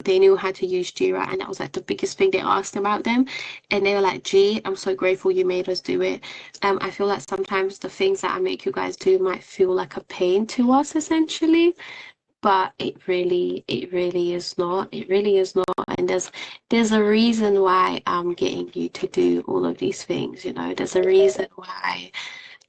they knew how to use Jira, and that was like the biggest thing they asked about them. And they were like, gee, I'm so grateful you made us do it. I feel like sometimes the things that I make you guys do might feel like a pain to us, essentially. But it really is not. It really is not. And there's a reason why I'm getting you to do all of these things, you know. There's a reason why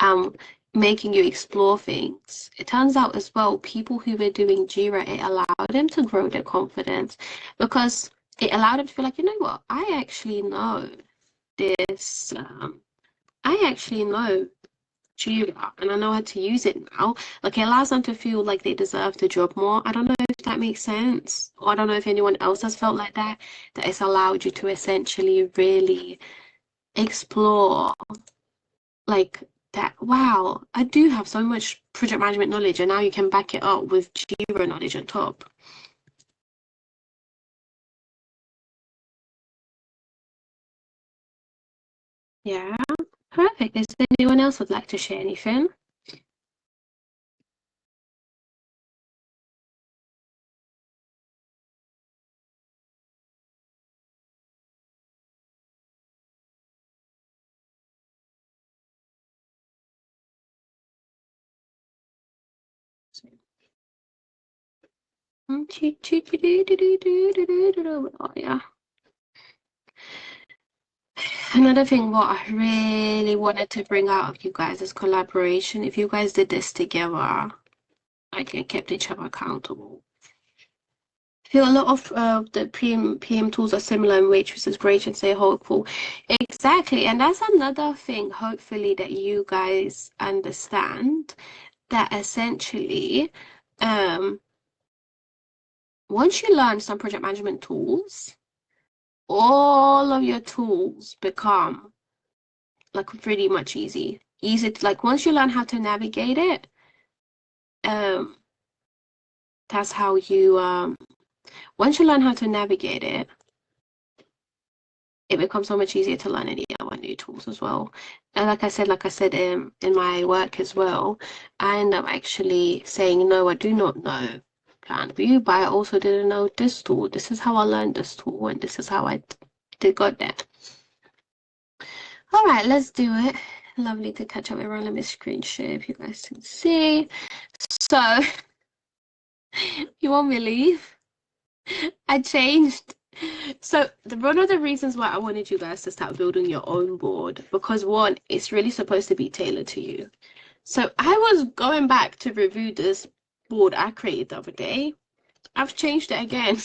I'm making you explore things. It turns out as well, people who were doing Jira, it allowed them to grow their confidence because it allowed them to feel like, you know what, I actually know this. I actually know Jira and I know how to use it now. Like it allows them to feel like they deserve the job more. I don't know if that makes sense. Or I don't know if anyone else has felt like that, that it's allowed you to essentially really explore like that. Wow, I do have so much project management knowledge, and now you can back it up with Jira knowledge on top. Yeah, perfect. Is there anyone else would like to share anything? Oh, yeah. Another thing, what I really wanted to bring out of you guys is collaboration. If you guys did this together, like you kept each other accountable. I feel a lot of the PM tools are similar in which is great and say hopeful. Exactly. And that's another thing, hopefully, that you guys understand that essentially, um, once you learn some project management tools, all of your tools become like pretty much easy. Easy to, like once you learn how to navigate it, um, that's how you once you learn how to navigate it, it becomes so much easier to learn any other new tools as well. And like I said in my work as well, I end up actually saying, no, I do not know Plan View, but I also didn't know this tool. This is how I learned this tool, and this is how I did got there. All right, let's do it. Lovely to catch up with everyone. Let me screen share if you guys can see. So, you won't believe I changed. So one of the reasons why I wanted you guys to start building your own board, because one, it's really supposed to be tailored to you. So I was going back to review this board I created the other day. I've changed it again.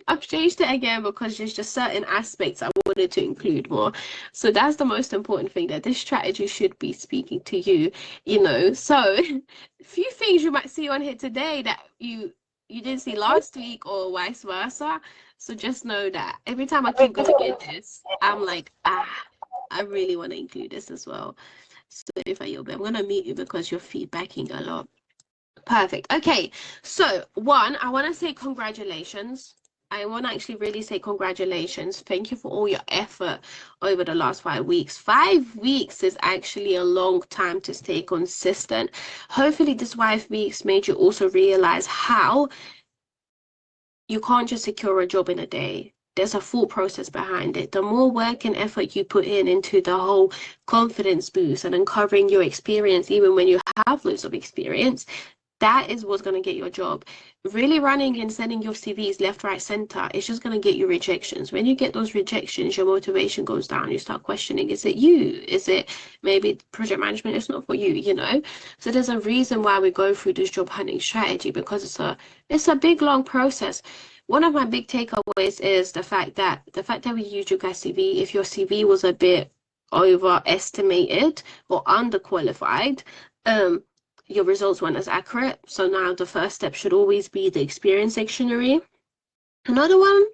I've changed it again because there's just certain aspects I wanted to include more. So that's the most important thing, that this strategy should be speaking to you, you know. So a few things you might see on here today that you didn't see last week or vice versa. So just know that every time I keep going in this, I'm like, I really want to include this as well. So if I I'm gonna mute you because you're feedbacking a lot. Perfect. Okay, so one, I want to say congratulations. I want to actually really say congratulations. Thank you for all your effort over the last 5 weeks. 5 weeks is actually a long time to stay consistent. Hopefully, this 5 weeks made you also realize how you can't just secure a job in a day. There's a full process behind it. The more work and effort you put in into the whole confidence boost and uncovering your experience, even when you have loads of experience, that is what's going to get your job. Really running and sending your CVs left, right, center, it's just going to get you rejections. When you get those rejections, your motivation goes down. You start questioning, is it you? Is it maybe project management is not for you, you know? So there's a reason why we go through this job hunting strategy, because it's a big, long process. One of my big takeaways is the fact that we use your guys' CV, if your CV was a bit overestimated or underqualified, your results weren't as accurate. So now the first step should always be the experience dictionary. Another one,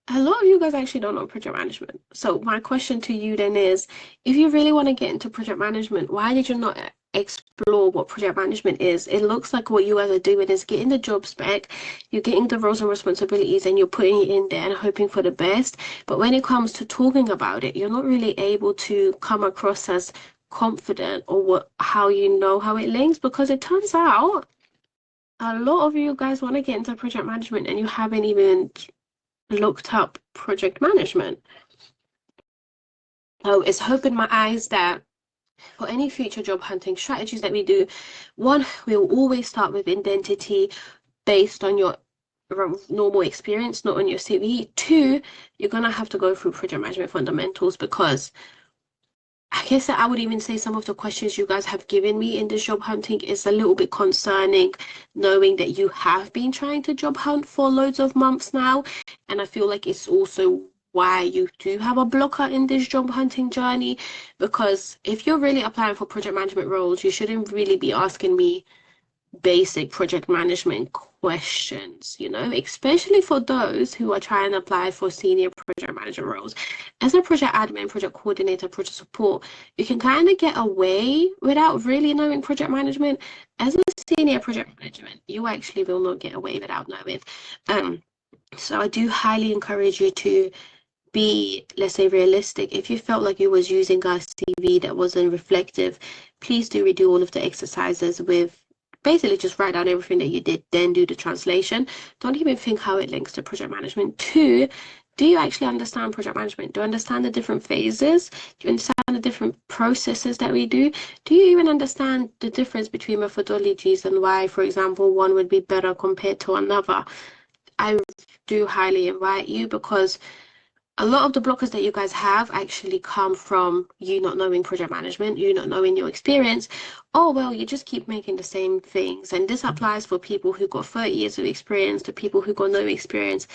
a lot of you guys actually don't know project management. So my question to you then is, if you really want to get into project management, why did you not explore what project management is? It looks like what you guys are doing is getting the job spec, you're getting the roles and responsibilities, and you're putting it in there and hoping for the best. But when it comes to talking about it, you're not really able to come across as confident or how you know how it links, because it turns out a lot of you guys want to get into project management and you haven't even looked up project management. So it's opened my eyes that for any future job hunting strategies that we do, one, we'll always start with identity based on your normal experience, not on your CV. Two, you're gonna have to go through project management fundamentals because I guess that I would even say some of the questions you guys have given me in this job hunting is a little bit concerning, knowing that you have been trying to job hunt for loads of months now. And I feel like it's also why you do have a blocker in this job hunting journey. Because if you're really applying for project management roles, you shouldn't really be asking me basic project management questions, especially for those who are trying to apply for senior project manager roles. As a project admin, project coordinator, project support, you can kind of get away without really knowing project management. As a senior project management, you actually will not get away without knowing. So I do highly encourage you to be, let's say, realistic. If you felt like you was using a CV that wasn't reflective, please do redo all of the exercises with basically just write down everything that you did, then do the translation. Don't even think how it links to project management. Two, do you actually understand project management? Do you understand the different phases? Do you understand the different processes that we do? Do you even understand the difference between methodologies and why, for example, one would be better compared to another? I do highly invite you because a lot of the blockers that you guys have actually come from you not knowing project management, you not knowing your experience. Oh, well, you just keep making the same things. And this applies for people who got 30 years of experience to people who got no experience.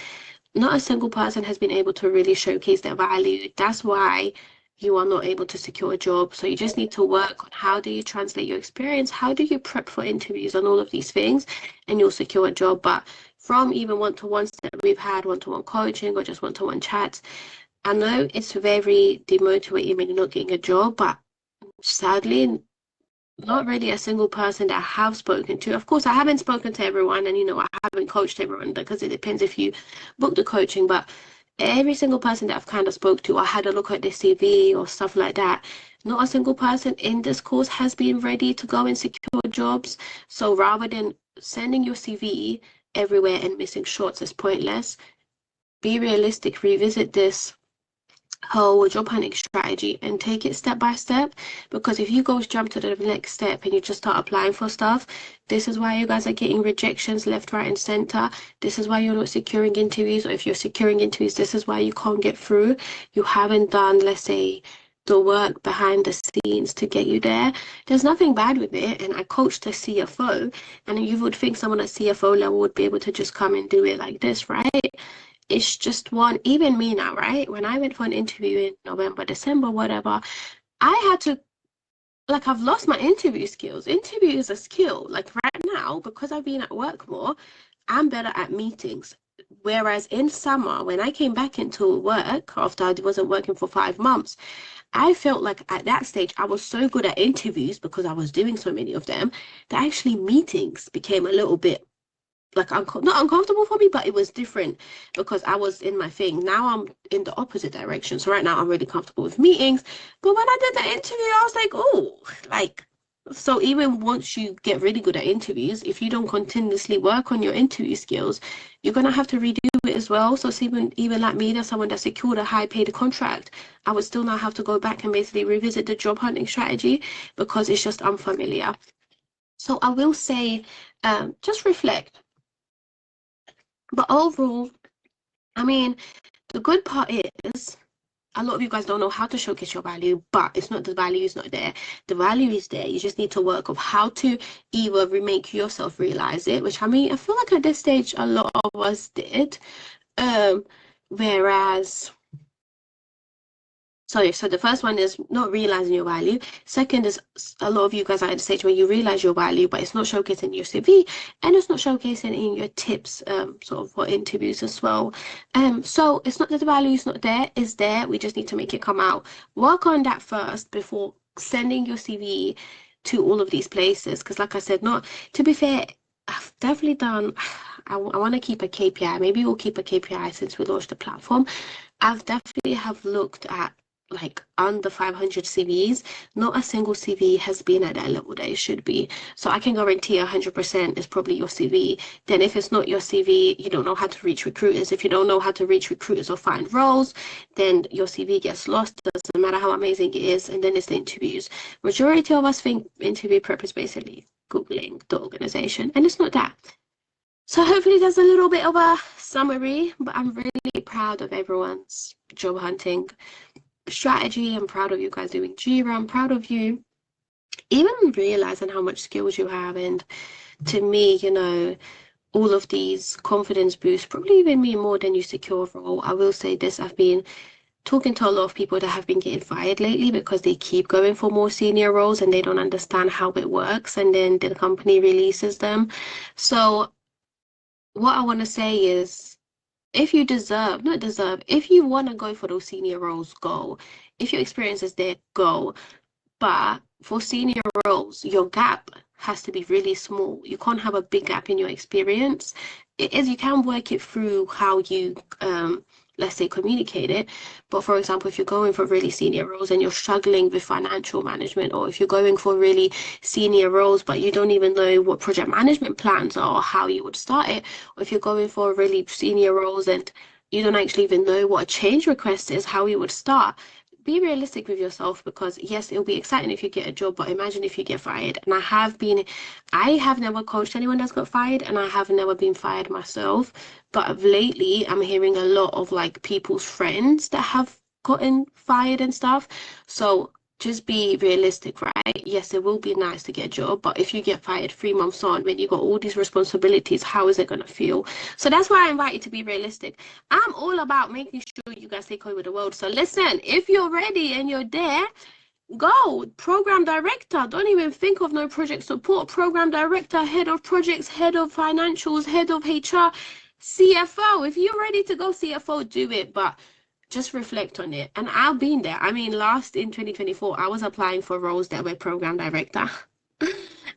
Not a single person has been able to really showcase their value. That's why you are not able to secure a job. So you just need to work on how do you translate your experience, how do you prep for interviews and all of these things, and you'll secure a job. But from even one-to-ones that we've had, one-to-one coaching or just one-to-one chats, I know it's very demotivating when you're not getting a job, but sadly, not really a single person that I have spoken to. Of course, I haven't spoken to everyone, and I haven't coached everyone because it depends if you book the coaching. But every single person that I've kind of spoke to, I had a look at their CV or stuff like that. Not a single person in this course has been ready to go and secure jobs. So rather than sending your CV everywhere and missing shots is pointless, be realistic, revisit this whole job hunting strategy and take it step by step, because if you go jump to the next step and you just start applying for stuff, this is why you guys are getting rejections left, right, and center. This is why you're not securing interviews, or if you're securing interviews, this is why you can't get through. You haven't done, let's say, the work behind the scenes to get you there. There's nothing bad with it, and I coached a CFO, and you would think someone at CFO level would be able to just come and do it like this, right? It's just one, even me now, right? When I went for an interview in November, December, whatever, I had to, like, I've lost my interview skills. Interview is a skill. Like, right now, because I've been at work more, I'm better at meetings. Whereas in summer, when I came back into work after I wasn't working for 5 months, I felt like at that stage I was so good at interviews because I was doing so many of them that actually meetings became a little bit like not uncomfortable for me, but it was different because I was in my thing. Now I'm in the opposite direction. So right now I'm really comfortable with meetings. But when I did the interview, I was like, oh, like, so even once you get really good at interviews, if you don't continuously work on your interview skills, you're gonna have to redo it as well. So even like me, there's someone that secured a high paid contract, I would still now have to go back and basically revisit the job hunting strategy because it's just unfamiliar. So I will say, just reflect. But overall, I mean, the good part is a lot of you guys don't know how to showcase your value, but it's not the value is not there. The value is there. You just need to work of how to either make yourself realize it, which I mean, I feel like at this stage a lot of us did. Whereas Sorry, so the first one is not realizing your value. Second is a lot of you guys are at the stage where you realize your value, but it's not showcasing your CV and it's not showcasing in your tips, sort of for interviews as well. So it's not that the value is not there, it's there. We just need to make it come out. Work on that first before sending your CV to all of these places. Because like I said, not to be fair, I've definitely done, I want to keep a KPI. Maybe we'll keep a KPI since we launched the platform. I've definitely have looked at like under 500 CVs, not a single CV has been at that level that it should be. So I can guarantee 100% is probably your CV. Then if it's not your CV, you don't know how to reach recruiters. If you don't know how to reach recruiters or find roles, then your CV gets lost. Doesn't matter how amazing it is. And then it's the interviews. Majority of us think interview prep is basically Googling the organization, and it's not that. So hopefully there's a little bit of a summary, but I'm really proud of everyone's job hunting strategy. I'm proud of you guys doing Jira. I'm proud of you even realizing how much skills you have. And to me, you know, all of these confidence boosts probably even mean more than you secure a role. I will say this, I've been talking to a lot of people that have been getting fired lately because they keep going for more senior roles and they don't understand how it works, and then the company releases them. So what I want to say is, if you deserve, not deserve, if you want to go for those senior roles, go. If your experience is there, go. But for senior roles, your gap has to be really small. You can't have a big gap in your experience. It is, you can work it through how you, let's say, communicate it. But for example, if you're going for really senior roles and you're struggling with financial management, or if you're going for really senior roles, but you don't even know what project management plans are or how you would start it, or if you're going for really senior roles and you don't actually even know what a change request is, how you would start, be realistic with yourself, because yes, it'll be exciting if you get a job, but imagine if you get fired. And I have never coached anyone that's got fired, and I have never been fired myself. But of lately, I'm hearing a lot of like people's friends that have gotten fired and stuff. So just be realistic, right? Yes, it will be nice to get a job, but if you get fired 3 months on when you got all these responsibilities, how is it going to feel? So that's why I invite you to be realistic. I'm all about making sure you guys take over the world. So listen, if you're ready and you're there, go. Program director. Don't even think of no project support. Program director, head of projects, head of financials, head of HR, CFO. If you're ready to go CFO, do it. But just reflect on it. And I've been there. I mean, last in 2024, I was applying for roles that were program director.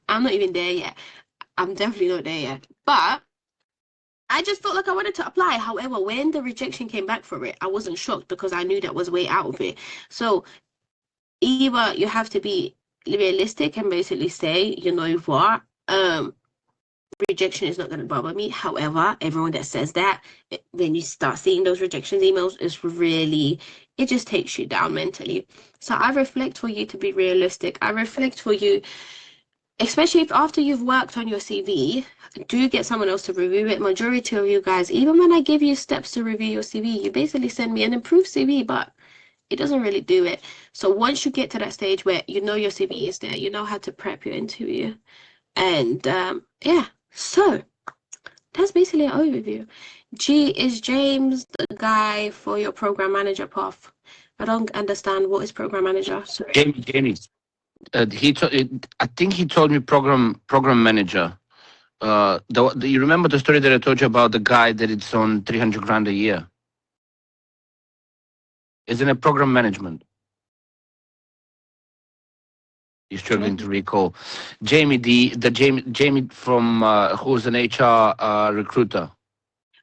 I'm not even there yet. I'm definitely not there yet. But I just felt like I wanted to apply. However, when the rejection came back for it, I wasn't shocked because I knew that was way out of it. So either you have to be realistic and basically say, you know what, rejection is not going to bother me. However, everyone that says that, when you start seeing those rejection emails, it just takes you down mentally. So I reflect for you to be realistic. I reflect for you, especially if after you've worked on your CV, do get someone else to review it. Majority of you guys, even when I give you steps to review your CV, you basically send me an improved CV, but it doesn't really do it. So once you get to that stage where you know your CV is there, you know how to prep your interview. And yeah, so that's basically an overview. Is James the guy for your program manager path? I don't understand, what is program manager? Sorry. Jamie. I think he told me program manager. You remember the story that I told you about the guy that it's on 300 grand a year? Isn't it program management? You're struggling to recall. Jamie, Jamie from who's an HR recruiter.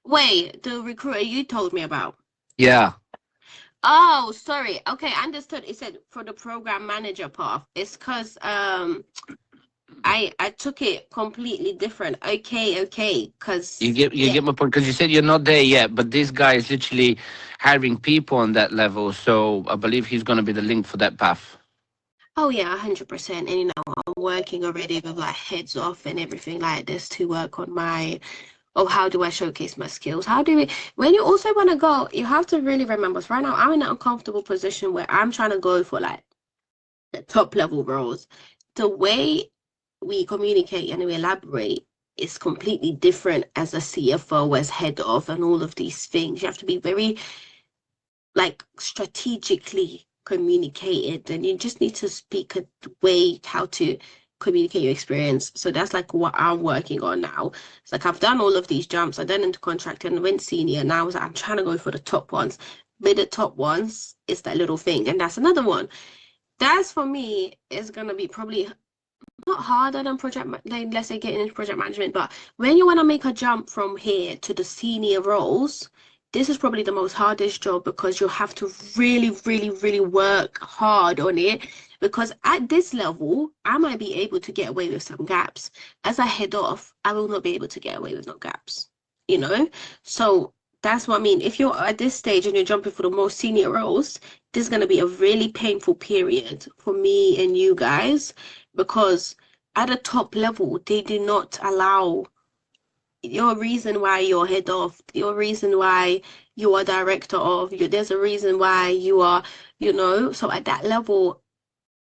Wait, the recruiter you told me about? Yeah. Oh, sorry. Okay, I understood. It said for the program manager path. It's because I took it completely different. Okay, because You get my point, because you said you're not there yet, but this guy is literally hiring people on that level. So I believe he's going to be the link for that path. Oh yeah, 100%. And you know, I'm working already with like heads off and everything like this to work on how do I showcase my skills? When you also want to go, you have to really remember, so right now I'm in an uncomfortable position where I'm trying to go for like the top level roles. The way we communicate and we elaborate is completely different as a CFO, as head of, and all of these things. You have to be very like strategically communicated, and you just need to speak a way how to communicate your experience. So that's like what I'm working on now. It's like I've done all of these jumps. I done into contract and went senior. Now I'm trying to go for the top ones. But the top ones is that little thing, and that's another one. That's for me is gonna be probably not harder than like let's say getting into project management, but when you want to make a jump from here to the senior roles, this is probably the most hardest job because you have to really, really, really work hard on it. Because at this level, I might be able to get away with some gaps. As I head off, I will not be able to get away with no gaps, you know? So that's what I mean. If you're at this stage and you're jumping for the most senior roles, this is going to be a really painful period for me and you guys, because at a top level, they do not allow your reason why you're head of, your reason why you are director of, you, there's a reason why you are, you know, so at that level,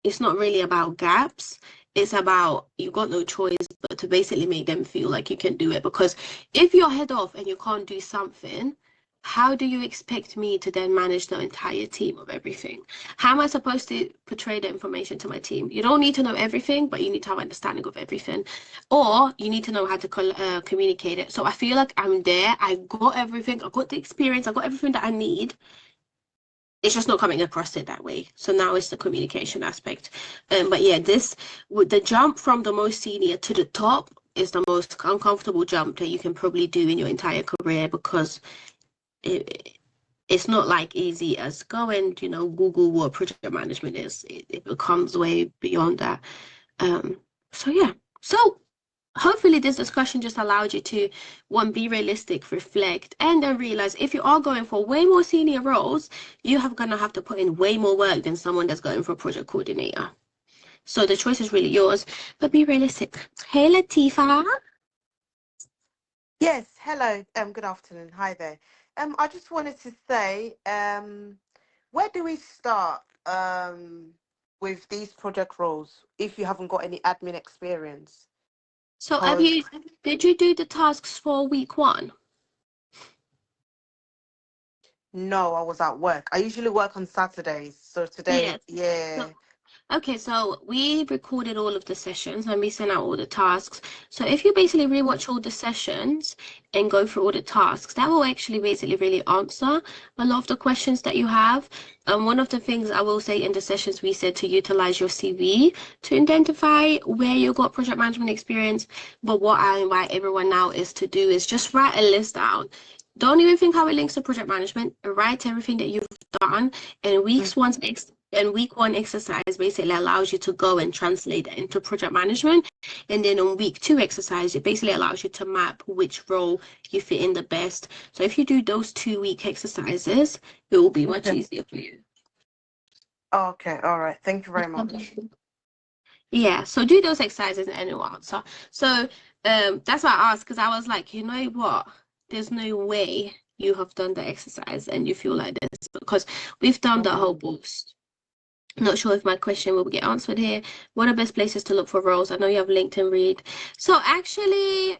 it's not really about gaps. It's about you got no choice but to basically make them feel like you can do it. Because if you're head off and you can't do something, how do you expect me to then manage the entire team of everything? How am I supposed to portray the information to my team? You don't need to know everything, but you need to have understanding of everything, or you need to know how to communicate it. So I feel like I'm there. I got everything. I got the experience. I got everything that I need. It's just not coming across it that way. So now it's the communication aspect. But yeah, this with the jump from the most senior to the top is the most uncomfortable jump that you can probably do in your entire career, because it's not like easy as go and, you know, Google what project management is. It becomes way beyond that. So yeah. So hopefully this discussion just allowed you to, one, be realistic, reflect, and then realize if you are going for way more senior roles, you have gonna have to put in way more work than someone that's going for a project coordinator. So the choice is really yours, but be realistic. Hey, Latifa. Yes, hello. Good afternoon. Hi there. I just wanted to say, where do we start with these project roles if you haven't got any admin experience? So Because did you do the tasks for week one? no, I was at work. I usually work on Saturdays. So today, Yes. So yeah. okay, so we recorded all of the sessions and we sent out all the tasks. So if you basically rewatch all the sessions and go through all the tasks, that will actually basically really answer a lot of the questions that you have. One of the things I will say in the sessions, we said to utilize your CV to identify where you got project management experience. But what I invite everyone now is to do is just write a list down. Don't even think how it links to project management. Write everything that you've done, and week one exercise basically allows you to go and translate that into project management. And then on week two exercise, it basically allows you to map which role you fit in the best. So if you do those 2 week exercises, it will be much Okay. easier for you. Okay, all right. Thank you very much. Yeah, so do those exercises and it will answer. So that's why I asked, because I was like, you know what? There's no way you have done the exercise and you feel like this, because we've done the whole boost. Not sure if my question will get answered here. What are best places to look for roles? I know you have LinkedIn Read. So actually,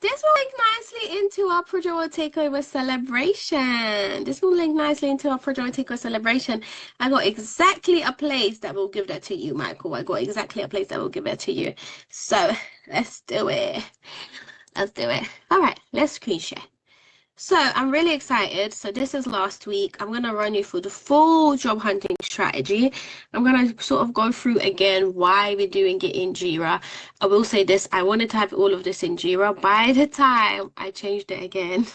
this will link nicely into our Project World Takeover celebration. This will link nicely into our Project World Takeover celebration. I got exactly a place that will give that to you, Michael. I got exactly a place that will give that to you. So let's do it. Let's do it. All right, let's screen share. So I'm really excited. So this is last week. I'm going to run you through the full job hunting strategy. I'm going to sort of go through again why we're doing it in Jira. I will say this, I wanted to have all of this in Jira. By the time I changed it again,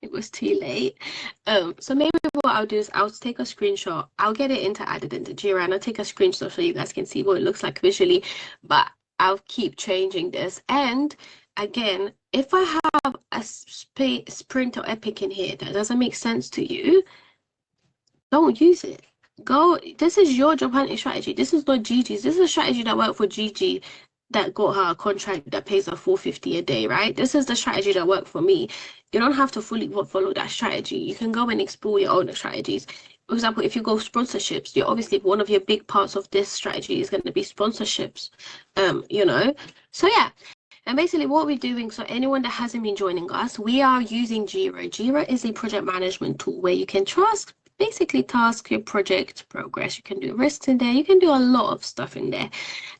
it was too late. So maybe what I'll do is I'll take a screenshot. I'll get it added into Jira, and I'll take a screenshot so you guys can see what it looks like visually. But I'll keep changing this. And again, if I have a Sprint or Epic in here that doesn't make sense to you, don't use it. Go, this is your job hunting strategy. This is not Gigi's. This is a strategy that worked for Gigi that got her a contract that pays her $450 a day, right? This is the strategy that worked for me. You don't have to fully follow that strategy. You can go and explore your own strategies. For example, if you go sponsorships, you're obviously one of your big parts of this strategy is going to be sponsorships. You know, so yeah. And basically what we're doing, so anyone that hasn't been joining us, we are using Jira. Jira is a project management tool where you can basically task your project progress. You can do risks in there. You can do a lot of stuff in there.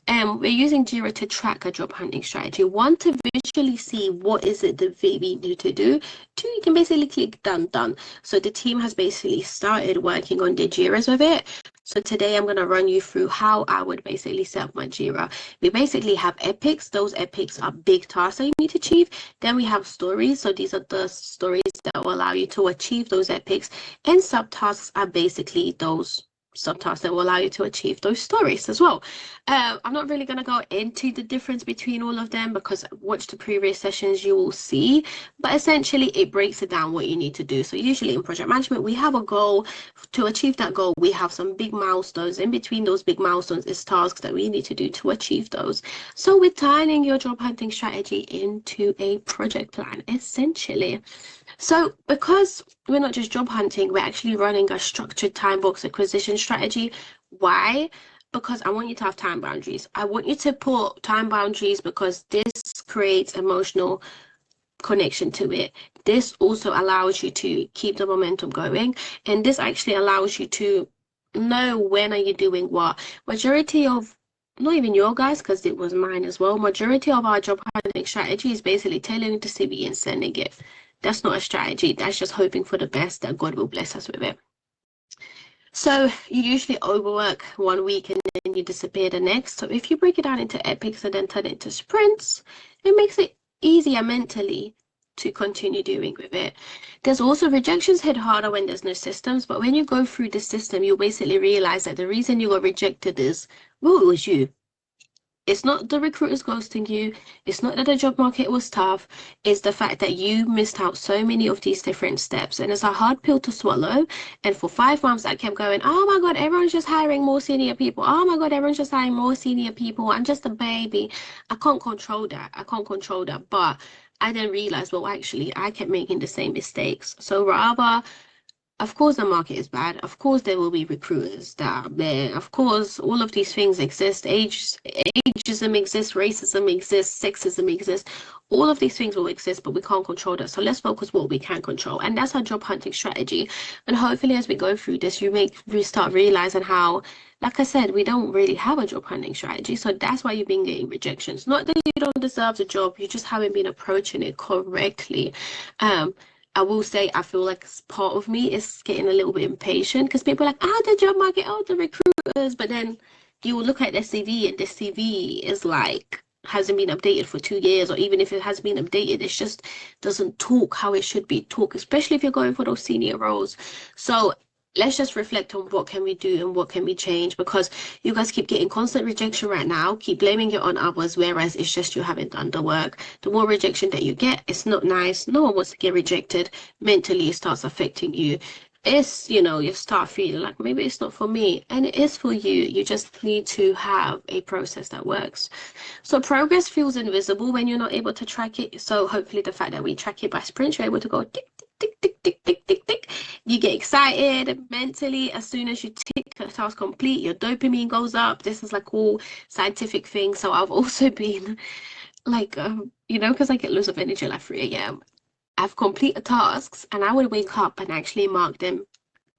And we're using Jira to track a job hunting strategy. One, to visually see what is it that we need to do. Two, you can basically click done. So the team has basically started working on the Jiras with it. So today I'm going to run you through how I would basically set up my Jira. We basically have epics. Those epics are big tasks that you need to achieve. Then we have stories. So these are the stories that will allow you to achieve those epics. And subtasks are basically those subtasks that will allow you to achieve those stories as well. I'm not really going to go into the difference between all of them because watch the previous sessions, you will see. But essentially, it breaks it down what you need to do. So usually in project management, we have a goal. To achieve that goal, we have some big milestones. In between those big milestones is tasks that we need to do to achieve those. So we're turning your job hunting strategy into a project plan, essentially. So because we're not just job hunting, we're actually running a structured time box acquisition strategy. Why? Because I want you to have time boundaries. I want you to put time boundaries because this creates emotional connection to it. This also allows you to keep the momentum going, and this actually allows you to know when are you doing what. Majority of, not even your guys, because it was mine as well, majority of our job hunting strategy is basically tailoring the CV and sending it. That's not a strategy. That's just hoping for the best that God will bless us with it. So you usually overwork 1 week and then you disappear the next. So if you break it down into epics and then turn it into sprints, it makes it easier mentally to continue doing with it. There's also rejections hit harder when there's no systems, but when you go through the system, you'll basically realize that the reason you got rejected is, well, it was you. It's not the recruiters ghosting you. It's not that the job market was tough. It's the fact that you missed out so many of these different steps. And it's a hard pill to swallow. And for 5 months, I kept going, oh my God, everyone's just hiring more senior people. Oh my God, everyone's just hiring more senior people. I'm just a baby. I can't control that. I can't control that. But I then realized, well, actually, I kept making the same mistakes. So rather, of course, the market is bad. Of course, there will be recruiters that are there. Of course, all of these things exist. Ageism exists, racism exists, sexism exists. All of these things will exist, but we can't control that. So let's focus what we can control. And that's our job hunting strategy. And hopefully, as we go through this, you start realizing how, like I said, we don't really have a job hunting strategy. So that's why you've been getting rejections. Not that you don't deserve the job, you just haven't been approaching it correctly. I will say I feel like part of me is getting a little bit impatient because people are like, the job market, the recruiters. But then you will look at their CV and their CV is like, hasn't been updated for 2 years, or even if it has been updated, it just doesn't talk how it should be talk, especially if you're going for those senior roles. So let's just reflect on what can we do and what can we change, because you guys keep getting constant rejection right now, keep blaming it on others, whereas it's just you haven't done the work. The more rejection that you get, it's not nice. No one wants to get rejected. Mentally, it starts affecting you. It's, you start feeling like maybe it's not for me, and it is for you. You just need to have a process that works. So progress feels invisible when you're not able to track it. So hopefully the fact that we track it by sprints, you're able to go tick, tick, tick, tick, tick, tick, tick. You get excited mentally as soon as you tick a task complete, your dopamine goes up. This is like all scientific things. So I've also been like, because I get loads of energy at like 3 a.m. I've completed tasks and I would wake up and actually mark them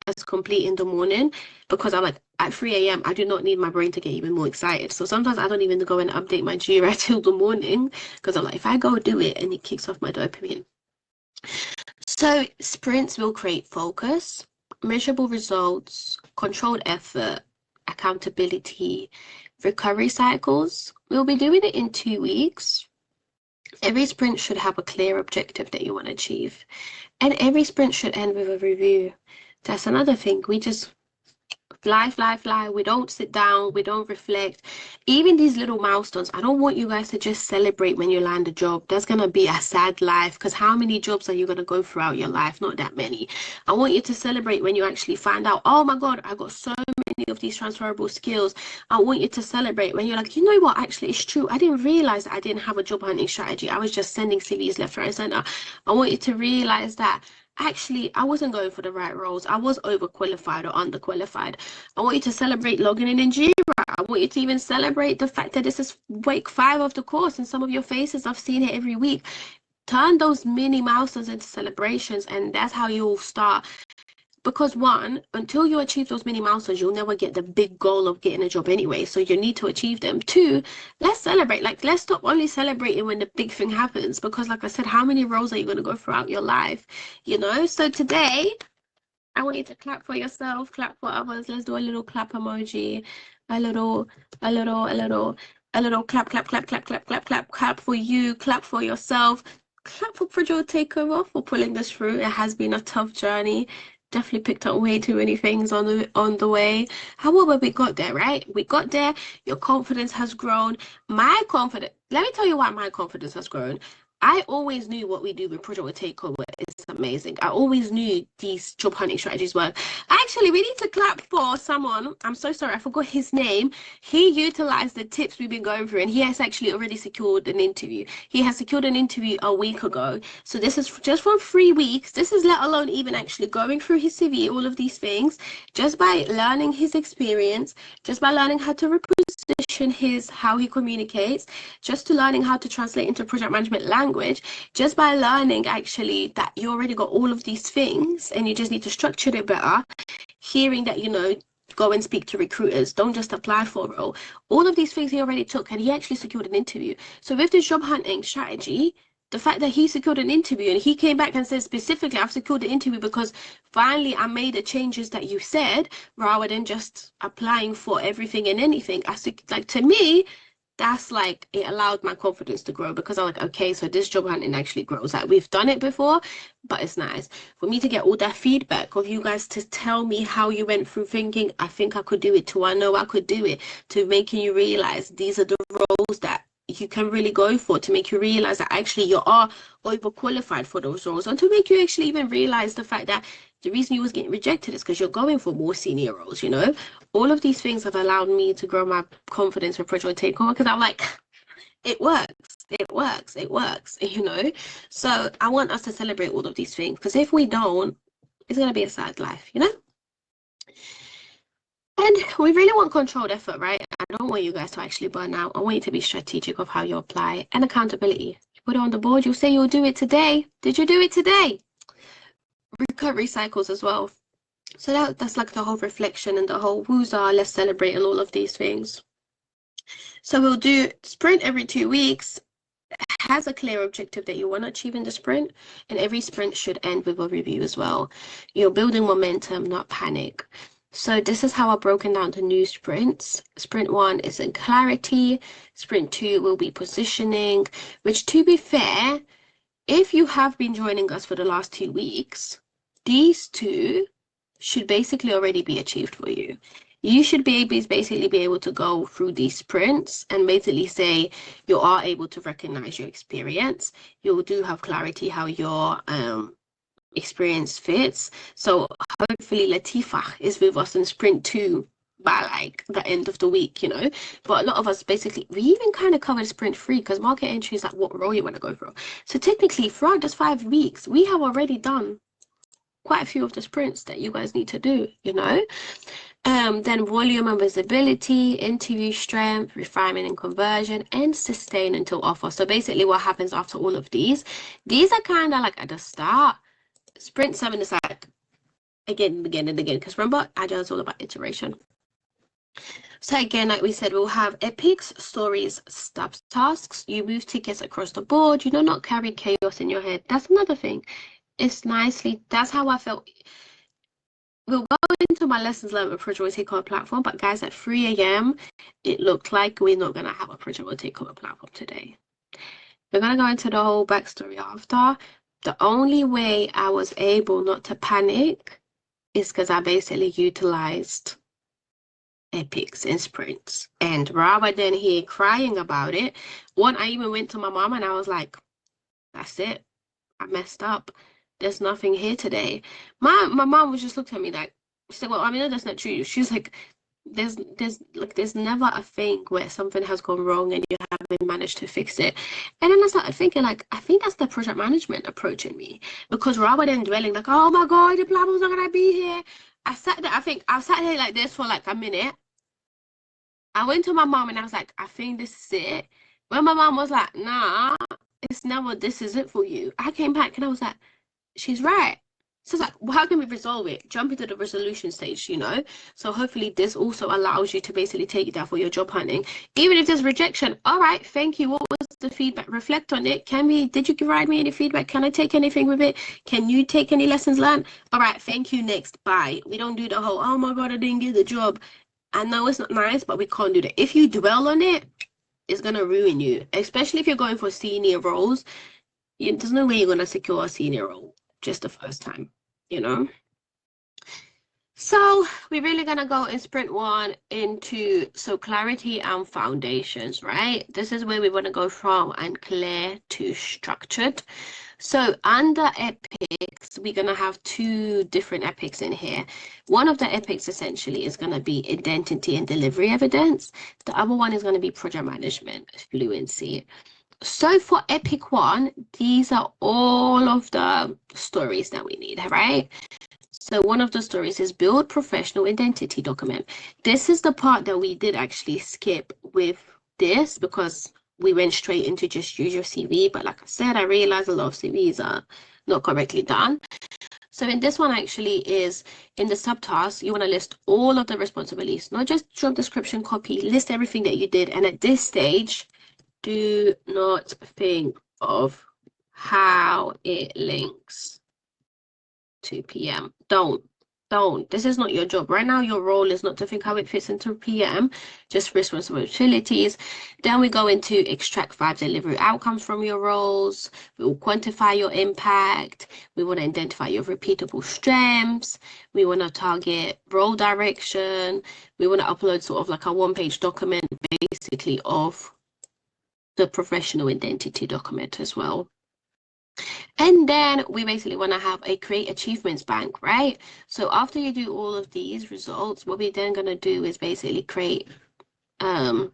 as complete in the morning, because I'm like, at 3 a.m. I do not need my brain to get even more excited. So sometimes I don't even go and update my Jira till the morning, because I'm like, if I go do it, and it kicks off my dopamine. So sprints will create focus, measurable results, controlled effort, accountability, recovery cycles. We'll be doing it in 2 weeks. Every sprint should have a clear objective that you want to achieve. And every sprint should end with a review. That's another thing. We just fly. We don't sit down. We don't reflect. Even these little milestones, I don't want you guys to just celebrate when you land a job. That's going to be a sad life, because how many jobs are you going to go throughout your life? Not that many. I want you to celebrate when you actually find out, oh my God, I got so many of these transferable skills. I want you to celebrate when you're like, you know what, actually it's true. I didn't realize that I didn't have a job hunting strategy. I was just sending CVs left, right, and center. I want you to realize that actually I wasn't going for the right roles. I was overqualified or underqualified. I want you to celebrate logging in Jira. I want you to even celebrate the fact that this is week 5 of the course, and some of your faces, I've seen it every week. Turn those mini milestones into celebrations, and that's how you'll start. Because one, until you achieve those mini milestones, you'll never get the big goal of getting a job anyway. So you need to achieve them. 2, let's celebrate. Like, let's stop only celebrating when the big thing happens. Because like I said, how many roles are you going to go throughout your life? So today, I want you to clap for yourself, clap for others. Let's do a little clap emoji, a little clap, clap, clap, clap, clap, clap, clap, clap for you, clap for yourself, clap for PWTO Takeover for pulling this through. It has been a tough journey. Definitely picked up way too many things on the way. However, we got there, right? We got there. Your confidence has grown. My confidence. Let me tell you why my confidence has grown. I always knew what we do with PWTO Takeover is amazing. I always knew these job hunting strategies work. Actually, we need to clap for someone. I'm so sorry, I forgot his name. He utilized the tips we've been going through, and he has actually already secured an interview. He has secured an interview a week ago. So this is just for 3 weeks. This is let alone even actually going through his CV, all of these things, just by learning his experience, just by learning how to reposition how he communicates, just to learning how to translate into project management language, just by learning actually that you already got all of these things and you just need to structure it better, hearing that, go and speak to recruiters, don't just apply for a role. All of these things he already took, and he actually secured an interview. So with this job hunting strategy, the fact that he secured an interview and he came back and said specifically, I've secured the interview because finally I made the changes that you said, rather than just applying for everything and anything. To me, that's like, it allowed my confidence to grow, because I'm like, okay, so this job hunting actually grows. Like, we've done it before, but it's nice for me to get all that feedback of you guys, to tell me how you went through thinking, I think I could do it, to I know I could do it, to making you realize these are the roles that you can really go for, to make you realize that actually you are overqualified for those roles, and to make you actually even realize the fact that the reason you was getting rejected is because you're going for more senior roles. All of these things have allowed me to grow my confidence with PWTO Takeover, because I'm like, it works. So I want us to celebrate all of these things, because if we don't, it's going to be a sad life. And we really want controlled effort, right? I don't want you guys to actually burn out. I want you to be strategic of how you apply, and accountability. You put it on the board, you'll say you'll do it today. Did you do it today? Recovery cycles as well. So that's like the whole reflection and the whole woozah, let's celebrate, and all of these things. So we'll do sprint every 2 weeks. Has a clear objective that you want to achieve in the sprint, and every sprint should end with a review as well. You're building momentum, not panic. So this is how I've broken down the new sprints. Sprint 1 is in clarity. Sprint 2 will be positioning, which, to be fair, if you have been joining us for the last 2 weeks, these two should basically already be achieved for you. You should basically be able to go through these sprints and basically say you are able to recognize your experience. You do have clarity how your experience fits. So hopefully Latifa is with us in sprint 2 by like the end of the week, But a lot of us basically, we even kind of covered sprint 3, because market entry is like what role you want to go for. So technically throughout this 5 weeks, we have already done quite a few of the sprints that you guys need to do, Then volume and visibility, interview strength, refinement and conversion, and sustain until offer. So basically what happens after all of these are kind of like at the start. Sprint 7 is like again, because remember, Agile is all about iteration. So again, like we said, we'll have epics, stories, steps, tasks. You move tickets across the board. You do not carry chaos in your head. That's another thing. That's how I felt. We'll go into my lessons learned with PWTO Takeover platform, but guys, at 3 a.m., it looked like we're not going to have a PWTO Takeover platform today. We're going to go into the whole backstory after. The only way I was able not to panic is because I basically utilized epics and sprints. And rather than here crying about it, I even went to my mom and I was like, that's it. I messed up. There's nothing here today. My mom was just looked at me like, she said, well, I mean, that's not true. She's like, there's never a thing where something has gone wrong and you haven't managed to fix it. And then I started thinking, like, I think that's the project management approach in me, because rather than dwelling like, oh my god, the platform's not gonna be here, I sat here like this for like a minute. I went to my mom and I was like, I think this is it. When my mom was like, nah, it's never, this is it for you, I came back and I was like, she's right. So it's like, well, how can we resolve it? Jump into the resolution stage, you know? So hopefully this also allows you to basically take that for your job hunting. Even if there's rejection, all right, thank you. What was the feedback? Reflect on it. Did you provide me any feedback? Can I take anything with it? Can you take any lessons learned? All right, thank you, next, bye. We don't do the whole, oh my God, I didn't get the job. I know it's not nice, but we can't do that. If you dwell on it, it's going to ruin you, especially if you're going for senior roles. There's no way you're going to secure a senior role just the first time, you know? So we're really going to go in sprint one into, so clarity and foundations, right? This is where we want to go from unclear to structured. So under epics, we're going to have two different epics in here. One of the epics essentially is going to be identity and delivery evidence. The other one is going to be project management fluency. So for epic one, these are all of the stories that we need, right? So one of the stories is build professional identity document. This is the part that we did actually skip with this because we went straight into just use your CV. But like I said, I realized a lot of CVs are not correctly done. So in this one actually is in the subtask, you want to list all of the responsibilities, not just job description copy, list everything that you did. And at this stage, do not think of how it links to PM. Don't. This is not your job. Right now, your role is not to think how it fits into PM, just responsibilities. Then we go into extract 5 delivery outcomes from your roles. We will quantify your impact. We want to identify your repeatable strengths. We want to target role direction. We want to upload sort of like a one-page document, basically, of the professional identity document as well. And then we basically want to have a create achievements bank, right? So after you do all of these results, what we're then going to do is basically create, what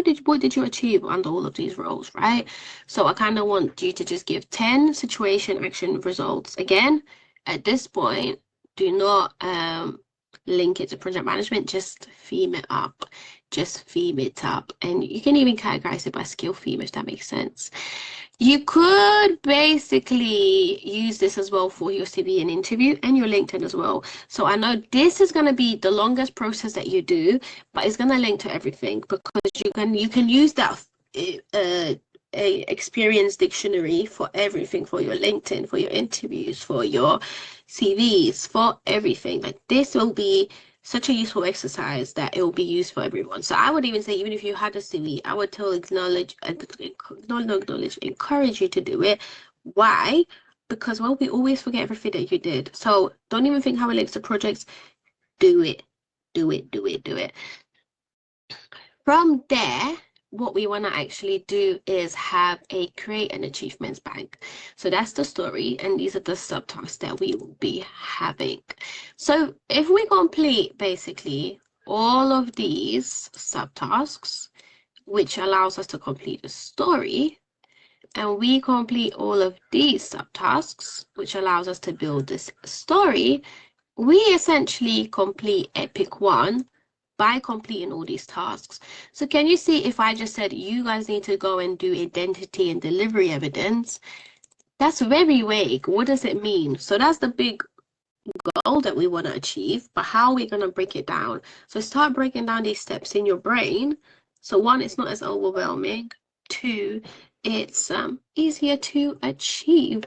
did you achieve under all of these roles, right? So I kind of want you to just give 10 situation action results. Again, at this point, do not link it to project management, just theme it up. And you can even categorize it by skill theme if that makes sense. You could basically use this as well for your CV and interview and your LinkedIn as well. So I know this is going to be the longest process that you do, but it's going to link to everything because you can use that a experience dictionary for everything, for your LinkedIn, for your interviews, for your CVs, for everything. Like this will be such a useful exercise that it will be used for everyone. So I would even say, even if you had a CV, I would encourage you to do it. Why? Because, well, we always forget everything that you did. So don't even think how it links to projects. Do it. From there, what we want to actually do is have a create an achievements bank. So that's the story, and these are the subtasks that we will be having. So if we complete basically all of these subtasks, which allows us to complete the story, and we complete all of these subtasks, which allows us to build this story, we essentially complete epic 1 by completing all these tasks. So can you see if I just said you guys need to go and do identity and delivery evidence? That's very vague. What does it mean? So that's the big goal that we want to achieve, but how are we going to break it down? So start breaking down these steps in your brain. So 1, it's not as overwhelming. 2, it's easier to achieve.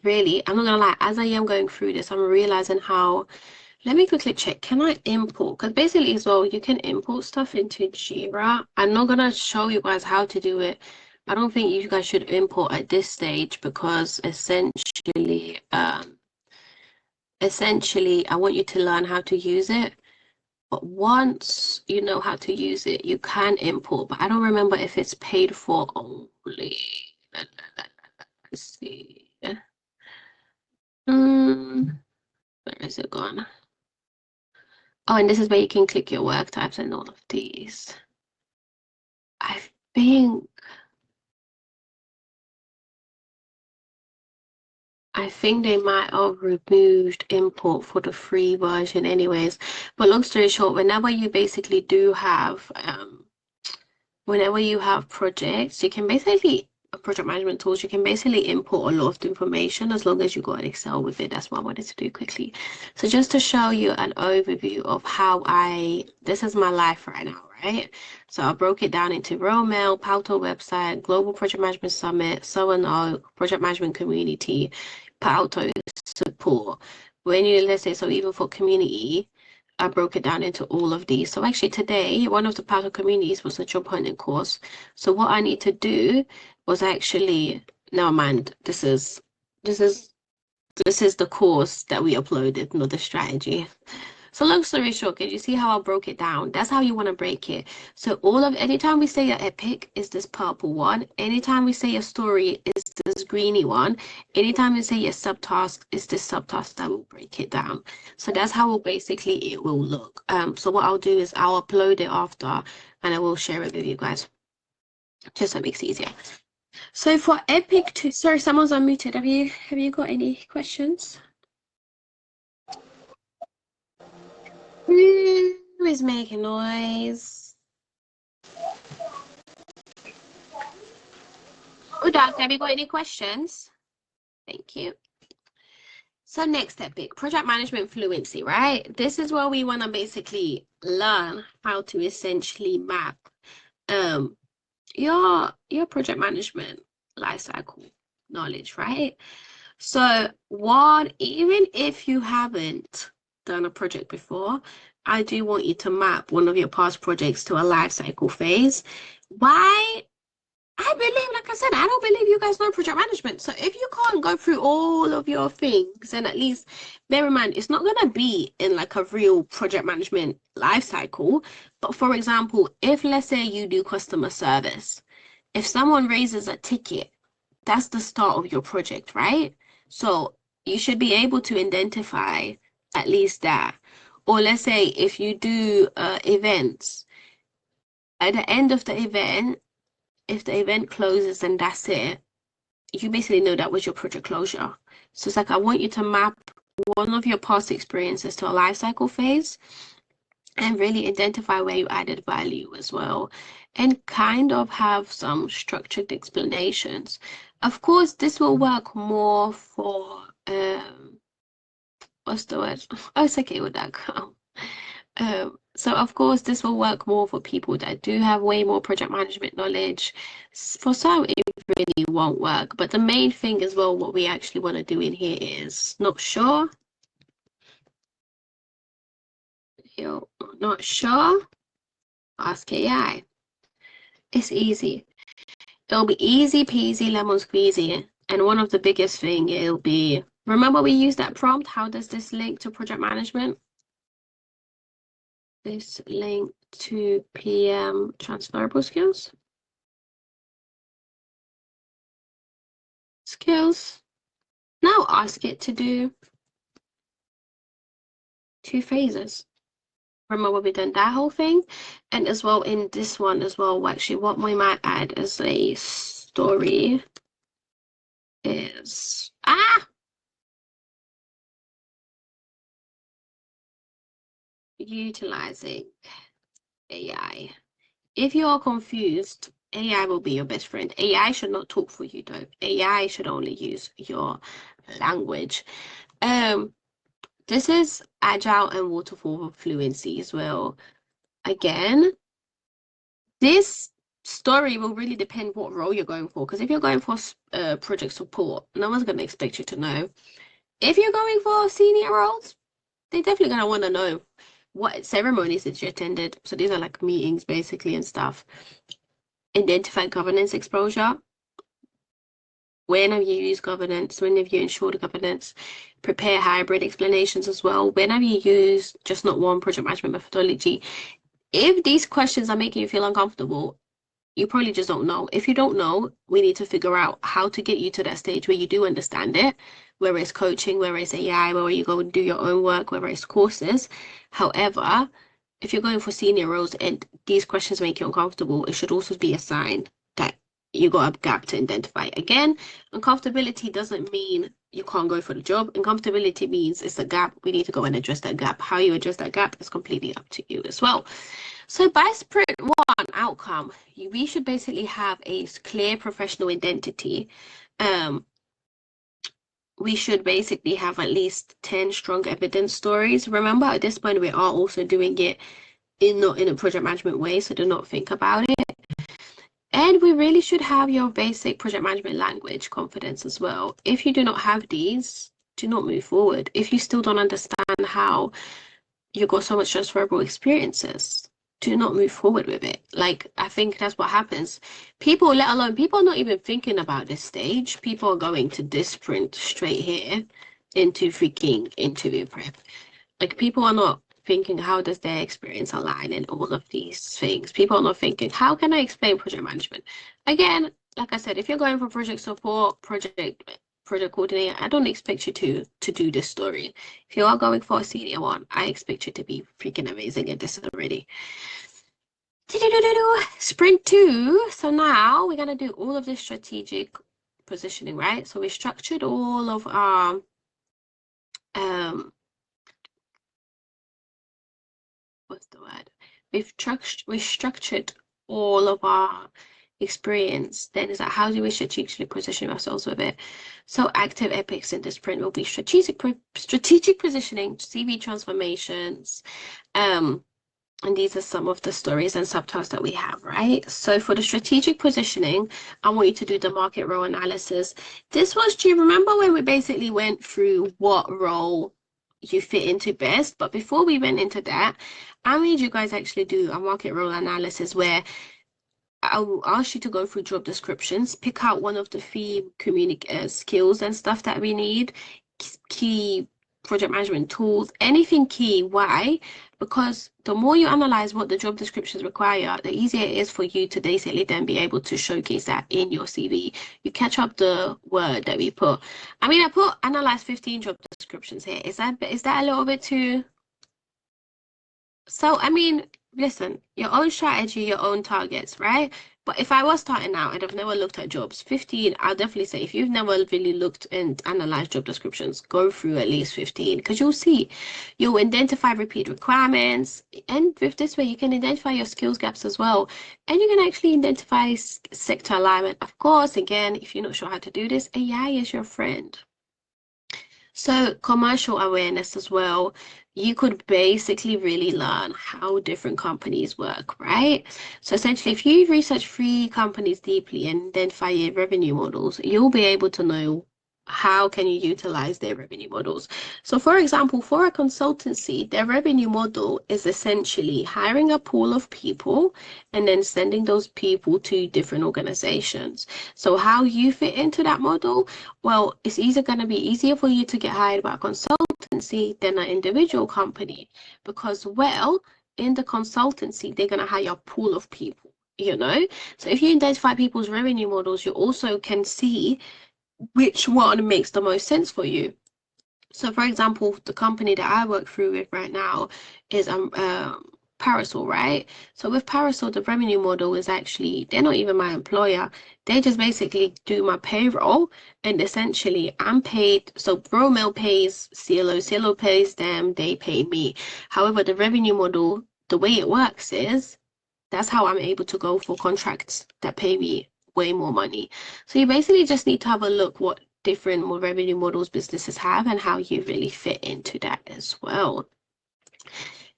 Really, I'm not gonna lie, as I am going through this, I'm realizing how, let me quickly check, can I import? Because basically as well, you can import stuff into Jira. I'm not gonna show you guys how to do it. I don't think you guys should import at this stage because essentially I want you to learn how to use it. But once you know how to use it, you can import, but I don't remember if it's paid for only. Let's see. Where is it gone? Oh, and this is where you can click your work types and all of these. I think they might have removed import for the free version anyways. But long story short, whenever you basically do have whenever you have projects, you can basically project management tools, you can basically import a lot of the information as long as you got an Excel with it. That's what I wanted to do quickly. So just to show you an overview of how this is my life right now, right? So I broke it down into Mail, PWTO website, Global Project Management Summit, So&O, Project Management Community, PWTO support. When you, let's say, so even for community, I broke it down into all of these. So actually today, one of the PWTO communities was a job hunting course. So what I need to do was actually, never mind, this is the course that we uploaded, not the strategy. So long story short, can you see how I broke it down? That's how you want to break it. So anytime we say an epic is this purple one. Anytime we say a story is this greeny one. Anytime we say a subtask is this subtask that will break it down. So that's how basically it will look. So what I'll do is I'll upload it after and I will share it with you guys. Just so it makes it easier. So for epic two, sorry, someone's unmuted. Have you got any questions? Who is making noise? Oh, Doctor, have you got any questions? Thank you. So next epic, project management fluency, right? This is where we want to basically learn how to essentially map your project management lifecycle knowledge, right? So even if you haven't done a project before, I do want you to map one of your past projects to a life cycle phase. Why? I believe, like I said, I don't believe you guys know project management. So if you can't go through all of your things, and at least bear in mind, it's not going to be in like a real project management life cycle. But for example, if let's say you do customer service, if someone raises a ticket, that's the start of your project, right? So you should be able to identify at least that. Or let's say if you do events, at the end of the event, if the event closes and that's it, you basically know that was your project closure. So it's like I want you to map one of your past experiences to a life cycle phase and really identify where you added value as well, and kind of have some structured explanations. Of course, this will work more for what's the word? Oh, it's okay with that. So of course, this will work more for people that do have way more project management knowledge. For some, it really won't work. But the main thing as well, what we actually want to do in here is not sure. You're not sure? Ask AI. It's easy. It'll be easy peasy lemon squeezy. And one of the biggest thing it'll be, remember we used that prompt, how does this link to project management? This link to PM transferable skills. Now ask it to do 2 phases. Remember we done that whole thing, and as well in this one as well, actually what we might add as a story is utilizing AI. If you are confused, AI will be your best friend. AI should not talk for you though. AI should only use your language. This is agile and waterfall fluency as well. Again, this story will really depend what role you're going for. Because if you're going for project support, no one's going to expect you to know. If you're going for senior roles, they're definitely going to want to know what ceremonies that you attended. So these are like meetings basically and stuff. Identify governance exposure. When have you used governance? When have you ensured governance? Prepare hybrid explanations as well. When have you used just not one project management methodology? If these questions are making you feel uncomfortable, you probably just don't know. If you don't know, we need to figure out how to get you to that stage where you do understand it, whether it's coaching, whether it's AI, whether you go and do your own work, whether it's courses. However, if you're going for senior roles and these questions make you uncomfortable, it should also be a sign that you got a gap to identify. Again, uncomfortability doesn't mean you can't go for the job. Uncomfortability means it's a gap. We need to go and address that gap. How you address that gap is completely up to you as well. So by sprint 1 outcome, we should basically have a clear professional identity. We should basically have at least 10 strong evidence stories. Remember, at this point, we are also doing it not in a project management way, so do not think about it. And we really should have your basic project management language confidence as well. If you do not have these, do not move forward. If you still don't understand how you got so much transferable experiences, do not move forward with it. Like, I think that's what happens. People, let alone, people are not even thinking about this stage. People are going to this sprint straight here into freaking interview prep. Like, people are not thinking, how does their experience align in all of these things? People are not thinking, how can I explain project management? Again, like I said, if you're going for project support, project coordinator, I don't expect you to do this story. If you are going for a senior one, I expect you to be freaking amazing at this already. Sprint 2. So now we're gonna do all of this strategic positioning, right? So we structured all of our what's the word? We've structured all of our experience. Then is that how do we strategically position ourselves with it? So active epics in this sprint will be strategic positioning, CV transformations, and these are some of the stories and subtasks that we have, right? So for the strategic positioning, I want you to do the market role analysis. This was, do you remember when we basically went through what role you fit into best? But before we went into that, I made you guys actually do a market role analysis where I'll ask you to go through job descriptions, pick out one of the key skills and stuff that we need, key project management tools, anything key. Why? Because the more you analyze what the job descriptions require, the easier it is for you to basically then be able to showcase that in your CV. You catch up the word that we put. I mean, I put analyze 15 job descriptions here. Is that a little bit too? So, I mean, listen, your own strategy, your own targets, right? But if I was starting out and I've never looked at jobs, 15, I'll definitely say if you've never really looked and analyzed job descriptions, go through at least 15 because you'll identify repeat requirements. And with this way, you can identify your skills gaps as well. And you can actually identify sector alignment. Of course, again, if you're not sure how to do this, AI is your friend. So commercial awareness as well. You could basically really learn how different companies work, right? So essentially, if you research 3 companies deeply and identify their revenue models, you'll be able to know how can you utilize their revenue models. So for example, for a consultancy, their revenue model is essentially hiring a pool of people and then sending those people to different organizations. So how you fit into that model? Well, it's either going to be easier for you to get hired by a consultancy than an individual company because, well, in the consultancy, they're going to hire a pool of people, you know? So if you identify people's revenue models, you also can see which one makes the most sense for you. So for example, the company that I work through with right now is Parasol, right? So with Parasol, the revenue model is actually, they're not even my employer. They just basically do my payroll and essentially I'm paid. So ProMail pays CLO pays them, they pay me. However, the revenue model, the way it works is that's how I'm able to go for contracts that pay me way more money. So you basically just need to have a look what different revenue models businesses have and how you really fit into that as well.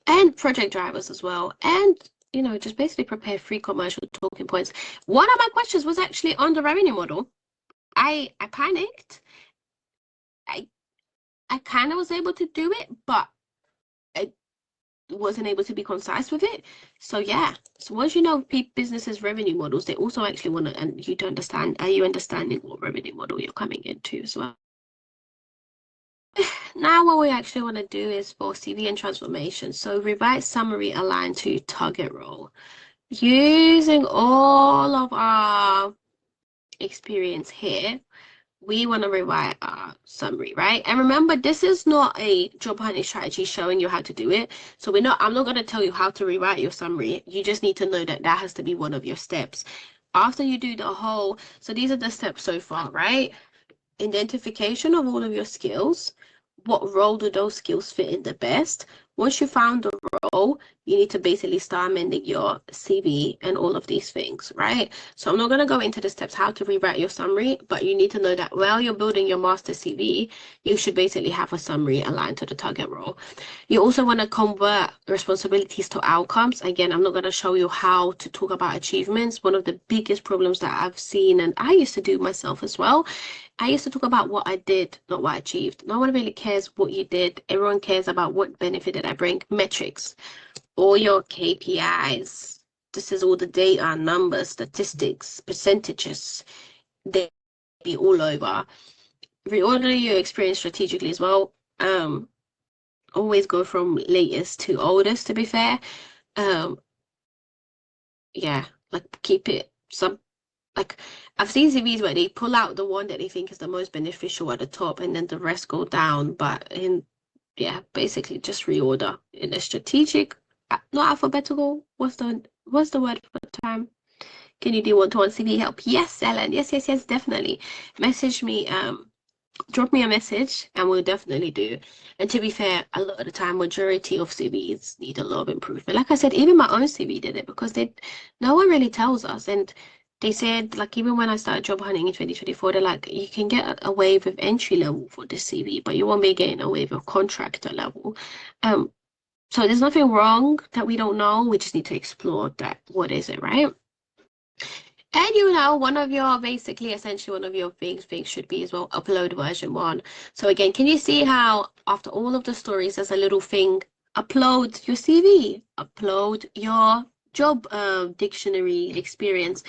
And project drivers as well. And, you know, just basically prepare 3 commercial talking points. One of my questions was actually on the revenue model. I panicked. I kind of was able to do it, but I wasn't able to be concise with it. So yeah, so once you know businesses revenue models, they also actually want to, and you to understand, are you understanding what revenue model you're coming into as well? Now what we actually want to do is for CV and transformation. So revise summary aligned to target role. Using all of our experience here, we want to rewrite our summary, right? And remember, this is not a job hunting strategy showing you how to do it. So I'm not going to tell you how to rewrite your summary. You just need to know that that has to be one of your steps. after you do the whole, so these are the steps so far, right? Identification of all of your skills. What role do those skills fit in the best? Once you found the role, you need to basically start amending your CV and all of these things, right? So I'm not going to go into the steps how to rewrite your summary, but you need to know that while you're building your master CV, you should basically have a summary aligned to the target role. You also want to convert responsibilities to outcomes. Again, I'm not going to show you how to talk about achievements. One of the biggest problems that I've seen, and I used to do myself as well, I used to talk about what I did, not what I achieved. No one really cares what you did. Everyone cares about what benefit did I bring. Metrics, all your KPIs. This is all the data, numbers, statistics, percentages. They be all over. Reorder your experience strategically as well. Always go from latest to oldest, to be fair. Yeah, like keep it like I've seen CVs where they pull out the one that they think is the most beneficial at the top and then the rest go down. But basically just reorder in a strategic, not alphabetical. What's the word for time? Can you do one-to-one CV help? Yes, Ellen. Yes, definitely. Message me, drop me a message and we'll definitely do. And to be fair, a lot of the time, majority of CVs need a lot of improvement. Like I said, even my own CV did it because no one really tells us. And they said, like, even when I started job hunting in 2024, they're like, you can get away with entry level for this CV, but you won't be getting away with contractor level. So there's nothing wrong that we don't know. We just need to explore that. What is it, right? And one of your essentially one of your things should be as well upload version 1. So again, can you see how after all of the stories there's a little thing, upload your CV, upload your job dictionary experience,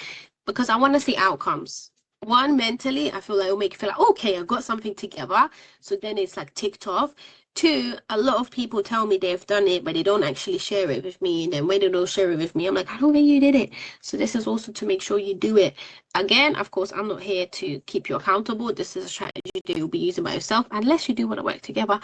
because I want to see outcomes. One, mentally, I feel like it'll make you feel like, okay, I got something together. So then it's like ticked off. Two, a lot of people tell me they've done it, but they don't actually share it with me. And then when they don't share it with me, I'm like, I don't think you did it. So this is also to make sure you do it. Again, of course, I'm not here to keep you accountable. This is a strategy that you'll be using by yourself, unless you do want to work together.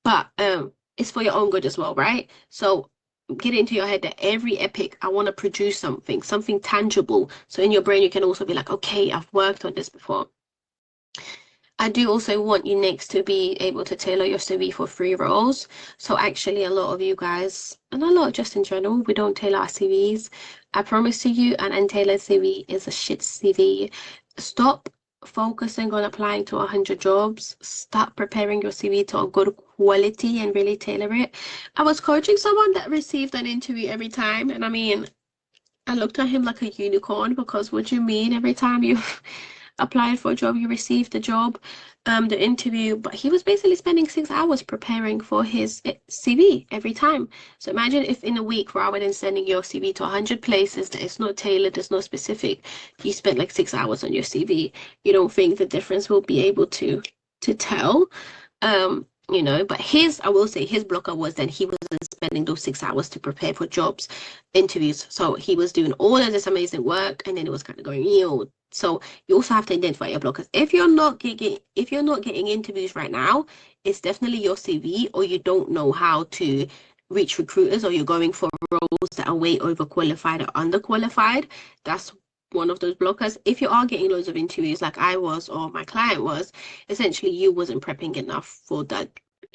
But it's for your own good as well, right? So get into your head that every epic, I want to produce something tangible. So in your brain, you can also be like, okay, I've worked on this before. I do also want you next to be able to tailor your CV for 3 roles. So actually a lot of you guys, and a lot just in general, we don't tailor our CVs. I promise to you, an untailored CV is a shit CV. Stop focusing on applying to 100 jobs. Start preparing your CV to a good quality and really tailor it. I was coaching someone that received an interview every time, and I mean, I looked at him like a unicorn, because what do you mean every time you applied for a job, you received the job, the interview? But he was basically spending 6 hours preparing for his CV every time. So imagine if in a week, rather than sending your CV to 100 places that it's not tailored, it's not specific, you spent like 6 hours on your CV. You don't think the difference will be able to tell? But I will say his blocker was that he wasn't spending those 6 hours to prepare for jobs, interviews. So he was doing all of this amazing work, and then it was kind of going, So you also have to identify your blockers. If you're not getting interviews right now, it's definitely your CV, or you don't know how to reach recruiters, or you're going for roles that are way overqualified or underqualified. That's one of those blockers. If you are getting loads of interviews like I was, or my client was, essentially you wasn't prepping enough for that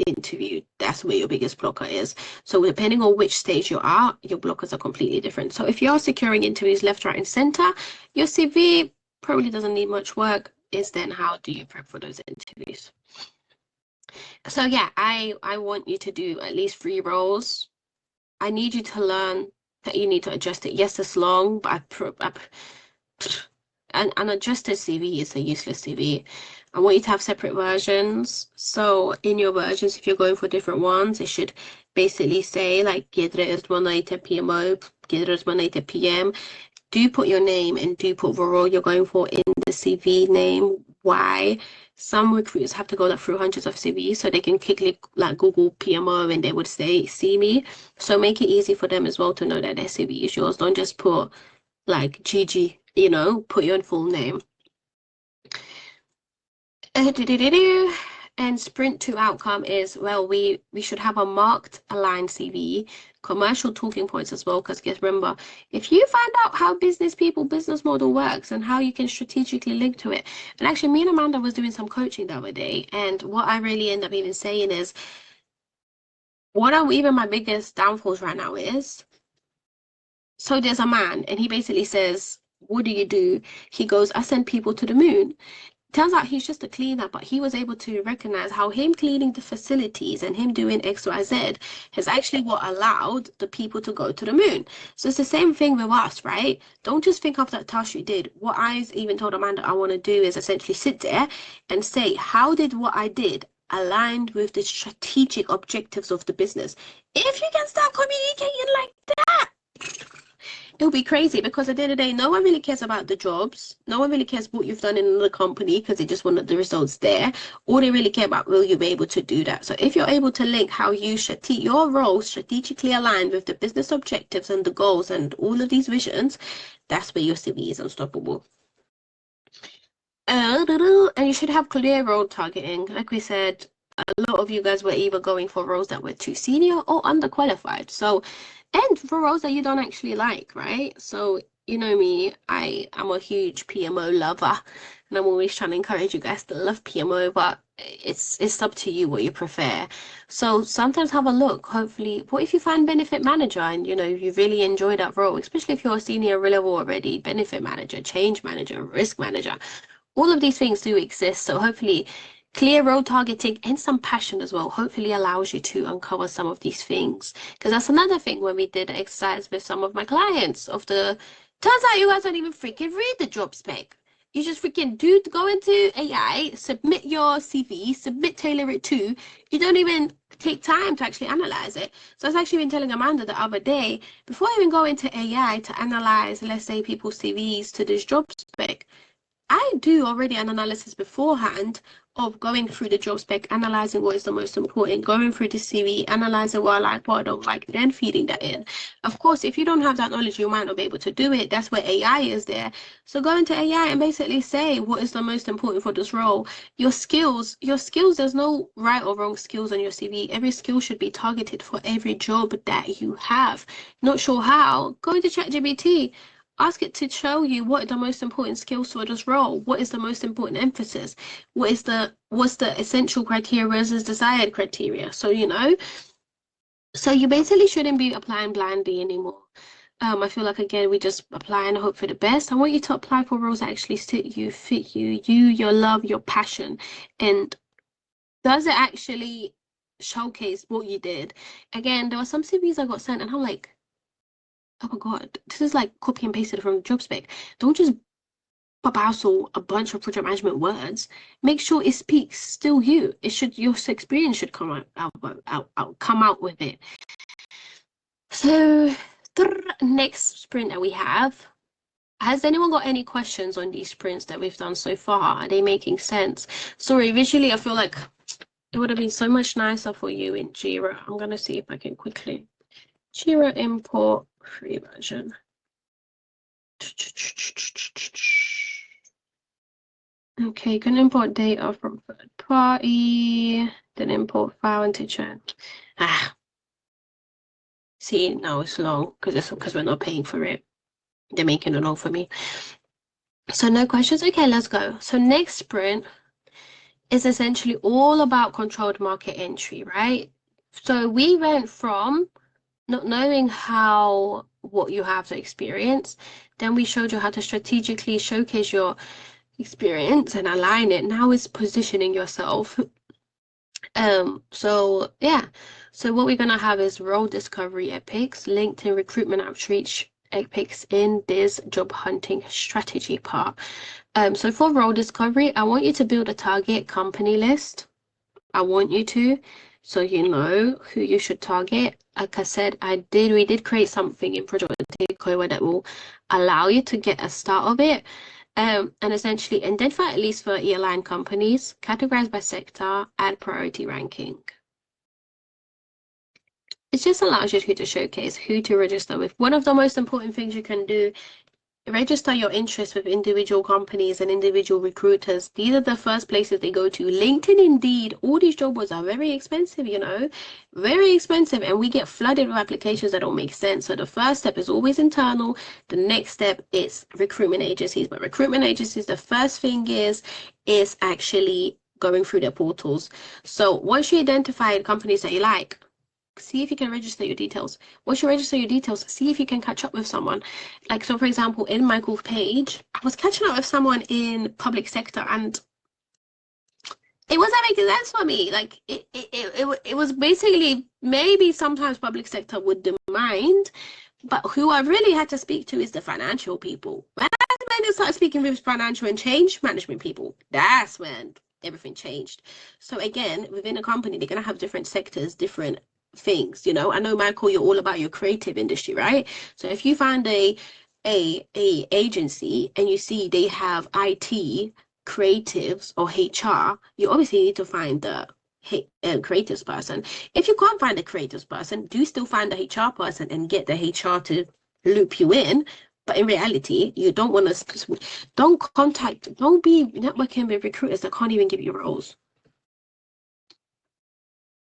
interview. That's where your biggest blocker is. So depending on which stage you are, your blockers are completely different. So if you're securing interviews left, right, and center, your CV probably doesn't need much work. Is then how do you prep for those interviews? So yeah, I want you to do at least 3 roles. I need you to learn that you need to adjust it. Yes, it's long, but an adjusted CV is a useless CV. I want you to have separate versions. So in your versions, if you're going for different ones, it should basically say like generalist PMO, generalist PM. Do put your name and do put the role you're going for in the CV name. Why? Some recruiters have to go like through hundreds of CVs, so they can quickly like Google PMO and they would say, see me. So make it easy for them as well to know that their CV is yours. Don't just put like Gigi, put your full name. And sprint to outcome is, well, we should have a marked aligned CV, commercial talking points as well, because remember, if you find out how business model works and how you can strategically link to it. And actually, me and Amanda was doing some coaching the other day, and what I really end up even saying is, even my biggest downfalls right now is, so there's a man and he basically says, what do you do? He goes, I send people to the moon. Turns out he's just a cleaner, but he was able to recognize how him cleaning the facilities and him doing X, Y, Z has actually what allowed the people to go to the moon. So it's the same thing with us, right? Don't just think of that task you did. What I even told Amanda I want to do is essentially sit there and say, how did what I did aligned with the strategic objectives of the business? If you can start communicating like that, it'll be crazy, because at the end of the day, no one really cares about the jobs. No one really cares what you've done in another company, because they just want the results there. All they really care about, will you be able to do that? So if you're able to link how your role strategically aligned with the business objectives and the goals and all of these visions, that's where your CV is unstoppable. And you should have clear role targeting. Like we said, a lot of you guys were either going for roles that were too senior or underqualified. So, and for roles that you don't actually like, right? So, you know me, I am a huge PMO lover, and I'm always trying to encourage you guys to love PMO, but it's up to you what you prefer. So sometimes have a look. Hopefully, what if you find benefit manager and you really enjoy that role, especially if you're a senior level already, benefit manager, change manager, risk manager. All of these things do exist, so hopefully clear role targeting and some passion as well hopefully allows you to uncover some of these things, because that's another thing when we did exercise with some of my clients turns out you guys don't even freaking read the job spec. You just freaking go into AI, submit your CV, tailor it to. You don't even take time to actually analyze it. So I was actually been telling Amanda the other day, before I even go into AI to analyze, let's say, people's CVs to this job spec, I do already an analysis beforehand of going through the job spec, analyzing what is the most important, going through the CV, analyzing what I like, what I don't like, then feeding that in. Of course, if you don't have that knowledge, you might not be able to do it. That's where AI is there. So go into AI and basically say what is the most important for this role. Your skills, there's no right or wrong skills on your CV. Every skill should be targeted for every job that you have. Not sure how? Go into ChatGPT. Ask it to show you what are the most important skills for this role. What is the most important emphasis? What's the essential criteria versus desired criteria? So so you basically shouldn't be applying blindly anymore. I feel like, again, we just apply and hope for the best. I want you to apply for roles that actually fit you, your love, your passion, and does it actually showcase what you did? Again, there were some CVs I got sent, and I'm like, oh my god, this is like copy and pasted from the job spec. Don't just babausel a bunch of project management words. Make sure it speaks still you. Your experience should come out with it. So next sprint that we have. Has anyone got any questions on these sprints that we've done so far? Are they making sense? Sorry, visually I feel like it would have been so much nicer for you in Jira. I'm gonna see if I can quickly Jira import free version. Okay, can import data from third party, then import file into chat. See, now it's long because we're not paying for it. They're making it long for me. So no questions. Okay, let's go. So next sprint is essentially all about controlled market entry, right? So we went from not knowing what you have to experience, then we showed you how to strategically showcase your experience and align it. Now it's positioning yourself. So yeah, so what we're gonna have is role discovery epics, LinkedIn recruitment outreach epics in this job hunting strategy part. So for role discovery, I want you to build a target company list. I want you to, so you know who you should target. Like I said, we did create something in Project Takeover that will allow you to get a start of it. And essentially identify at least 30 aligned companies, categorized by sector, add priority ranking. It just allows you to showcase who to register with. One of the most important things you can do register your interest with individual companies and individual recruiters. These are the first places they go to. LinkedIn, Indeed, all these job boards are very expensive, you know, very expensive, and we get flooded with applications that don't make sense. So the first step is always internal. The next step is recruitment agencies. But recruitment agencies, the first thing is actually going through their portals. So once you identify companies that you like, see if you can register your details. Once you register your details, see if you can catch up with someone. Like, so for example, in my Google page, I was catching up with someone in public sector, and it wasn't making sense for me. Like, it was basically, maybe sometimes public sector would mind, but who I really had to speak to is the financial people. When I started speaking with financial and change management people, that's when everything changed. So again, within a company, they're going to have different sectors, different things, you know. I know, Michael, you're all about your creative industry, right? So if you find a agency and you see they have IT, creatives, or HR, you obviously need to find the creatives person. If you can't find the creatives person, do still find the HR person and get the HR to loop you in. But in reality, you don't want to, don't be networking with recruiters that can't even give you roles.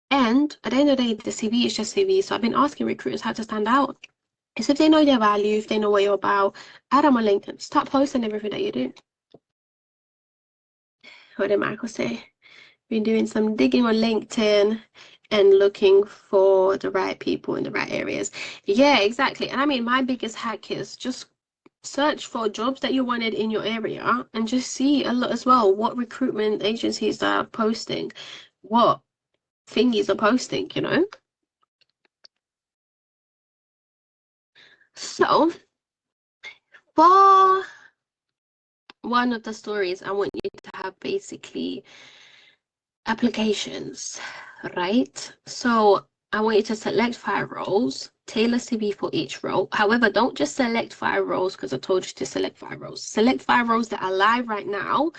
And at the end of the day, the CV is just CV. So I've been asking recruiters how to stand out. Is if they know their value, if they know what you're about, add them on LinkedIn. Start posting everything that you do. What did Michael say? Been doing some digging on LinkedIn and looking for the right people in the right areas. Yeah, exactly. And I mean, my biggest hack is just search for jobs that you wanted in your area and just see a lot as well what recruitment agencies are posting, what thingies are posting, you know. So for one of the stories, I want you to have basically applications, right? So I want you to select 5 roles, tailor CV for each role. However, don't just select 5 roles because I told you to select 5 roles. Select 5 roles that are live right now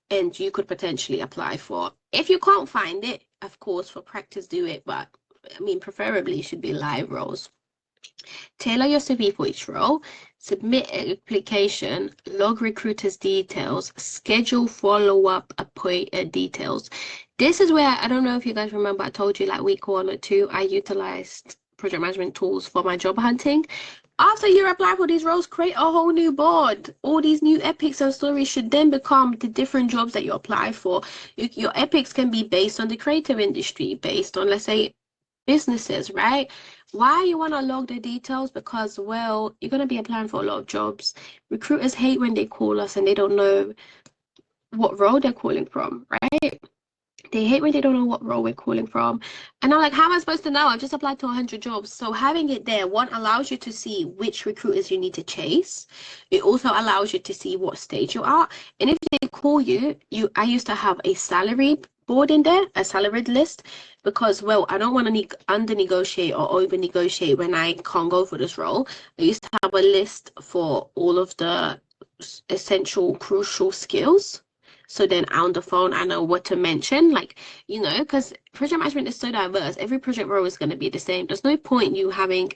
and you could potentially apply for. If you can't find it, of course, for practice, do it. But I mean, preferably it should be live roles. Tailor your CV for each role, submit application, log recruiter's details, schedule follow-up details. This is where, I don't know if you guys remember, I told you like week 1 or 2, I utilized project management tools for my job hunting. After you apply for these roles, create a whole new board. All these new epics and stories should then become the different jobs that you apply for. Your epics can be based on the creative industry, based on, let's say, businesses, right? Why you want to log the details? Because, well, you're going to be applying for a lot of jobs. Recruiters hate when they call us and they don't know what role they're calling from, right? They hate when they don't know what role we're calling from. And I'm like, how am I supposed to know? I've just applied to 100 jobs. So having it there, one, allows you to see which recruiters you need to chase. It also allows you to see what stage you're at. And if they call you, I used to have a salary board in there, a salaried list, because, well, I don't want to under negotiate or over negotiate when I can't go for this role. I used to have a list for all of the essential, crucial skills. So then on the phone, I know what to mention, like, you know, because project management is so diverse. Every project role is going to be the same. There's no point you having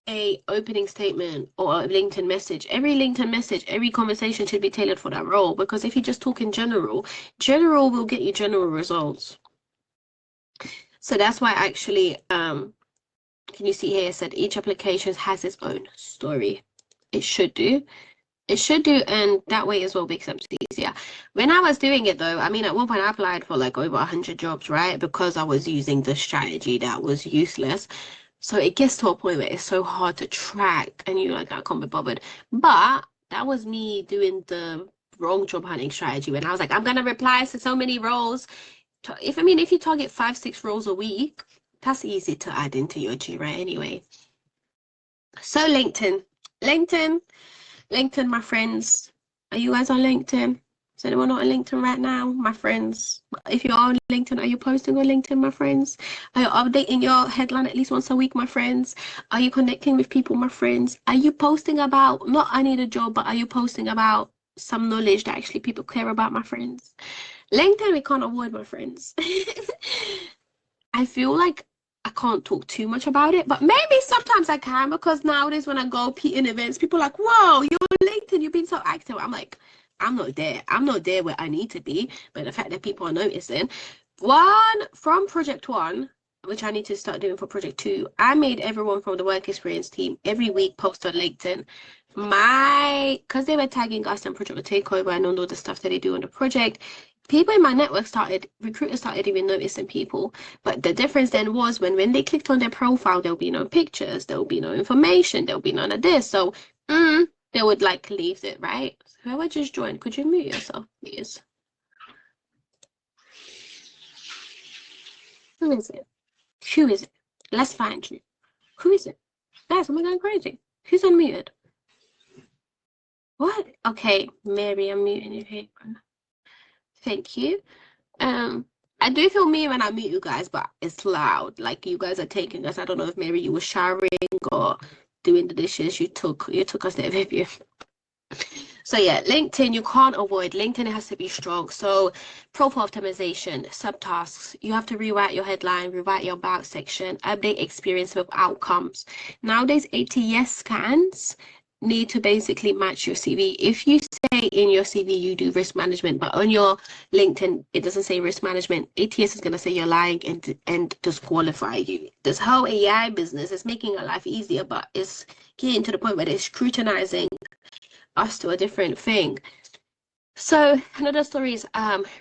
a opening statement or a LinkedIn message. Every LinkedIn message, every conversation should be tailored for that role. Because if you just talk in general will get you general results. So that's why actually, can you see here, it said each application has its own story. It should do. It should do, and that way as well becomes easier. When I was doing it though, I mean, at one point I applied for like over 100 jobs, right? Because I was using the strategy that was useless. So it gets to a point where it's so hard to track and you're like, I can't be bothered. But that was me doing the wrong job hunting strategy when I was like, I'm going to reply to so many roles. If you target 5-6 roles a week, that's easy to add into your G-Right anyway. So LinkedIn, my friends. Are you guys on LinkedIn? Is anyone not on LinkedIn right now? My friends. If you're on LinkedIn, are you posting on LinkedIn, my friends? Are you updating your headline at least once a week, my friends? Are you connecting with people, my friends? Are you posting about, not I need a job, but are you posting about some knowledge that actually people care about, my friends? LinkedIn, we can't avoid, my friends. I feel like I can't talk too much about it, but maybe sometimes I can, because nowadays when I go in events, people are like, whoa, you're on LinkedIn, you've been so active. I'm like, I'm not there. I'm not there where I need to be. But the fact that people are noticing. From project 1, which I need to start doing for project 2, I made everyone from the work experience team every week post on LinkedIn. Because they were tagging us and Project Takeover and all the stuff that they do on the project, people in my network recruiters started even noticing people. But the difference then was when they clicked on their profile, there'll be no pictures, there'll be no information, there'll be none of this. So they would like leave it, right? So whoever just joined, could you mute yourself, please? Who is it? Who is it? Let's find you. Who is it? Guys, am I going crazy? Who's unmuted? What? Okay, Mary, I'm muting you here. Thank you. I do feel me when I mute you guys, but it's loud. Like you guys are taking us. I don't know if Mary you were showering or doing the dishes. You took us there with you. So yeah, LinkedIn, you can't avoid. LinkedIn has to be strong. So profile optimization, subtasks. You have to rewrite your headline, rewrite your about section, update experience with outcomes. Nowadays, ATS scans need to basically match your CV. If you say in your CV you do risk management, but on your LinkedIn it doesn't say risk management, ATS is going to say you're lying and disqualify you. This whole AI business is making our life easier, but it's getting to the point where they're scrutinizing us to a different thing. So another story is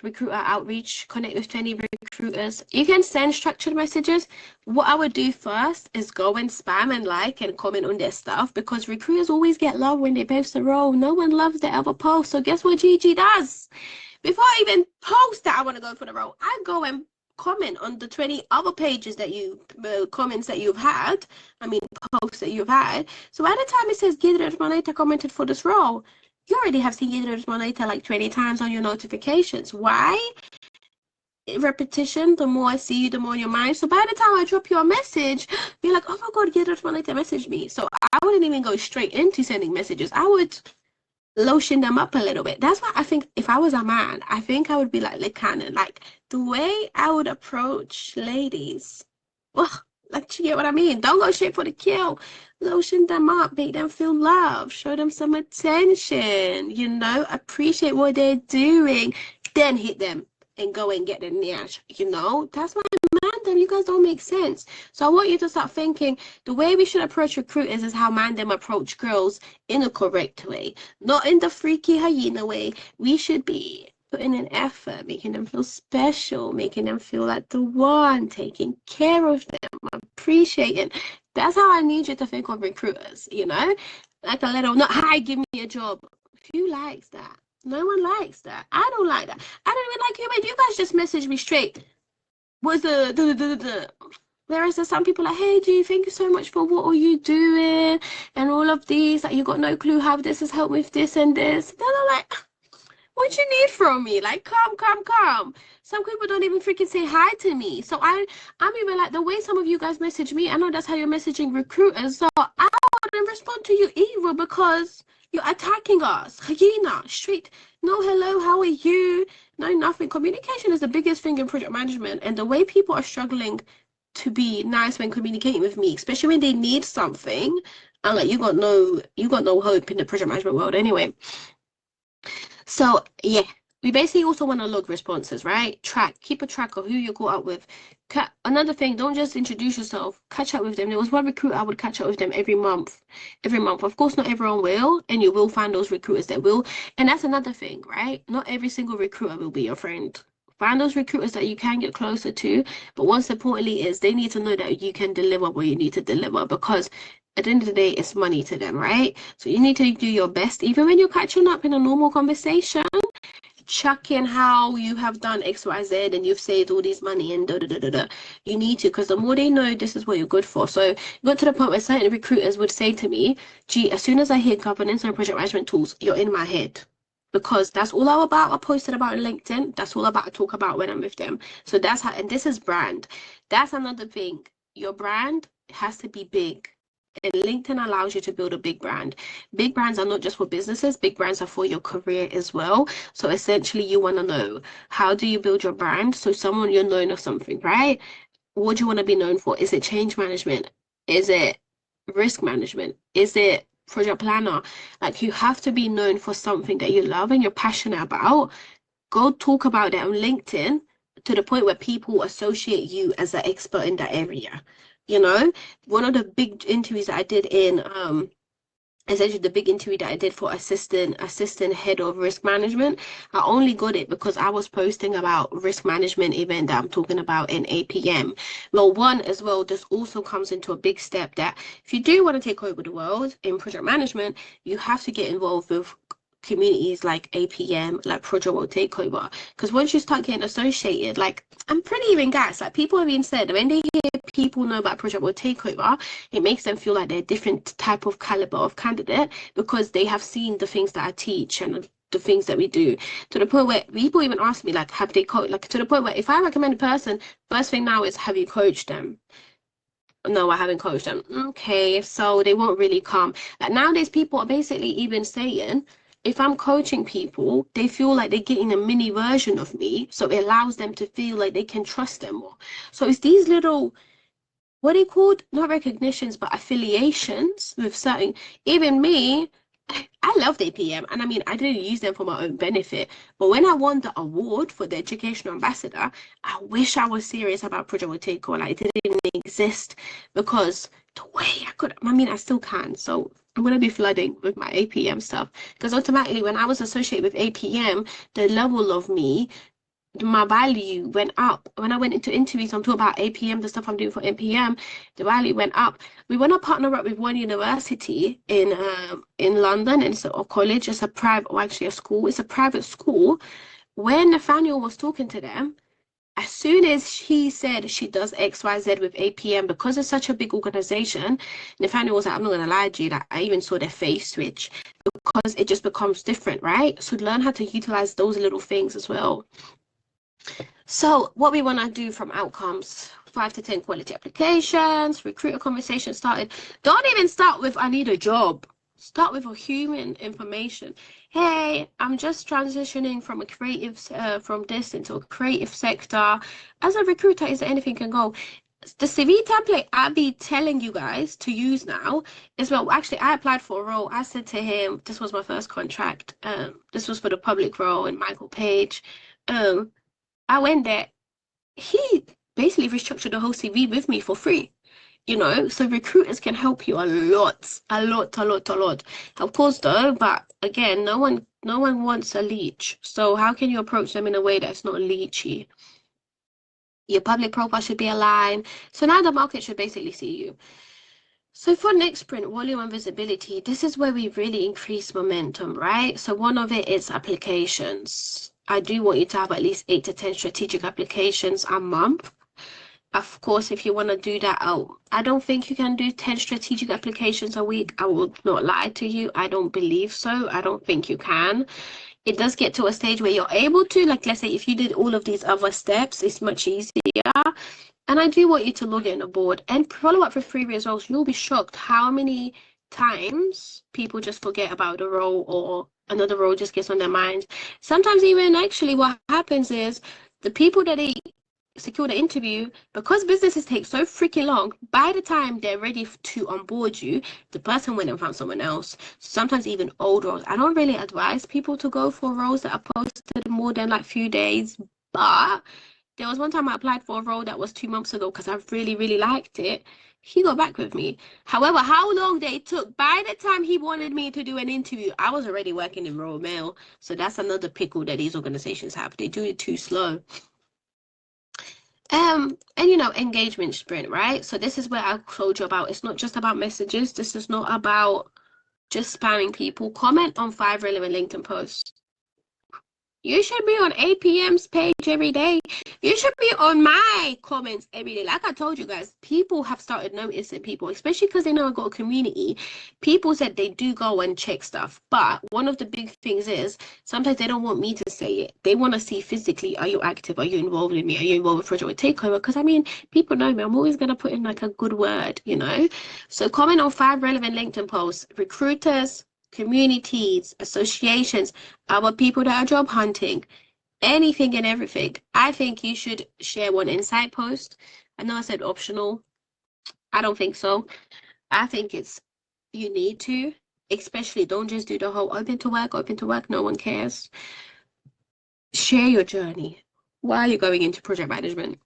recruiter outreach. Connect with 20 recruiters. You can send structured messages. What I would do first is go and spam and like and comment on their stuff, because recruiters always get love when they post a role. No one loves their other post. So guess what Gigi does? Before I even post that I want to go for the role, I go and comment on the 20 other pages that comments that you've had. I mean posts that you've had. So at the time it says Gidret Moneta commented for this role, you already have seen Gidret Moneta like 20 times on your notifications. Why? Repetition, the more I see you, the more in your mind. So by the time I drop you a message, be like, oh my god, Gidret Moneta messaged me. So I wouldn't even go straight into sending messages. I would lotion them up a little bit. That's why I think if I was a man, I think I would be like Lick Cannon. Like the way I would approach ladies. Well, like you get what I mean? Don't go straight for the kill. Lotion them up, make them feel love, show them some attention, appreciate what they're doing, then hit them and go and get the nyash, That's why man, you guys don't make sense. So I want you to start thinking the way we should approach recruiters is how man them approach girls in a correct way, not in the freaky hyena way. We should be putting in effort, making them feel special, making them feel like the one, taking care of them, appreciating. That's how I need you to think of recruiters, like a little, not, hi, give me a job. Who likes that? No one likes that. I don't like that. I don't even like you, but you guys just message me straight. What's Whereas there's some people like, hey, G, thank you so much for what are you doing and all of these. Like, you got no clue how this has helped with this and this. Then I'm like, what you need from me? Like, come. Some people don't even freaking say hi to me. So I'm even like, the way some of you guys message me, I know that's how you're messaging recruiters. So I wouldn't respond to you either, because you're attacking us. Hyena, straight. No, hello, how are you? No, nothing. Communication is the biggest thing in project management. And the way people are struggling to be nice when communicating with me, especially when they need something, and like you got no hope in the project management world anyway. So yeah, we basically also want to log responses, right? Keep a track of who you caught up with. Another thing, don't just introduce yourself, catch up with them. There was one recruiter, I would catch up with them every month. Of course, not everyone will, and you will find those recruiters that will. And that's another thing, right? Not every single recruiter will be your friend. Find those recruiters that you can get closer to, but what's importantly is they need to know that you can deliver what you need to deliver, because at the end of the day, it's money to them, right? So you need to do your best, even when you're catching up in a normal conversation. Chuck in how you have done X, Y, Z, and you've saved all this money and You need to, because the more they know, this is what you're good for. So it got to the point where certain recruiters would say to me, gee, as soon as I hear governance and project management tools, you're in my head. Because that's all I'm about. I posted about on LinkedIn. That's all about I talk about when I'm with them. So that's how, and this is brand. That's another thing. Your brand has to be big. And LinkedIn allows you to build a big brand. Big brands are not just for businesses. Big brands are for your career as well. So essentially, you want to know, how do you build your brand? So someone, you're known of something, right? what do you want to be known for? Is it change management? Is it risk management? Is it project planner? Like, you have to be known for something that you love and you're passionate about. Go talk about it on LinkedIn to the point where people associate you as an expert in that area. You know, one of the big interviews that I did in essentially the big interview that I did for assistant head of risk management, I only got it because I was posting about risk management event that I'm talking about in APM. Well, one as well, this also comes into a big step that if you do want to take over the world in project management, you have to get involved with communities like APM, like Project World Takeover. Because once you start getting associated, like, I'm pretty even gassed. Like, people have even said when they hear people know about Project World Takeover, it makes them feel like they're a different type of caliber of candidate because they have seen the things that I teach and the things that we do, to the point where people even ask me, like, have they coached? Like, to the point where if I recommend a person, first thing now is, have you coached them? No, I haven't coached them. Okay, so they won't really come. Like, nowadays, people are basically even saying, if I'm coaching people, they feel like they're getting a mini version of me. So it allows them to feel like they can trust them more. So it's these little, what are they called? Not recognitions, but affiliations with certain, even me, I love the APM, and I mean, I didn't use them for my own benefit. But when I won the award for the educational ambassador, I wish I was serious about Project Wotaiko, like it didn't exist, because the way I could, I mean, I still can. So I'm gonna be flooding with my APM stuff because automatically, when I was associated with APM, the level of me, my value went up. When I went into interviews, I'm talking about APM, the stuff I'm doing for NPM, the value went up. We want to partner up with one university in London, and it's a college, it's a private, or actually a school, it's a private school. When Nathaniel was talking to them, as soon as she said she does XYZ with APM, because it's such a big organization, Nathaniel was like, I'm not gonna lie to you, like I even saw their face switch because it just becomes different, right? So learn how to utilize those little things as well. So what we want to do from outcomes, 5 to 10 quality applications, recruiter conversation started. Don't even start with, I need a job. Start with a human information. Hey, I'm just transitioning from a creative, from this into a creative sector. As a recruiter, is there anything can go? The CV template I'll be telling you guys to use now is, well, actually, I applied for a role. I said to him, this was my first contract. This was for the public role in Michael Page. I went there. He basically restructured the whole CV with me for free, you know. So recruiters can help you a lot, a lot, a lot, a lot. Of course, though, but again, no one wants a leech. So how can you approach them in a way that's not leechy? Your public profile should be aligned. So now the market should basically see you. So for next sprint, volume and visibility, this is where we really increase momentum, right? So one of it is applications. I do want you to have at least 8 to 10 strategic applications a month. Of course, if you want to do that, I don't think you can do 10 strategic applications a week. I will not lie to you. I don't believe so. I don't think you can. It does get to a stage where you're able to, like, let's say if you did all of these other steps, it's much easier. And I do want you to log in a board and follow up for free results. You'll be shocked how many times people just forget about a role or another role just gets on their minds. Sometimes even actually what happens is the people that they secure the interview, because businesses take so freaking long, by the time they're ready to onboard you, the person went and found someone else. Sometimes even old roles. I don't really advise people to go for roles that are posted more than like few days, but there was one time I applied for a role that was 2 months ago because I really, really liked it. He got back with me. However, how long they took, by the time he wanted me to do an interview, I was already working in Royal Mail. So that's another pickle that these organizations have. They do it too slow. And you know, engagement sprint, right? So this is where I told you about, it's not just about messages. This is not about just spamming people. Comment on 5 relevant LinkedIn posts. You should be on APM's page every day. You should be on my comments every day. Like I told you guys, people have started noticing people, especially because they know I've got a community. People said they do go and check stuff. But one of the big things is sometimes they don't want me to say it. They want to see physically, are you active? Are you involved in me? Are you involved with Project Takeover? Because I mean, people know me. I'm always going to put in like a good word, you know? So comment on 5 relevant LinkedIn posts. Recruiters, communities, associations, our people that are job hunting, anything and everything. I think you should share one insight post. I know I said optional. I don't think so. I think it's you need to, especially don't just do the whole open to work, no one cares. Share your journey. Why are you going into project management?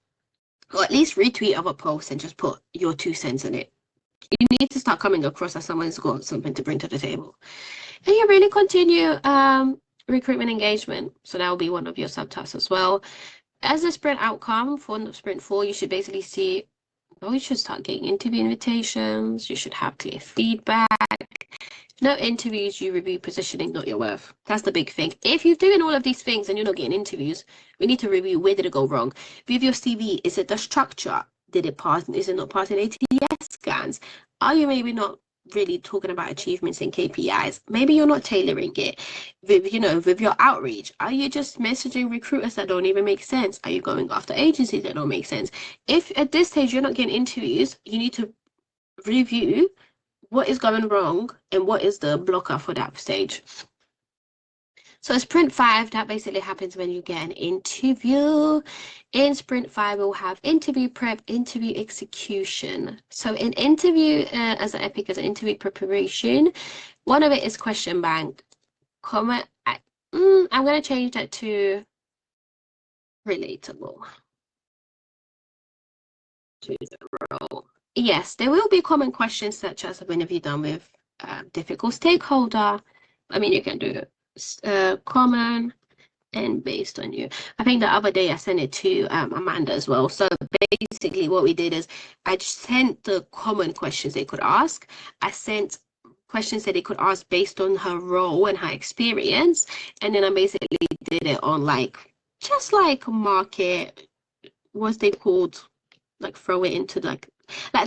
Or at least retweet other posts and just put your 2 cents in it. You need to start coming across as someone who's got something to bring to the table. And you really continue recruitment engagement. So that will be one of your subtasks as well. As a sprint outcome for sprint 4, you should basically see, you should start getting interview invitations. You should have clear feedback. No interviews, you review positioning, not your worth. That's the big thing. If you're doing all of these things and you're not getting interviews, we need to review where did it go wrong. With your CV, is it the structure? Did it pass? Is it not passing ATS scans? Are you maybe not really talking about achievements and KPIs? Maybe you're not tailoring it with your outreach. Are you just messaging recruiters that don't even make sense? Are you going after agencies that don't make sense? If at this stage you're not getting interviews, you need to review what is going wrong and what is the blocker for that stage. So sprint 5, that basically happens when you get an interview. In sprint 5, we'll have interview prep, interview execution. So in interview, as an epic, as an interview preparation, one of it is question bank. I'm going to change that to relatable. Yes, there will be common questions such as when have you done with difficult stakeholder? I mean, you can do common and based on you. I think the other day I sent it to Amanda as well. So basically what we did is I just sent the common questions they could ask. I sent questions that they could ask based on her role and her experience. And then I basically did it on just like market, what's they called? Like throw it into like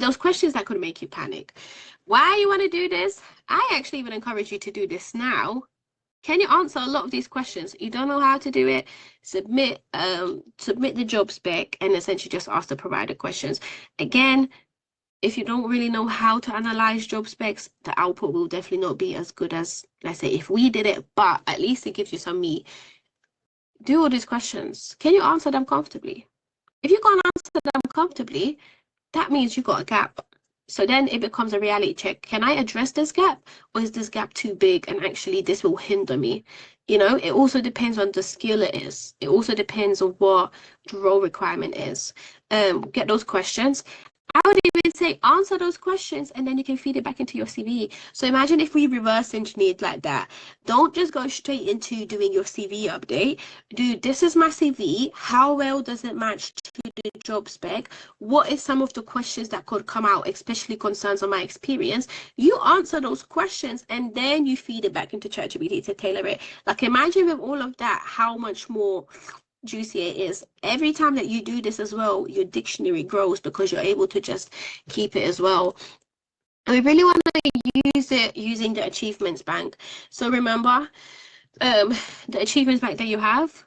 those questions that could make you panic. Why you want to do this? I actually even encourage you to do this now. Can you answer a lot of these questions? You don't know how to do it? Submit the job spec and essentially just ask the provider questions. Again, if you don't really know how to analyze job specs, the output will definitely not be as good as, let's say, if we did it, but at least it gives you some meat. Do all these questions. Can you answer them comfortably? If you can't answer them comfortably, that means you got a gap. So then it becomes a reality check. Can I address this gap, or is this gap too big and actually this will hinder me? It also depends on the skill it is. It also depends on what the role requirement is. Get those questions. I would even say answer those questions and then you can feed it back into your CV. So imagine if we reverse engineered like that. Don't just go straight into doing your CV update. This is my CV. How well does it match to the job spec? What is some of the questions that could come out, especially concerns on my experience? You answer those questions and then you feed it back into ChatGPT to tailor it. Like imagine with all of that, how much more juicy it is. Every time that you do this as well, your dictionary grows because you're able to just keep it as well. And we really want to use it using the achievements bank. So remember, the achievements bank that you have,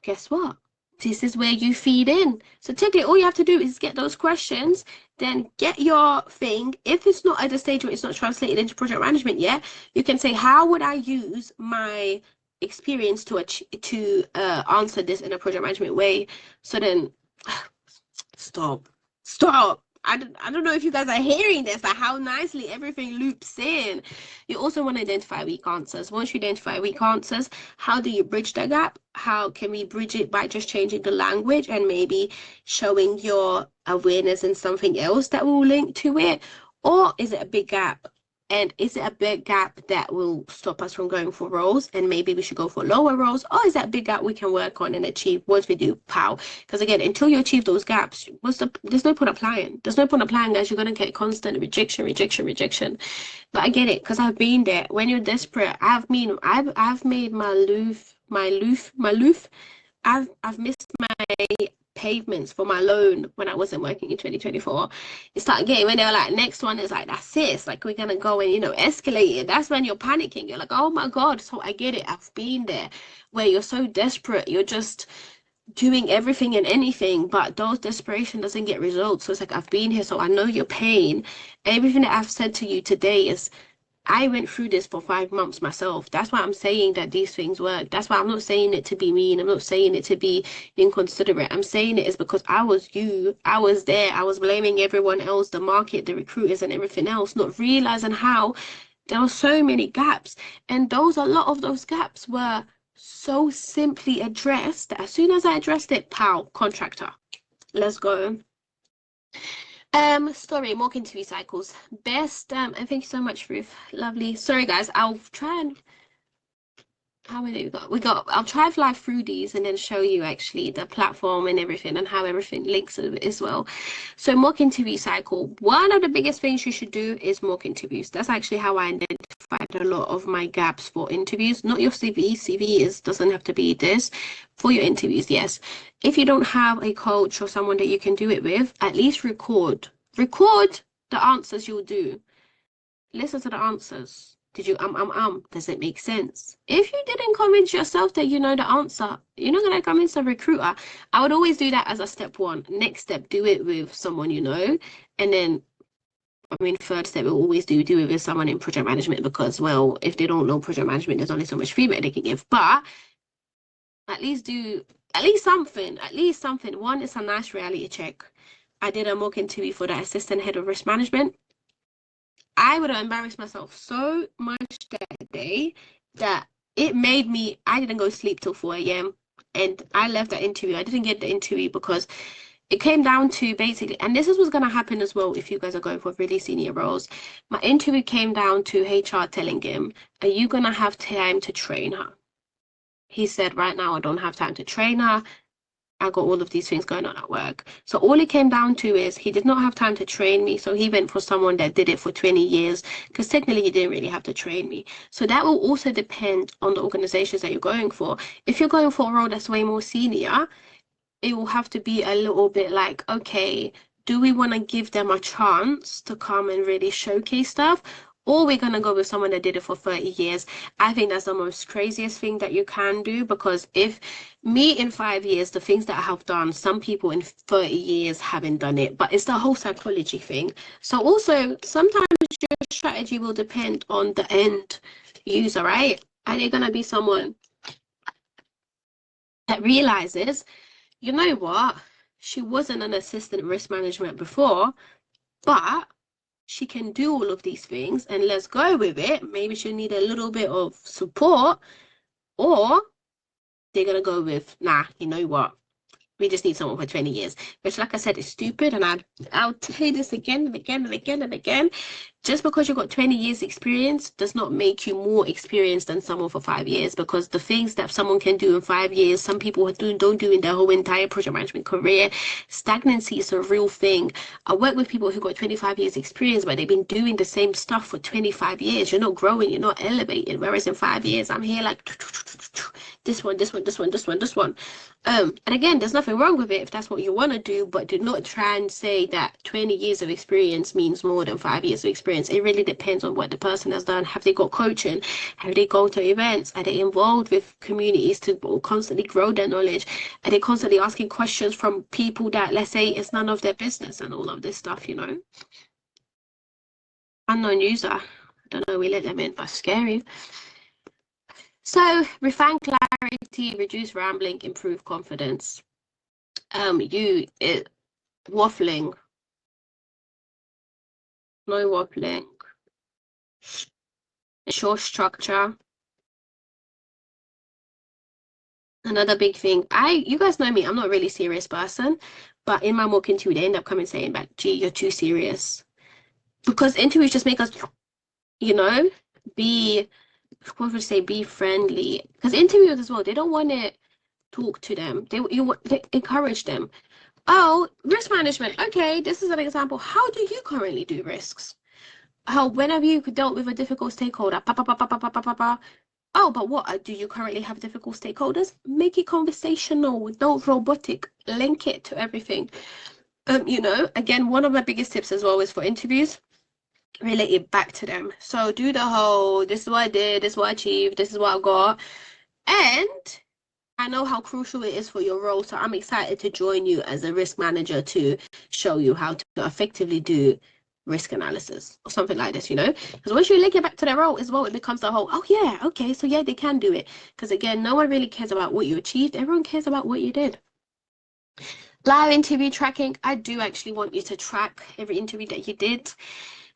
guess what? This is where you feed in. So technically all you have to do is get those questions, then get your thing. If it's not at the stage where it's not translated into project management yet, you can say, how would I use my experience to answer this in a project management way? So then stop I don't know if you guys are hearing this, like how nicely everything loops in. You also want to identify weak answers. Once you identify weak answers, how do you bridge the gap? How can we bridge it? By just changing the language and maybe showing your awareness in something else that will link to it? Or is it a big gap? And is it a big gap that will stop us from going for roles? And maybe we should go for lower roles? Or is that a big gap we can work on and achieve once we do POW? Because again, until you achieve those gaps, there's no point applying. There's no point applying, guys. You're going to get constant rejection. But I get it, because I've been there. When you're desperate, I've made my loof. I've missed my pavements for my loan when I wasn't working in 2024. It started getting, when they were like, next one is like, that's it. It's like, we're gonna go and escalate it. That's when you're panicking. You're like, oh my god. So I get it. I've been there, where you're so desperate, you're just doing everything and anything, but those desperation doesn't get results. So it's like, I've been here, so I know your pain. Everything that I've said to you today is I went through this for 5 months myself. That's why I'm saying that these things work. That's why I'm not saying it to be mean. I'm not saying it to be inconsiderate. I'm saying it is because I was you. I was there. I was blaming everyone else, the market, the recruiters, and everything else, not realizing how there were so many gaps. And a lot of those gaps were so simply addressed that as soon as I addressed it, pow, contractor. Let's go. Story, more interview cycles. Best, and thank you so much, Ruth. Lovely. Sorry, guys, I'll try and how many we got? I'll try fly through these and then show you actually the platform and everything and how everything links as well. So mock interview cycle. One of the biggest things you should do is mock interviews. That's actually how I identified a lot of my gaps for interviews. Not your CV. CV doesn't have to be this. For your interviews, yes. If you don't have a coach or someone that you can do it with, at least record. Record the answers you'll do. Listen to the answers. Did you Does it make sense? If you didn't convince yourself that you know the answer, you're not going to convince a recruiter. I would always do that as a step one. Next step, do it with someone you know. And then, third step, we'll always do it with someone in project management because, well, if they don't know project management, there's only so much feedback they can give. But at least something. One is a nice reality check. I did a mock interview for the assistant head of risk management. I would have embarrassed myself so much that day that it made me, I didn't go to sleep till 4 a.m. and I left that interview. I didn't get the interview because it came down to basically, and this is what's going to happen as well if you guys are going for really senior roles. My interview came down to HR telling him, are you going to have time to train her? He said, right now, I don't have time to train her. I got all of these things going on at work. So all it came down to is he did not have time to train me. So he went for someone that did it for 20 years because technically he didn't really have to train me. So that will also depend on the organizations that you're going for. If you're going for a role that's way more senior, it will have to be a little bit like, okay, do we want to give them a chance to come and really showcase stuff? Or we're going to go with someone that did it for 30 years. I think that's the most craziest thing that you can do, because if me in 5 years, the things that I have done, some people in 30 years haven't done it, but it's the whole psychology thing. So also sometimes your strategy will depend on the end user, right? Are they going to be someone that realizes, you know what, she wasn't an assistant risk management before, but she can do all of these things and let's go with it. Maybe she'll need a little bit of support, or they're going to go with, nah, you know what? We just need someone for 20 years, which, like I said, is stupid. And I'll say this again and again and again and again. Just because you've got 20 years experience does not make you more experienced than someone for 5 years, because the things that someone can do in 5 years, some people don't do in their whole entire project management career. Stagnancy is a real thing. I work with people who got 25 years experience, but they've been doing the same stuff for 25 years. You're not growing, you're not elevating. Whereas in 5 years, I'm here like this one. And again, there's nothing wrong with it if that's what you want to do, but do not try and say that 20 years of experience means more than 5 years of experience. It really depends on what the person has done. Have they got coaching? Have they gone to events? Are they involved with communities to constantly grow their knowledge? Are they constantly asking questions from people that, let's say, it's none of their business and all of this stuff, you know? Unknown user. I don't know, we let them in, but scary. So, refine clarity, reduce rambling, improve confidence. Waffling. No waffling. Ensure structure. Another big thing. You guys know me, I'm not a really serious person, but in my mock interview, they end up coming saying back, gee, you're too serious. Because interviews just make us, you know, be friendly. Because interviewers as well, they don't want to talk to them. They encourage them. Oh, risk management. Okay, this is an example. How do you currently do risks? When have you dealt with a difficult stakeholder? Oh, but what? Do you currently have difficult stakeholders? Make it conversational, don't robotic. Link it to everything. You know, again, one of my biggest tips as well is for interviews, relate it back to them. So do the whole, this is what I did, this is what I achieved, this is what I got. And I know how crucial it is for your role, so I'm excited to join you as a risk manager to show you how to effectively do risk analysis or something like this, you know, because once you link it back to their role as well, it becomes the whole, oh yeah, okay, so yeah, they can do it. Because again, no one really cares about what you achieved, everyone cares about what you did. Live interview tracking, I do actually want you to track every interview that you did.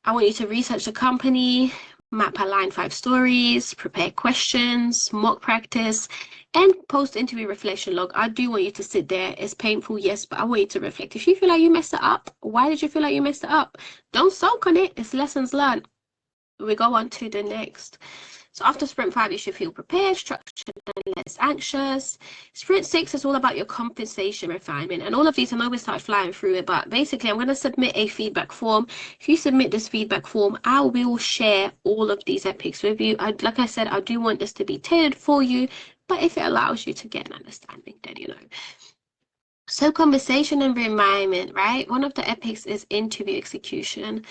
I want you to research the company, map outline 5 stories, prepare questions, mock practice, and post interview reflection log. I do want you to sit there. It's painful, yes, but I want you to reflect. If you feel like you messed it up, why did you feel like you messed it up? Don't sulk on it. It's lessons learned. We go on to the next. So after sprint 5, you should feel prepared, structured, and less anxious. Sprint 6 is all about your compensation refinement. And all of these, I know we start flying through it, but basically I'm going to submit a feedback form. If you submit this feedback form, I will share all of these epics with you. Like I said, I do want this to be tailored for you, but if it allows you to get an understanding, then you know. So conversation and refinement, right? One of the epics is interview execution.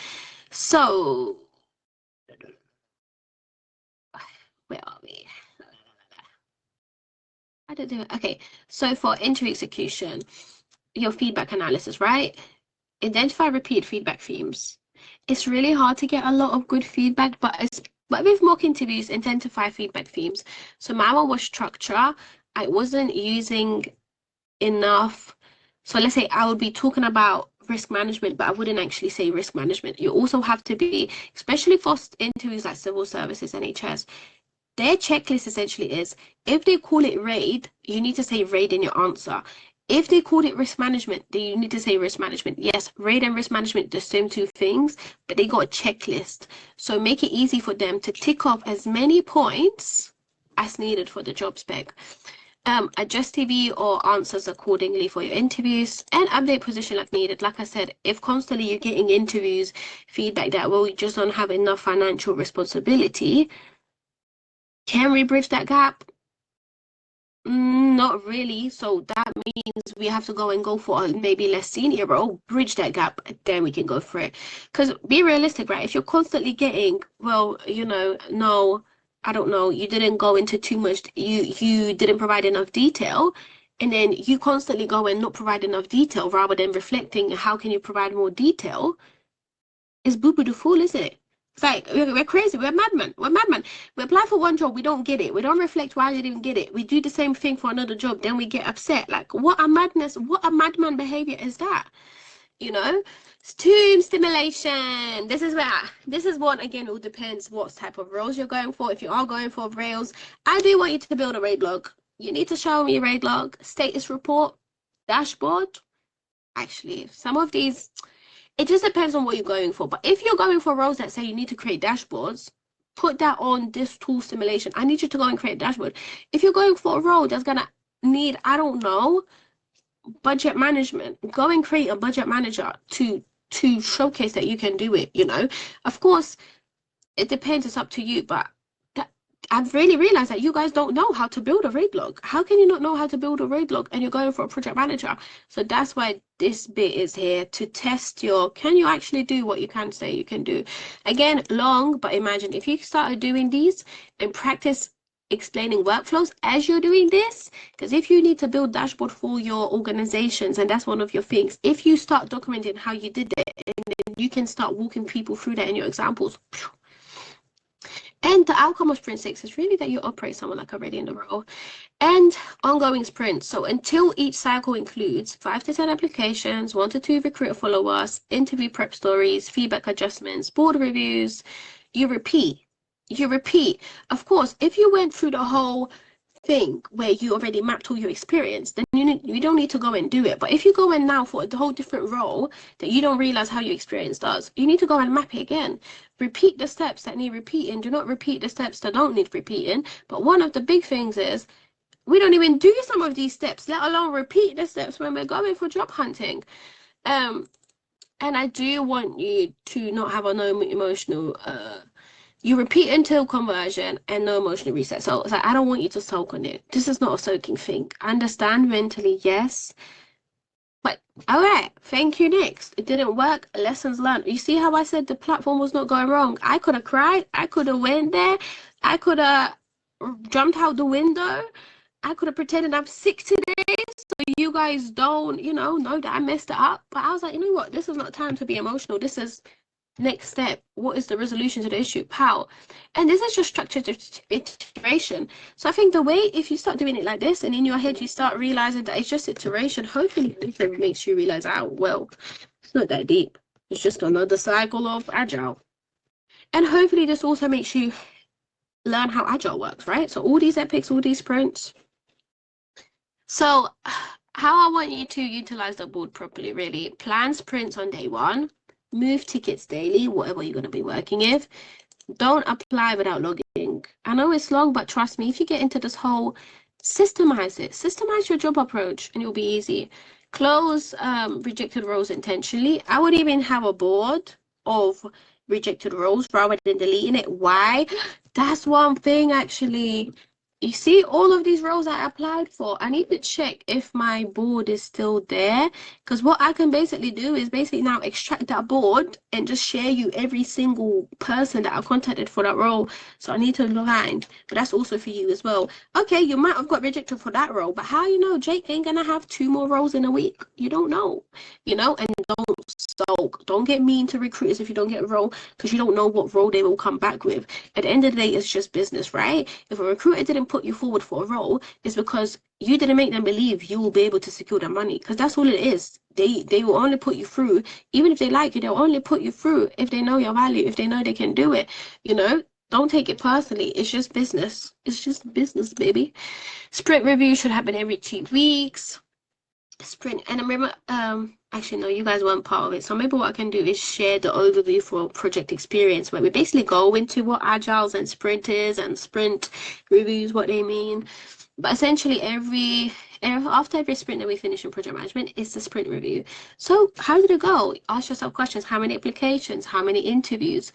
So where are we? I don't do it. Okay, so for interview execution, your feedback analysis, right? Identify repeat feedback themes. It's really hard to get a lot of good feedback, but with mock interviews, identify feedback themes. So my one was structure. I wasn't using enough. So let's say I would be talking about risk management, but I wouldn't actually say risk management. You also have to be, especially for interviews like civil services, NHS, their checklist essentially is, if they call it RAID, you need to say RAID in your answer. If they called it risk management, then you need to say risk management. Yes, RAID and risk management, the same 2 things, but they got a checklist. So make it easy for them to tick off as many points as needed for the job spec. Adjust TV or answers accordingly for your interviews, and update position like needed. Like I said, if constantly you're getting interviews, feedback that, well, we just don't have enough financial responsibility, can we bridge that gap? Not really. So that means we have to go for a maybe less senior role, bridge that gap, then we can go for it. Because be realistic, right? If you're constantly getting, well, you know, no, I don't know, you didn't go into too much, you didn't provide enough detail, and then you constantly go and not provide enough detail rather than reflecting how can you provide more detail, it's boo-boo the fool, isn't it? It's like, we're crazy. We're madmen. We're madmen. We apply for one job. We don't get it. We don't reflect why we didn't get it. We do the same thing for another job. Then we get upset. Like, what a madness. What a madman behavior is that? You know? Tomb stimulation. This is what, again, it all depends what type of roles you're going for. If you are going for rails, I do want you to build a raid log. You need to show me a raid log, status report, dashboard. Actually, some of these, it just depends on what you're going for. But if you're going for roles that say you need to create dashboards, put that on this tool simulation. I need you to go and create a dashboard. If you're going for a role that's gonna need, I don't know, budget management, go and create a budget manager to showcase that you can do it, you know. Of course, it depends, it's up to you, but I've really realized that you guys don't know how to build a raid log. How can you not know how to build a raid log and you're going for a project manager? So that's why this bit is here to test your, can you actually do what you can say you can do? Again, long, but imagine if you started doing these and practice explaining workflows as you're doing this, because if you need to build dashboard for your organizations and that's one of your things, if you start documenting how you did it, and then you can start walking people through that in your examples. And the outcome of sprint 6 is really that you operate someone like already in the role. And ongoing sprints. So until each cycle includes 5 to 10 applications, 1 to 2 recruiter follow-ups, interview prep stories, feedback adjustments, board reviews, you repeat. You repeat. Of course, if you went through the whole thing where you already mapped all your experience, then you don't need to go and do it. But if you go in now for a whole different role that you don't realize how your experience does, you need to go and map it again. Repeat the steps that need repeating. Do not repeat the steps that don't need repeating. But one of the big things is we don't even do some of these steps, let alone repeat the steps when we're going for job hunting. And I do want you to not have a no emotional you repeat until conversion and no emotional reset. So it's like, I don't want you to soak on it. This is not a soaking thing. I understand mentally, yes. But all right, thank you. Next. It didn't work. Lessons learned. You see how I said the platform was not going wrong? I could have cried. I could have went there. I could have jumped out the window. I could have pretended I'm sick today so you guys don't, know that I messed it up. But I was like, you know what? This is not time to be emotional. This is Next step, what is the resolution to the issue? How? And this is just structured iteration. So I think the way, if you start doing it like this and in your head you start realizing that it's just iteration, hopefully it makes you realize, oh, well, it's not that deep. It's just another cycle of agile. And hopefully this also makes you learn how agile works, right? So all these epics, all these sprints. So how I want you to utilize the board properly, really. Plan sprints on day one, move tickets daily, whatever you're going to be working with. Don't apply without logging. I know it's long, but trust me, if you get into this whole systemize it, systemize your job approach and it'll be easy. Close rejected roles intentionally. I would even have a board of rejected roles rather than deleting it. Why? That's one thing actually. You see all of these roles I applied for, I need to check if my board is still there, because what I can basically do is basically now extract that board and just share you every single person that I contacted for that role. So I need to find, but that's also for you as well. Okay, you might have got rejected for that role, but how you know Jake ain't gonna have 2 more roles in a week? You don't know, you know. And don't get mean to recruiters if you don't get a role, because you don't know what role they will come back with. At the end of the day, it's just business, right? If a recruiter didn't put you forward for a role, it's because you didn't make them believe you will be able to secure the money, because that's all it is. They will only put you through, even if they like you, they'll only put you through if they know your value, if they know they can do it, you know. Don't take it personally. It's just business. It's just business, baby. Sprint review should happen every 2 weeks. Sprint, and I remember, actually no, you guys weren't part of it, so maybe what I can do is share the overview for project experience, where we basically go into what agiles and sprint is, and sprint reviews, what they mean. But essentially after every sprint that we finish in project management, it's the sprint review. So how did it go? Ask yourself questions. How many applications? How many interviews?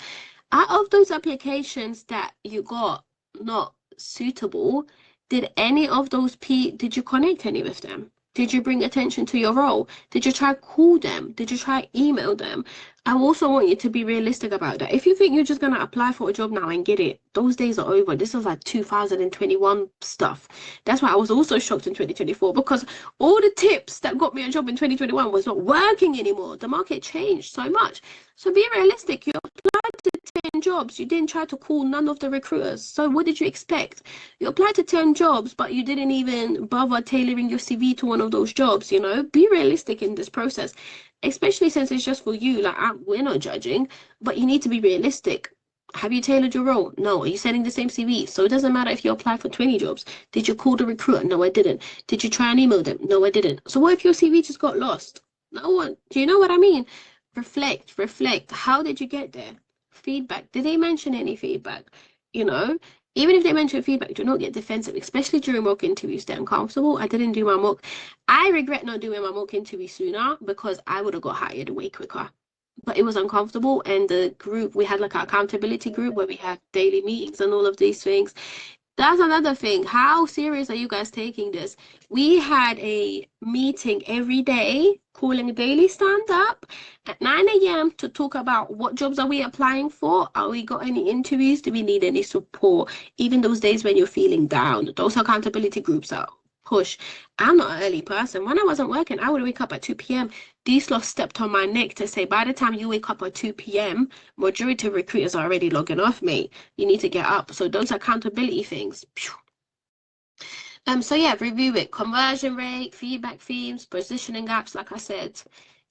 Out of those applications that you got not suitable, did any of those did you connect any with them? Did you bring attention to your role? Did you try call them? Did you try email them? I also want you to be realistic about that. If you think you're just going to apply for a job now and get it, those days are over. This is like 2021 stuff. That's why I was also shocked in 2024, because all the tips that got me a job in 2021 was not working anymore. The market changed so much. So be realistic. You applied to 10 jobs. You didn't try to call none of the recruiters. So what did you expect? You applied to 10 jobs, but you didn't even bother tailoring your CV to one of those jobs, you know? Be realistic in this process, especially since it's just for you. Like, we're not judging, but you need to be realistic. Have you tailored your role? No. Are you sending the same CV? So it doesn't matter if you apply for 20 jobs. Did you call the recruiter? No, I didn't. Did you try and email them? No, I didn't. So what if your CV just got lost? No one. Do you know what I mean? Reflect. How did you get there? Feedback. Did they mention any feedback? You know, even if they mention feedback, do not get defensive, especially during mock interviews. They're uncomfortable. I didn't do my mock. I regret not doing my mock interview sooner, because I would have got hired way quicker. But it was uncomfortable, and the group, we had like an accountability group where we had daily meetings and all of these things. That's another thing. How serious are you guys taking this? We had a meeting every day, calling a daily stand up at 9 a.m. to talk about what jobs are we applying for? Are we got any interviews? Do we need any support? Even those days when you're feeling down, those accountability groups are push. I'm not an early person. When I wasn't working, I would wake up at 2 p.m. These lot stepped on my neck to say, by the time you wake up at 2 p.m., majority of recruiters are already logging off, mate. You need to get up. So those accountability things. So yeah, review it. Conversion rate, feedback themes, positioning gaps, like I said.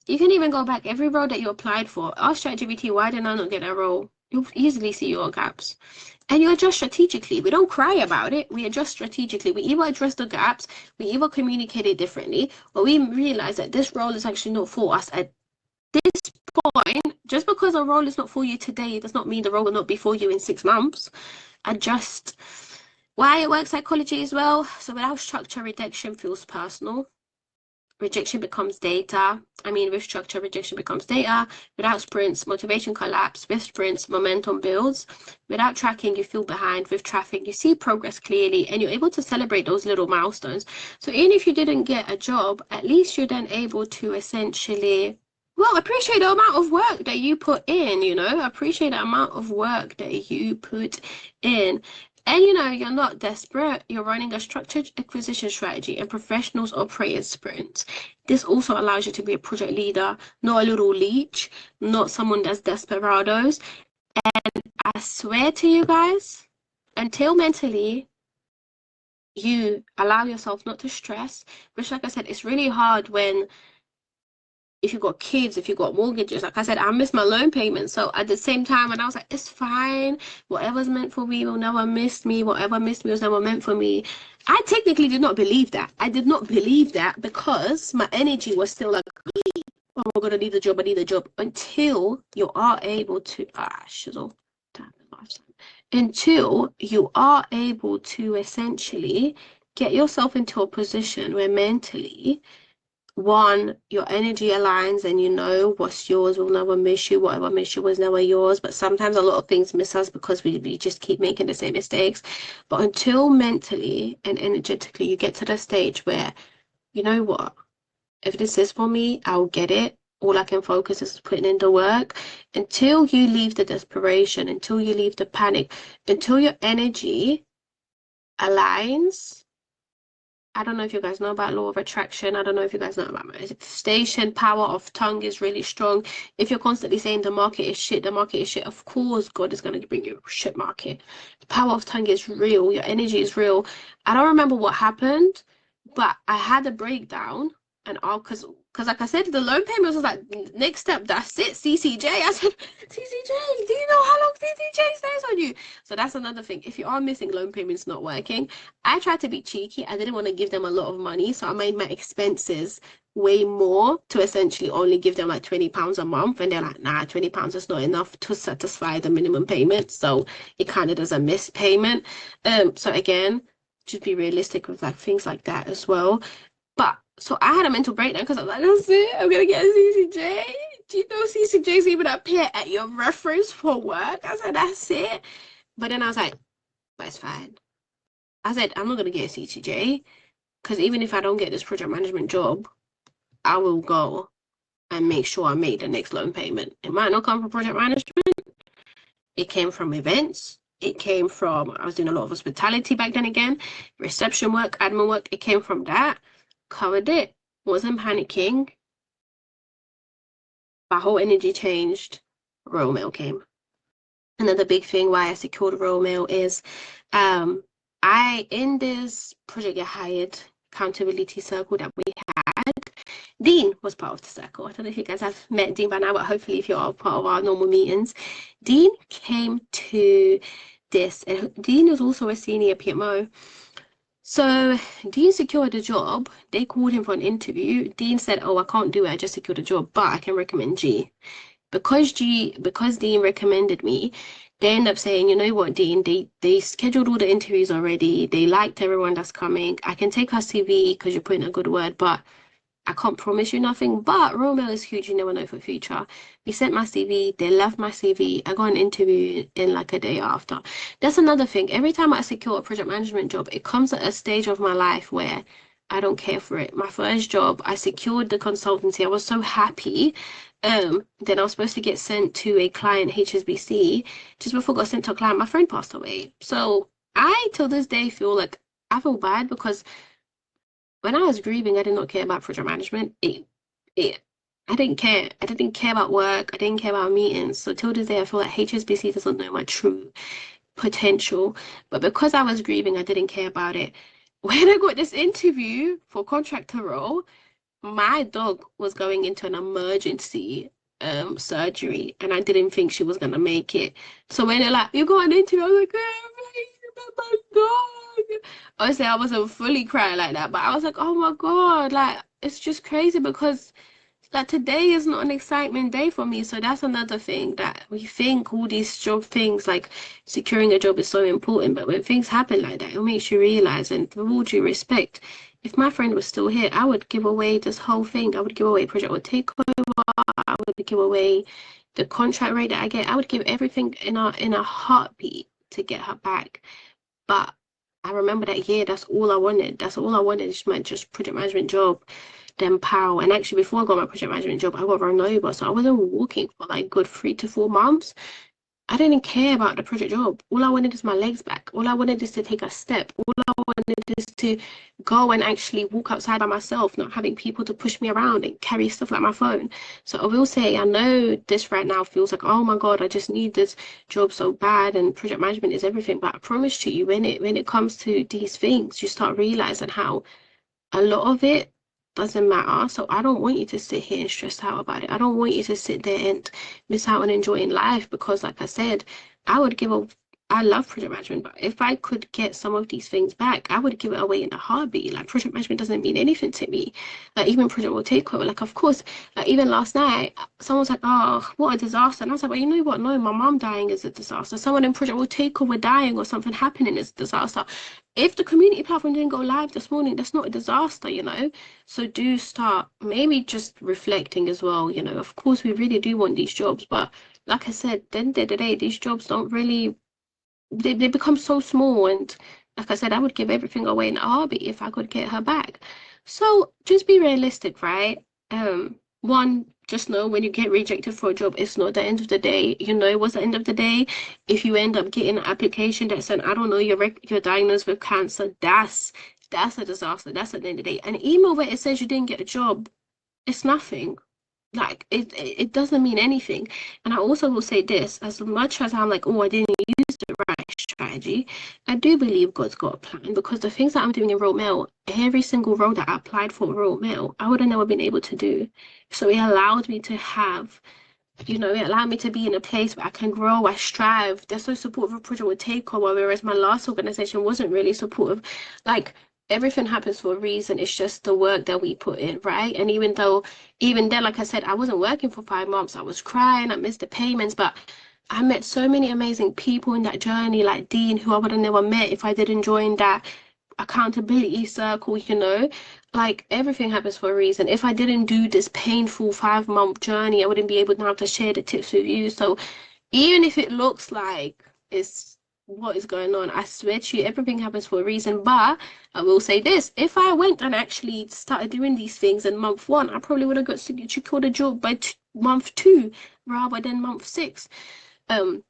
You can even go back every role that you applied for. Ask ChatGPT, why did I not get that role? You'll easily see your gaps. And you adjust strategically. We don't cry about it. We adjust strategically. We either address the gaps, we either communicate it differently, or we realize that this role is actually not for us at this point. Just because a role is not for you today does not mean the role will not be for you in 6 months. Adjust. Why it works psychology as well. So without structure, rejection feels personal. Rejection becomes data. With structure, rejection becomes data. Without sprints, motivation collapse. With sprints, momentum builds. Without tracking, you feel behind. With tracking, you see progress clearly, and you're able to celebrate those little milestones. So even if you didn't get a job, at least you're then able to essentially, appreciate the amount of work that you put in, appreciate the amount of work that you put in. And you know, you're not desperate, you're running a structured acquisition strategy and professionals operate in sprints. This also allows you to be a project leader, not a little leech, not someone that's desperados. I swear to you guys, until mentally you allow yourself not to stress, which like I said, it's really hard when if you've got kids, if you've got mortgages, like I said, I missed my loan payment. So at the same time, and I was like, it's fine. Whatever's meant for me will never miss me. Whatever missed me was never meant for me. I technically did not believe that. I did not believe that because my energy was still like, oh, I'm gonna need a job. I need a job until you are able to. Shizzle. Until you are able to essentially get yourself into a position where mentally one, your energy aligns and you know what's yours will never miss you, whatever miss you was never yours. But sometimes a lot of things miss us because we just keep making the same mistakes. But until mentally and energetically you get to the stage where, you know what, if this is for me, I'll get it. All I can focus is putting in the work. Until you leave the desperation, until you leave the panic, until your energy aligns. I don't know if you guys know about law of attraction. I don't know if you guys know about manifestation. Power of tongue is really strong. If you're constantly saying the market is shit, the market is shit, of course God is going to bring you a shit market. The power of tongue is real. Your energy is real. I don't remember what happened, but I had a breakdown and all because like I said, the loan payment was like next step. That's it. CCJ. I said, CCJ. Do you know how long CCJ stays on you? So that's another thing. If you are missing loan payments not working, I tried to be cheeky. I didn't want to give them a lot of money, so I made my expenses way more to essentially only give them like £20 a month, and they're like, nah, £20 is not enough to satisfy the minimum payment, so it kind of does a missed payment. So again, just be realistic with like things like that as well. But so I had a mental breakdown because I was like, that's it, I'm gonna get a CCJ. Do you know CCJ's even appear at your reference for work? I said, that's it. But then I was like, but it's fine. I said, I'm not gonna get a CCJ because even if I don't get this project management job, I will go and make sure I make the next loan payment. It might not come from project management. It came from events. It came from, I was doing a lot of hospitality back then again, reception work, admin work. It came from that. Covered it. Wasn't panicking. My whole energy changed. Royal Mail came. Another big thing why I secured Royal Mail is in this project get hired accountability circle that we had, Dean was part of the circle. I don't know if you guys have met Dean by now, but hopefully if you're all part of our normal meetings, Dean came to this, and Dean was also a senior PMO. So Dean secured a job. They called him for an interview. Dean said, oh, I can't do it. I just secured a job, but I can recommend G. Because Dean recommended me, they end up saying, you know what, Dean, they scheduled all the interviews already. They liked everyone that's coming. I can take her CV because you're putting a good word, but I can't promise you nothing. But Royal Mail is huge. You never know for the future. We sent my CV. They left my CV. I got an interview in like a day after. That's another thing. Every time I secure a project management job, it comes at a stage of my life where I don't care for it. My first job, I secured the consultancy. I was so happy. Then I was supposed to get sent to a client, HSBC. Just before I got sent to a client, my friend passed away. So I, till this day, feel like I feel bad because when I was grieving, I did not care about project management. I didn't care. I didn't care about work. I didn't care about meetings. So till this day, I feel like HSBC doesn't know my true potential. But because I was grieving, I didn't care about it. When I got this interview for contractor role, my dog was going into an emergency surgery, and I didn't think she was gonna make it. So when they're like, "You got an interview," I was like, my dog. Obviously, I wasn't fully crying like that, but I was like, oh my God, like, it's just crazy because like today is not an excitement day for me. So that's another thing that we think all these job things like securing a job is so important, but when things happen like that, it makes you realize. And with all due respect, if my friend was still here, I would give away this whole thing. I would give away project would take over. I would give away the contract rate that I get. I would give everything in a heartbeat to get her back. But I remember that year, that's all I wanted. That's all I wanted is my just project management job, then POW. And actually, before I got my project management job, I got run over. So I wasn't walking for like good 3 to 4 months. I didn't care about the project job. All I wanted is my legs back. All I wanted is to take a step. All I wanted is to go and actually walk outside by myself, not having people to push me around and carry stuff like my phone. So I will say, I know this right now feels like, oh my God, I just need this job so bad and project management is everything. But I promise to you, when it comes to these things, you start realizing how a lot of it doesn't matter. So I don't want you to sit here and stress out about it. I don't want you to sit there and miss out on enjoying life because, like I said, I would give a I love project management, but if I could get some of these things back, I would give it away in a heartbeat. Like project management doesn't mean anything to me. Like even project will take over. Like of course, like even last night, someone's like, "Oh, what a disaster!" And I was like, "Well, you know what? No, my mom dying is a disaster. Someone in project will take over dying or something happening is a disaster. If the community platform didn't go live this morning, that's not a disaster, you know." So do start maybe just reflecting as well. You know, of course, we really do want these jobs, but like I said, at the end of the day, these jobs don't really they become so small, and like I said, I would give everything away in a heartbeat if I could get her back. So just be realistic, right? One, just know when you get rejected for a job, it's not the end of the day. You know, it was the end of the day. If you end up getting an application that said, I don't know, you're diagnosed with cancer, that's a disaster. That's at the end of the day. An email where it says you didn't get a job, it's nothing. Like it doesn't mean anything. And I also will say this, as much as I'm like, oh, I didn't use the right strategy, I do believe God's got a plan, because the things that I'm doing in Royal Mail, every single role that I applied for Royal Mail, I would have never been able to do. So it allowed me to have, you know, it allowed me to be in a place where I can grow, I strive. They're so supportive of project with takeover, whereas my last organization wasn't really supportive. Like everything happens for a reason. It's just the work that we put in, right? And even then, like I said, I wasn't working for 5 months. I was crying, I missed the payments, but I met so many amazing people in that journey, like Dean, who I would have never met if I didn't join that accountability circle, you know. Like everything happens for a reason. If I didn't do this painful 5 month journey, I wouldn't be able now to share the tips with you. So even if it looks like it's what is going on, I swear to you, everything happens for a reason. But I will say this, if I went and actually started doing these things in month 1, I probably would have got secured a job by month 2 rather than month 6. um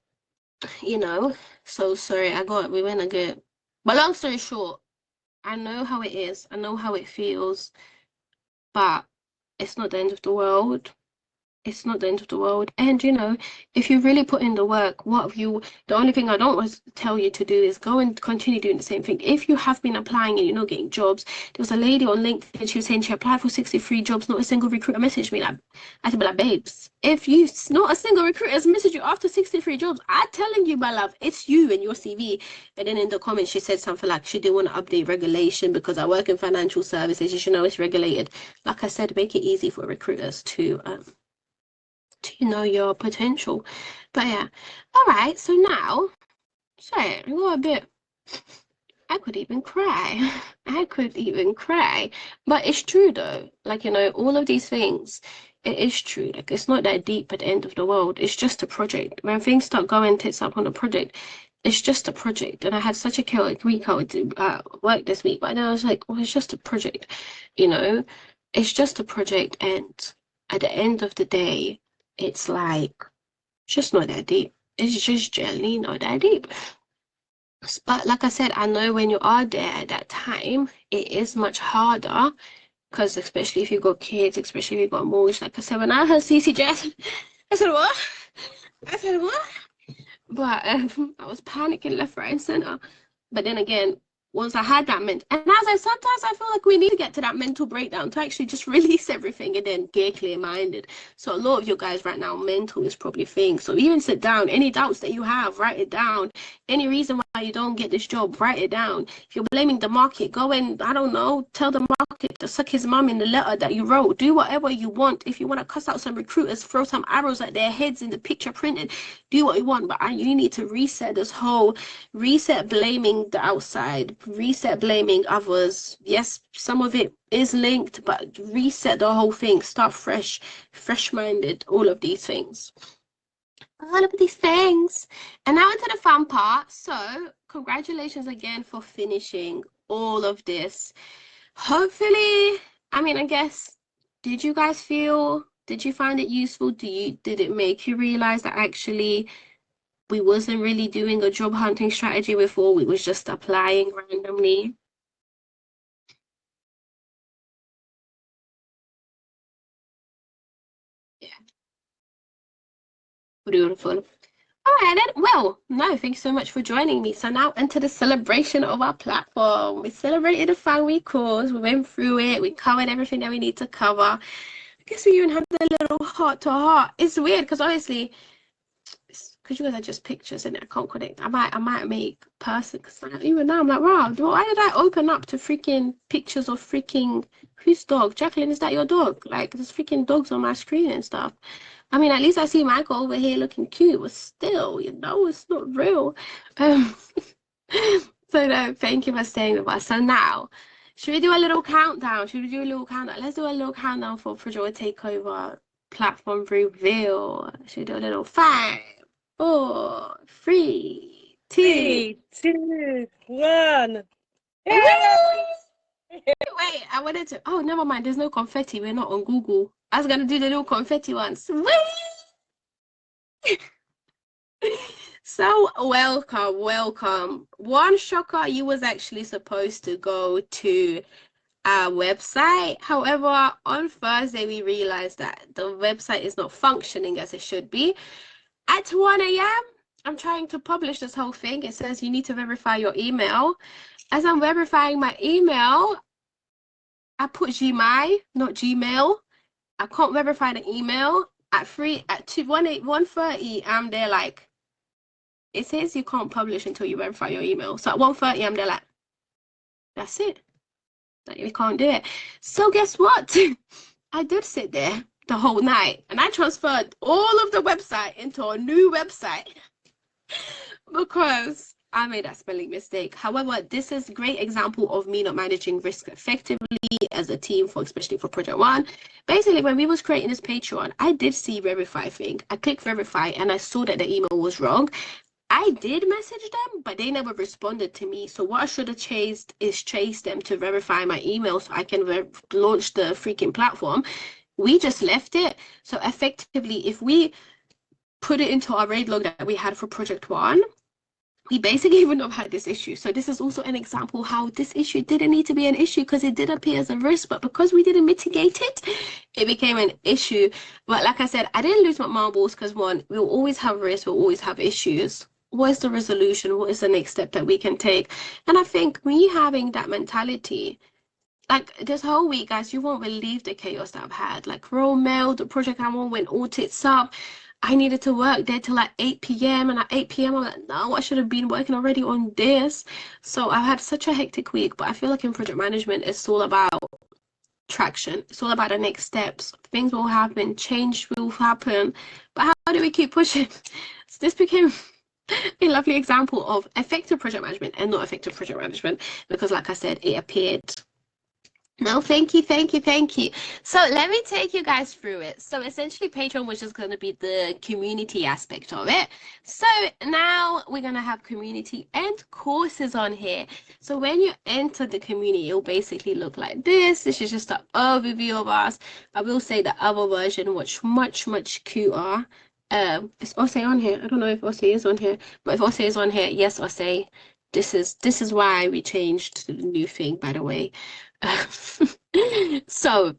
you know, so sorry, we went a good, but long story short, I know how it is. I know how it feels, but it's not the end of the world. It's not the end of the world. And you know, if you really put in the work, the only thing I don't want to tell you to do is go and continue doing the same thing. If you have been applying and you're not getting jobs, there was a lady on LinkedIn, she was saying she applied for 63 jobs, not a single recruiter messaged me. Like, I had to be like, babes, if you, not a single recruiter has messaged you after 63 jobs, I'm telling you, my love, it's you and your CV. And then in the comments, she said something like she didn't want to update regulation because I work in financial services. You should know it's regulated. Like I said, make it easy for recruiters to know your potential. But yeah, all right, so now, sorry, I got a bit, I could even cry. I could even cry. But it's true though, like, you know, all of these things, it is true. Like, it's not that deep at the end of the world. It's just a project. When things start going tits up on a project, it's just a project. And I had such a chaotic week. I would work this week, but then I was like, well, it's just a project, you know? It's just a project, and at the end of the day, it's like, just not that deep. It's just generally not that deep. But like I said, I know when you are there at that time, it is much harder, because especially if you've got kids, especially if you've got mortgage. Like I said, when I heard CCJ, I said, what? I said, what? But I was panicking left, right, and center. But then again, once I had that and as I sometimes I feel like we need to get to that mental breakdown to actually just release everything and then get clear-minded. So a lot of you guys right now, mental is probably thing. So even sit down, any doubts that you have, write it down. Any reason why you don't get this job, write it down. If you're blaming the market, go and, I don't know, tell the market to suck his mum in the letter that you wrote. Do whatever you want. If you want to cuss out some recruiters, throw some arrows at their heads in the picture printed, do what you want. But you need to reset this whole, reset blaming the outside, reset blaming others. Yes, some of it is linked, but reset the whole thing. Start fresh minded, all of these things. All of these things. And now into the fun part. So congratulations again for finishing all of this. Hopefully, I mean, I guess, did you find it useful? Did it make you realize that actually we wasn't really doing a job hunting strategy before. We was just applying randomly. Yeah, beautiful. All right, then. Well, no, thanks so much for joining me. So now into the celebration of our platform. We celebrated the 5-week course. We went through it. We covered everything that we need to cover. I guess we even had a little heart to heart. It's weird because obviously, because you guys are just pictures and I can't connect. I might make person because even now I'm like, wow, why did I open up to freaking pictures of freaking whose dog? Jacqueline, is that your dog? Like there's freaking dogs on my screen and stuff. I mean, at least I see Michael over here looking cute, but still, it's not real. Um, so no, thank you for staying with us. So now, should we do a little countdown? Let's do a little countdown for PWTO Takeover platform reveal. Should we do a little 5, 4, 3, 2. 3, 2, 1. Wait, I wanted to. Oh, never mind. There's no confetti. We're not on Google. I was gonna do the little confetti ones. So welcome. One shocker, you was actually supposed to go to our website. However, on Thursday we realized that the website is not functioning as it should be. At 1 a.m., I'm trying to publish this whole thing. It says you need to verify your email. As I'm verifying my email, I put Gmail, not Gmail. I can't verify the email. At 1:30, I'm there like, it says you can't publish until you verify your email. So at 1:30, I'm there like, that's it. Like, we can't do it. So guess what? I did sit there the whole night and I transferred all of the website into a new website because I made that spelling mistake. However, this is a great example of me not managing risk effectively as a team, especially for Project One. Basically, when we was creating this Patreon, I did see verify thing. I clicked verify and I saw that the email was wrong. I did message them, but they never responded to me. So what I should have chased them to verify my email so I can launch the freaking platform. We just left it. So effectively, if we put it into our raid log that we had for Project One, we basically would not have had this issue. So this is also an example how this issue didn't need to be an issue because it did appear as a risk, but because we didn't mitigate it, it became an issue. But like I said, I didn't lose my marbles because one, we'll always have risks, we'll always have issues. What is the resolution? What is the next step that we can take? And I think me having that mentality, like this whole week, guys, you won't believe the chaos that I've had. Like raw mail, the project I'm on went all tits up. I needed to work there till like 8 p.m. and at 8 p.m. I'm like, no, I should have been working already on this. So I've had such a hectic week, but I feel like in project management, it's all about traction. It's all about the next steps. Things will happen, change will happen, but how do we keep pushing? So this became a lovely example of effective project management and not effective project management because like I said, it appeared. No, thank you. So let me take you guys through it. So essentially Patreon was just going to be the community aspect of it. So now we're going to have community and courses on here. So when you enter the community, it'll basically look like this. This is just an overview of us. I will say the other version was much cuter. Is Ose on here? I don't know if Ose is on here, but if Ose is on here, yes, Ose. This is why we changed to the new thing, by the way. So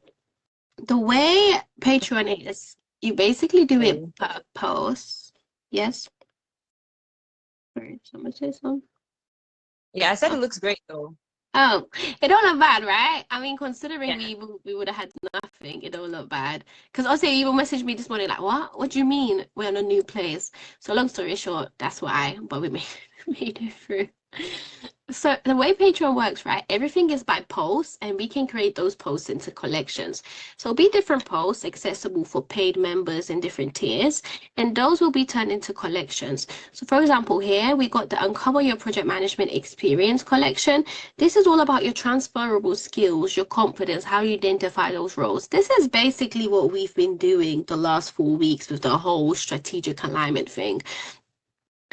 the way Patreon is, you basically do it per post. Yes. Sorry, someone say something. Yeah, I said it looks great though. Oh, it don't look bad, right? I mean, considering we would have had nothing, it don't look bad. Because also, you even messaged me this morning like, what? What do you mean we're on a new place? So long story short, that's why. But we made it through. So the way Patreon works, right? Everything is by posts, and we can create those posts into collections. So it'll be different posts accessible for paid members in different tiers, and those will be turned into collections. So for example, here we got the Uncover Your Project Management Experience collection. This is all about your transferable skills, your confidence, how you identify those roles. This is basically what we've been doing the last 4 weeks with the whole strategic alignment thing.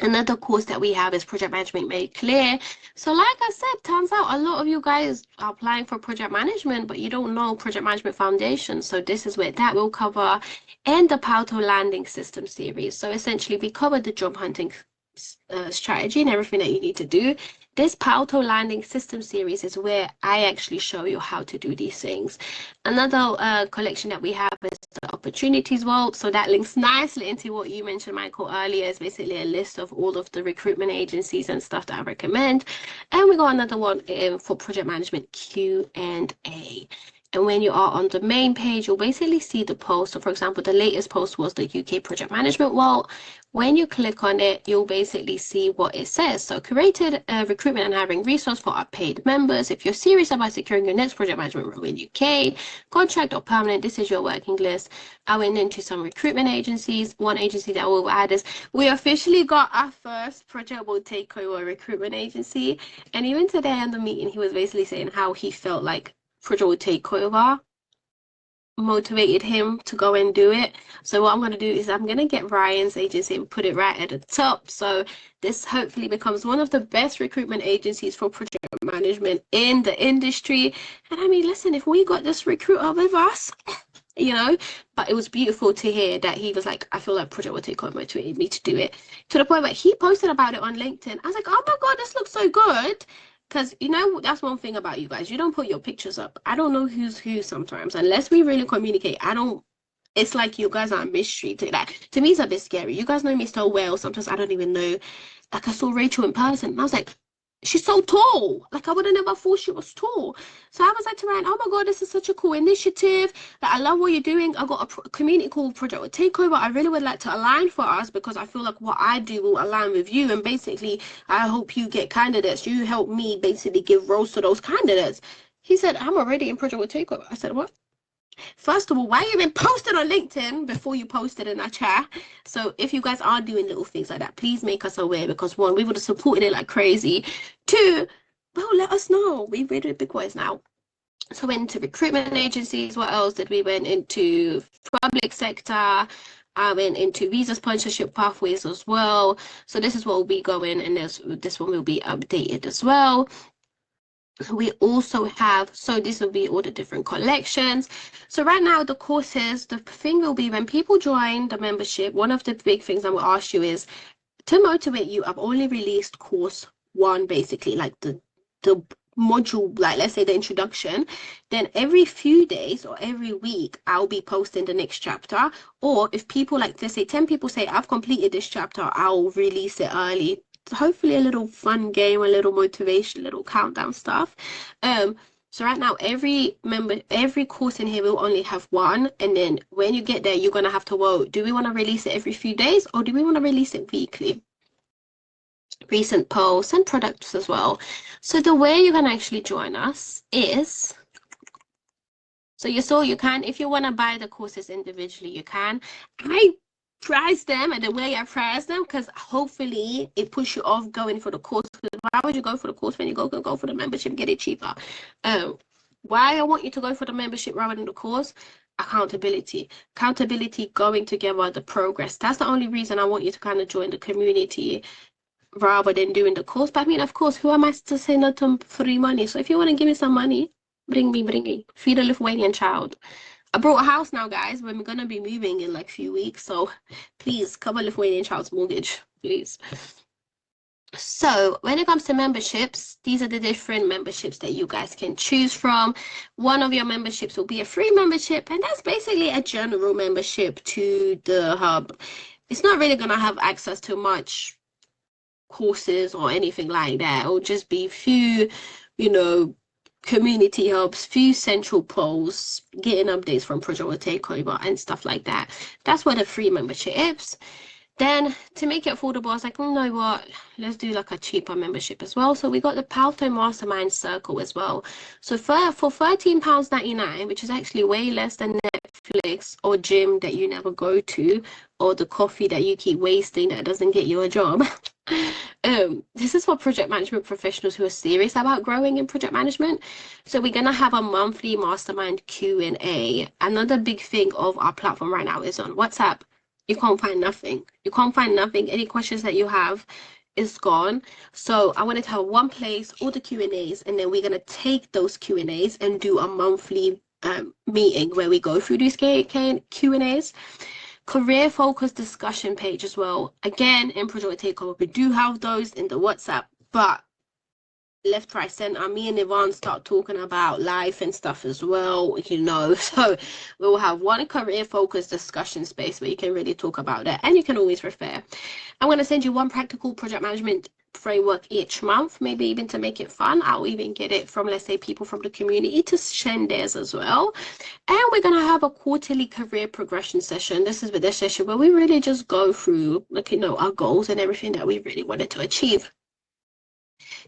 Another course that we have is Project Management Made Clear. So like I said, turns out a lot of you guys are applying for project management, but you don't know Project Management Foundation. So this is where that will cover, and the PWTO Landing System series. So essentially we covered the job hunting strategy and everything that you need to do. This PWTO landing system series is where I actually show you how to do these things. Another collection that we have is the opportunities vault. So that links nicely into what you mentioned, Michael, earlier. It's basically a list of all of the recruitment agencies and stuff that I recommend. And we got another one for project management Q&A. And when you are on the main page, you'll basically see the post. So for example, the latest post was the UK project management vault. When you click on it, you'll basically see what it says. So curated recruitment and hiring resource for our paid members. If you're serious about securing your next project management role in UK, contract or permanent, this is your working list. I went into some recruitment agencies. One agency that we'll add is we officially got our first PWTO recruitment agency. And even today in the meeting, he was basically saying how he felt like PWTO motivated him to go and do it. So what I'm going to do is I'm going to get Ryan's agency and put it right at the top. So this hopefully becomes one of the best recruitment agencies for project management in the industry. And I mean, listen, if we got this recruiter with us, you know, but it was beautiful to hear that he was like, I feel like PWTO motivated me to do it, to the point where he posted about it on LinkedIn. I was like, oh my God, this looks so good. Because, you know, that's one thing about you guys. You don't put your pictures up. I don't know who's who sometimes. Unless we really communicate, it's like you guys are a mystery to that. To me, it's a bit scary. You guys know me so well. Sometimes I don't even know. Like, I saw Rachel in person. And I was like, she's so tall. Like, I would have never thought she was tall. So I was like to Ryan, oh my God, this is such a cool initiative. Like, I love what you're doing. I got a community called Project Takeover. I really would like to align for us because I feel like what I do will align with you. And basically, I hope you get candidates. You help me basically give roles to those candidates. He said, I'm already in Project Takeover. I said, what? First of all, why you been posted on LinkedIn before you posted in our chat? So if you guys are doing little things like that, please make us aware because one, we would have supported it like crazy. Two, well, let us know. We're really big boys now. So we went into recruitment agencies. What else did we went into? Public sector. I went into visa sponsorship pathways as well. So this is what will be going, and this one will be updated as well. We also have, so this will be all the different collections. So right now the courses, the thing will be when people join the membership, one of the big things I will ask you is to motivate you. I've only released course 1, basically like the module, like let's say the introduction. Then every few days or every week I'll be posting the next chapter. Or if people, like let's say 10 people say I've completed this chapter, I'll release it early. Hopefully a little fun game, a little motivation, a little countdown stuff. So right now every course in here will only have 1, and then when you get there you're gonna have to vote. Do we want to release it every few days or do we want to release it weekly? Recent posts and products as well. So the way you can actually join us is, so you can, if you want to buy the courses individually, you can. I price them, and the way I price them, because hopefully it pushes you off going for the course. Why would you go for the course when you go for the membership, get it cheaper? Why I want you to go for the membership rather than the course? Accountability going together, the progress. That's the only reason I want you to kind of join the community rather than doing the course. But I mean, of course, who am I to say no to free money? So if you want to give me some money, bring me. Feed a Lithuanian child. I bought a house now, guys. We're going to be moving in like a few weeks. So please cover Lithuanian child's mortgage, please. So when it comes to memberships, these are the different memberships that you guys can choose from. One of your memberships will be a free membership, and that's basically a general membership to the hub. It's not really going to have access to much courses or anything like that. It'll just be few, community hubs, few central posts, getting updates from Project Takeover and stuff like that. That's what a free membership is. Then to make it affordable, I was like, you know what, let's do like a cheaper membership as well. So we got the PWTO Mastermind Circle as well. So for £13.99, which is actually way less than Netflix or gym that you never go to, or the coffee that you keep wasting that doesn't get you a job. This is for project management professionals who are serious about growing in project management. So we're gonna have a monthly mastermind Q&A. Another big thing of our platform right now is on WhatsApp. You can't find nothing. Any questions that you have is gone. So I wanted to have one place, all the Q&As, and then we're gonna take those Q&As and do a monthly meeting where we go through these Q&As. career focused discussion page as well. Again, in Project Takeover, we do have those in the WhatsApp, but left, right, center, me and Yvonne start talking about life and stuff as well, you know. So we'll have one career focused discussion space where you can really talk about that, and you can always refer. I'm going to send you one practical project management framework each month, maybe even to make it fun. I'll even get it from, let's say, people from the community to share theirs as well. And we're going to have a quarterly career progression session. This is the session where we really just go through, like, you know, our goals and everything that we really wanted to achieve.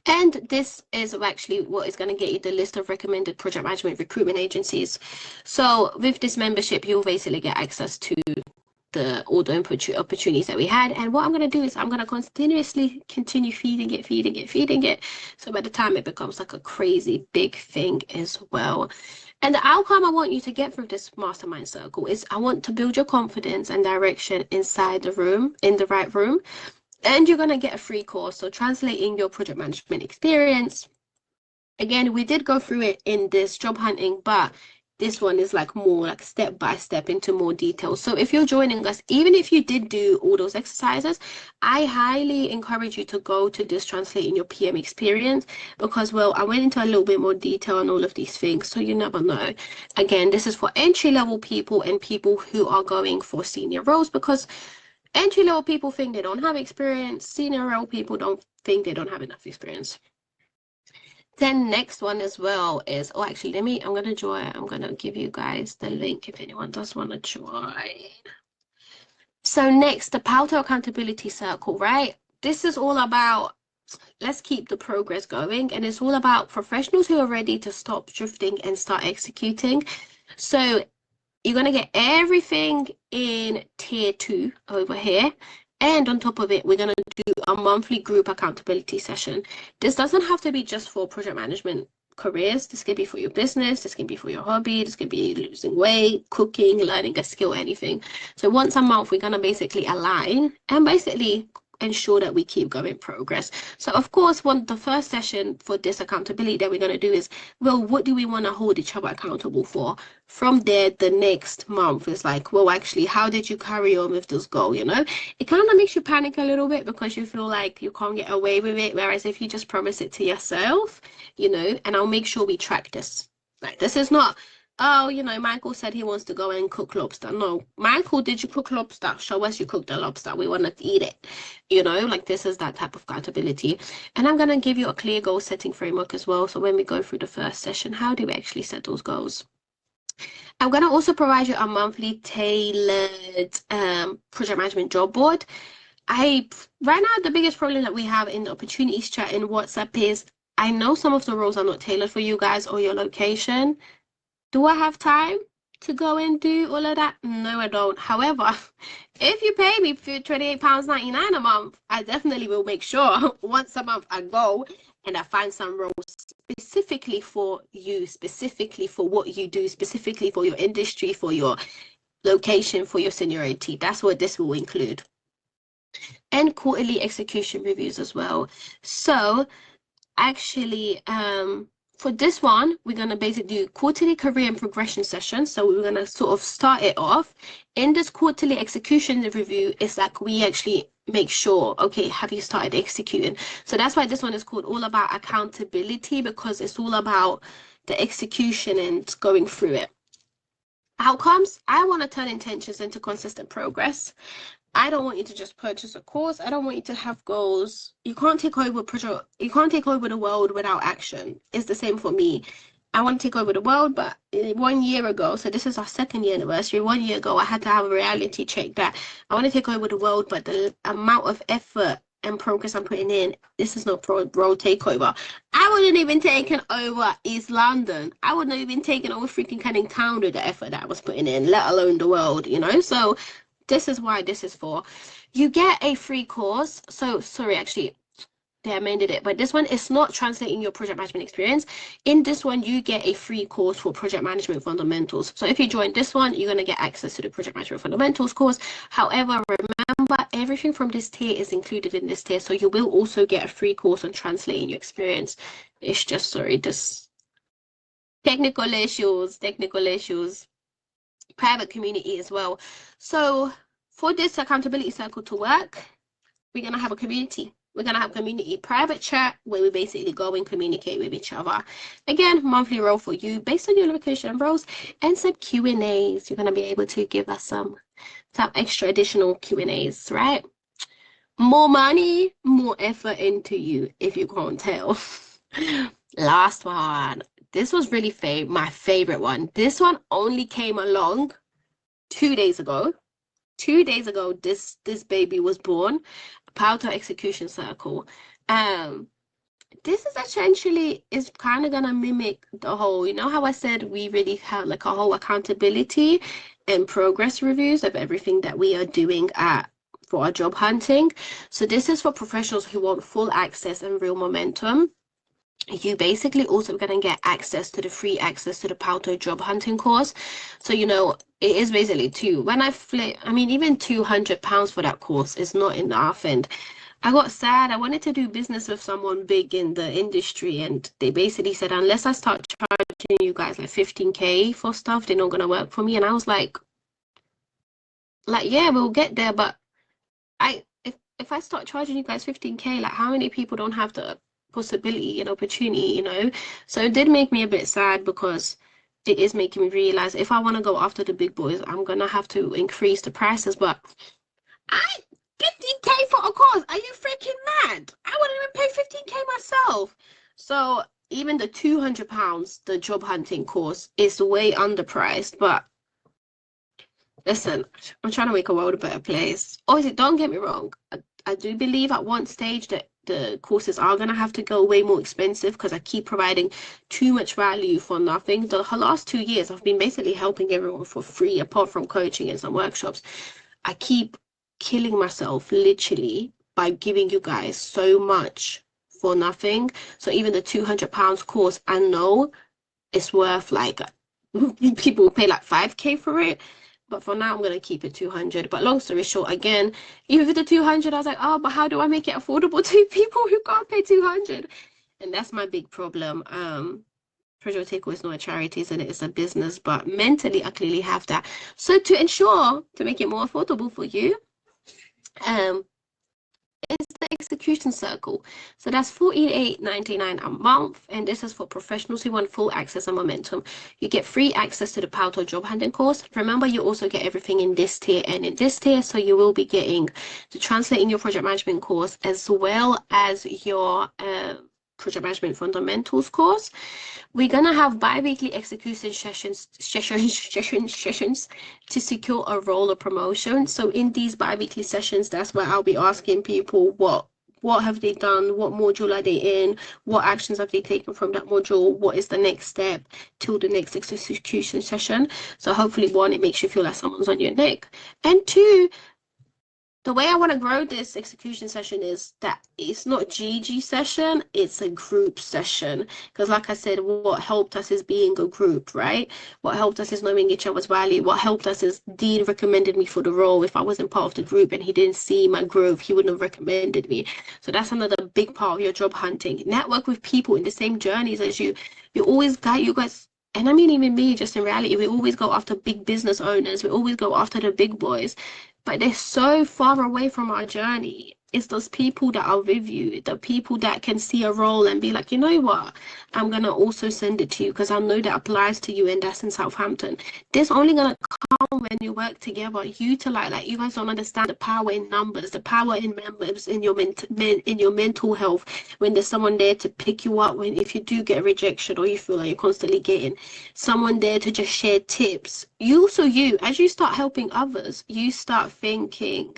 And this is actually what is going to get you the list of recommended project management recruitment agencies. So with this membership, you'll basically get access to all the opportunities that we had. And what I'm going to do is I'm going to continuously continue feeding it. So by the time it becomes like a crazy big thing as well. And the outcome I want you to get through this mastermind circle is I want to build your confidence and direction inside the room, in the right room. And you're going to get a free course. So translating your project management experience. Again, we did go through it in this job hunting, but this one is like more like step by step into more detail. So if you're joining us, even if you did do all those exercises, I highly encourage you to go to this translating your PM experience, because, well, I went into a little bit more detail on all of these things. So you never know. Again, this is for entry-level people and people who are going for senior roles, because entry-level people think they don't have experience. Senior role people don't think they don't have enough experience. Then next one as well is, oh, actually, I'm gonna give you guys the link if anyone does want to join. So next, the PWTO accountability circle, right? This is all about, let's keep the progress going, and it's all about professionals who are ready to stop drifting and start executing. So you're gonna get everything in tier 2 over here. And on top of it, we're going to do a monthly group accountability session. This doesn't have to be just for project management careers. This can be for your business. This can be for your hobby. This can be losing weight, cooking, learning a skill, anything. So once a month, we're going to basically align and basically ensure that we keep going progress. So of course, the first session for this accountability that we're going to do is, well, what do we want to hold each other accountable for? From there, the next month is like, well, actually, how did you carry on with this goal? You know, it kind of makes you panic a little bit because you feel like you can't get away with it. Whereas if you just promise it to yourself, you know, and I'll make sure we track this. Like, this is not, oh, you know, Michael said he wants to go and cook lobster. No, Michael, did you cook lobster? Show us you cooked the lobster. We want to eat it. You know, like, this is that type of accountability. And I'm going to give you a clear goal setting framework as well. So when we go through the first session, how do we actually set those goals? I'm going to also provide you a monthly tailored project management job board. Right now, the biggest problem that we have in the opportunities chat in WhatsApp is, I know some of the roles are not tailored for you guys or your location. Do I have time to go and do all of that? No, I don't. However, if you pay me for £28.99 a month, I definitely will make sure once a month I go and I find some roles specifically for you, specifically for what you do, specifically for your industry, for your location, for your seniority. That's what this will include. And quarterly execution reviews as well. So actually, for this one, we're going to basically do quarterly career and progression sessions. So we're going to sort of start it off. In this quarterly execution review, it's like we actually make sure, okay, have you started executing? So that's why this one is called all about accountability, because it's all about the execution and going through it. Outcomes, I want to turn intentions into consistent progress. I don't want you to just purchase a course. I don't want you to have goals. You can't take over the world without action. It's the same for me. I want to take over the world, but 1 year ago, so this is our 2nd year anniversary, 1 year ago, I had to have a reality check that I want to take over the world, but the amount of effort and progress I'm putting in, this is not world takeover. I wouldn't even taken over East London. I wouldn't even taken over freaking Canning Town with the effort that I was putting in, let alone the world, you know? So this is why this is for. You get a free course. So sorry, actually, they amended it, but this one is not translating your project management experience. In this one, you get a free course for project management fundamentals. So if you join this one, you're going to get access to the project management fundamentals course. However, remember, everything from this tier is included in this tier. So you will also get a free course on translating your experience. It's just, sorry, just technical issues, private community as well. So for this accountability circle to work, we're going to have a community. We're going to have community private chat where we basically go and communicate with each other. Again, monthly role for you based on your location and roles, and some Q&As. You're going to be able to give us some extra additional Q&As, right? More money, more effort into you, if you can't tell. Last one. This was really my favorite one. This one only came along 2 days ago. 2 days ago, this baby was born. PWTO Execution Circle. This is essentially is kind of gonna mimic the whole, you know how I said we really have like a whole accountability and progress reviews of everything that we are doing for our job hunting. So this is for professionals who want full access and real momentum. You basically also gonna get access to the free access to the PWTO job hunting course. So you know it is basically when I flip, I mean even £200 for that course is not enough, and I got sad. I wanted to do business with someone big in the industry, and they basically said unless I start charging you guys like 15k for stuff, they're not gonna work for me. And I was like yeah, we'll get there, but if I start charging you guys 15k, like how many people don't have the possibility and opportunity, you know? So it did make me a bit sad, because it is making me realize if I want to go after the big boys, I'm gonna have to increase the prices. But 15k for a course, are you freaking mad? I wouldn't even pay 15k myself. So even the £200, the job hunting course, is way underpriced. But listen, I'm trying to make a world a better place. Obviously, don't get me wrong, I do believe at one stage that the courses are going to have to go way more expensive, because I keep providing too much value for nothing. The last 2 years, I've been basically helping everyone for free, apart from coaching and some workshops. I keep killing myself, literally, by giving you guys so much for nothing. So even the £200 course, I know it's worth like, people will pay like 5k for it. But for now, I'm going to keep it 200. But long story short, again, even with the 200, I was like, oh, but how do I make it affordable to people who can't pay 200? And that's my big problem. Project Takeover is not a charity, and it is a business, but mentally, I clearly have that. So to make it more affordable for you, is the execution circle. So that's $48.99 a month, and this is for professionals who want full access and momentum. You get free access to the PWTO job hunting course. Remember, you also get everything in this tier and in this tier. So you will be getting the translating your project management course, as well as your project management fundamentals course. We're gonna have bi-weekly execution sessions to secure a role or promotion. So in these bi-weekly sessions, that's where I'll be asking people what have they done, what module are they in, what actions have they taken from that module, what is the next step till the next execution session. So hopefully, one, it makes you feel like someone's on your neck, and two, the way I want to grow this execution session is that it's not GG session, it's a group session. Because like I said, what helped us is being a group, right? What helped us is knowing each other's value. What helped us is Dean recommended me for the role. If I wasn't part of the group and he didn't see my growth, he wouldn't have recommended me. So that's another big part of your job hunting. Network with people in the same journeys as you. You always got you guys. And I mean, even me, just in reality, we always go after big business owners. We always go after the big boys. But they're so far away from our journey. It's those people that are with you, the people that can see a role and be like, you know what, I'm going to also send it to you because I know that applies to you, and that's in Southampton. This only going to come when you work together. Utilize, like, you guys don't understand the power in numbers, the power in members, in your mental health, when there's someone there to pick you up when if you do get a rejection or you feel like you're constantly getting someone there to just share tips. As you start helping others, you start thinking,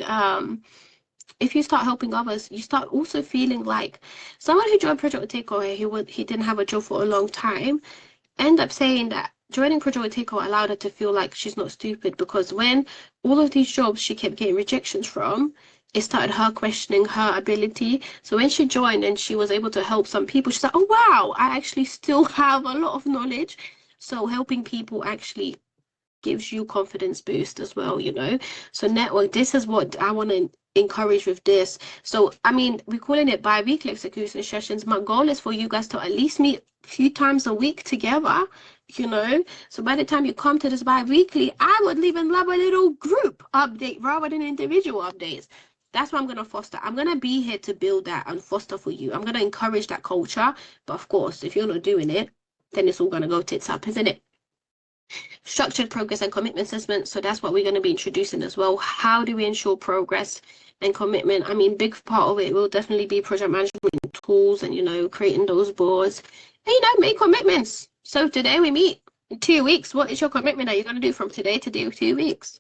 if you start helping others, you start also feeling like someone who joined Project Takeover, he didn't have a job for a long time, end up saying that joining Project Takeover allowed her to feel like she's not stupid, because when all of these jobs she kept getting rejections from, it started her questioning her ability. So when she joined and she was able to help some people, she's like, oh wow, I actually still have a lot of knowledge. So helping people actually gives you confidence boost as well, you know. So network, this is what I want to encourage with this. So I mean, we're calling it bi-weekly execution sessions. My goal is for you guys to at least meet a few times a week together you know. So by the time you come to this bi-weekly, I would even love a little group update rather than individual updates. That's what I'm going to foster. I'm going to be here to build that and foster for you. I'm going to encourage that culture. But of course, if you're not doing it, then it's all going to go tits up, isn't it? Structured progress and commitment assessment. So that's what we're going to be introducing as well. How do we ensure progress and commitment? I mean, big part of it will definitely be project management tools and, you know, creating those boards and, you know, make commitments. So today we meet in 2 weeks. What is your commitment that you're going to do from today to do 2 weeks?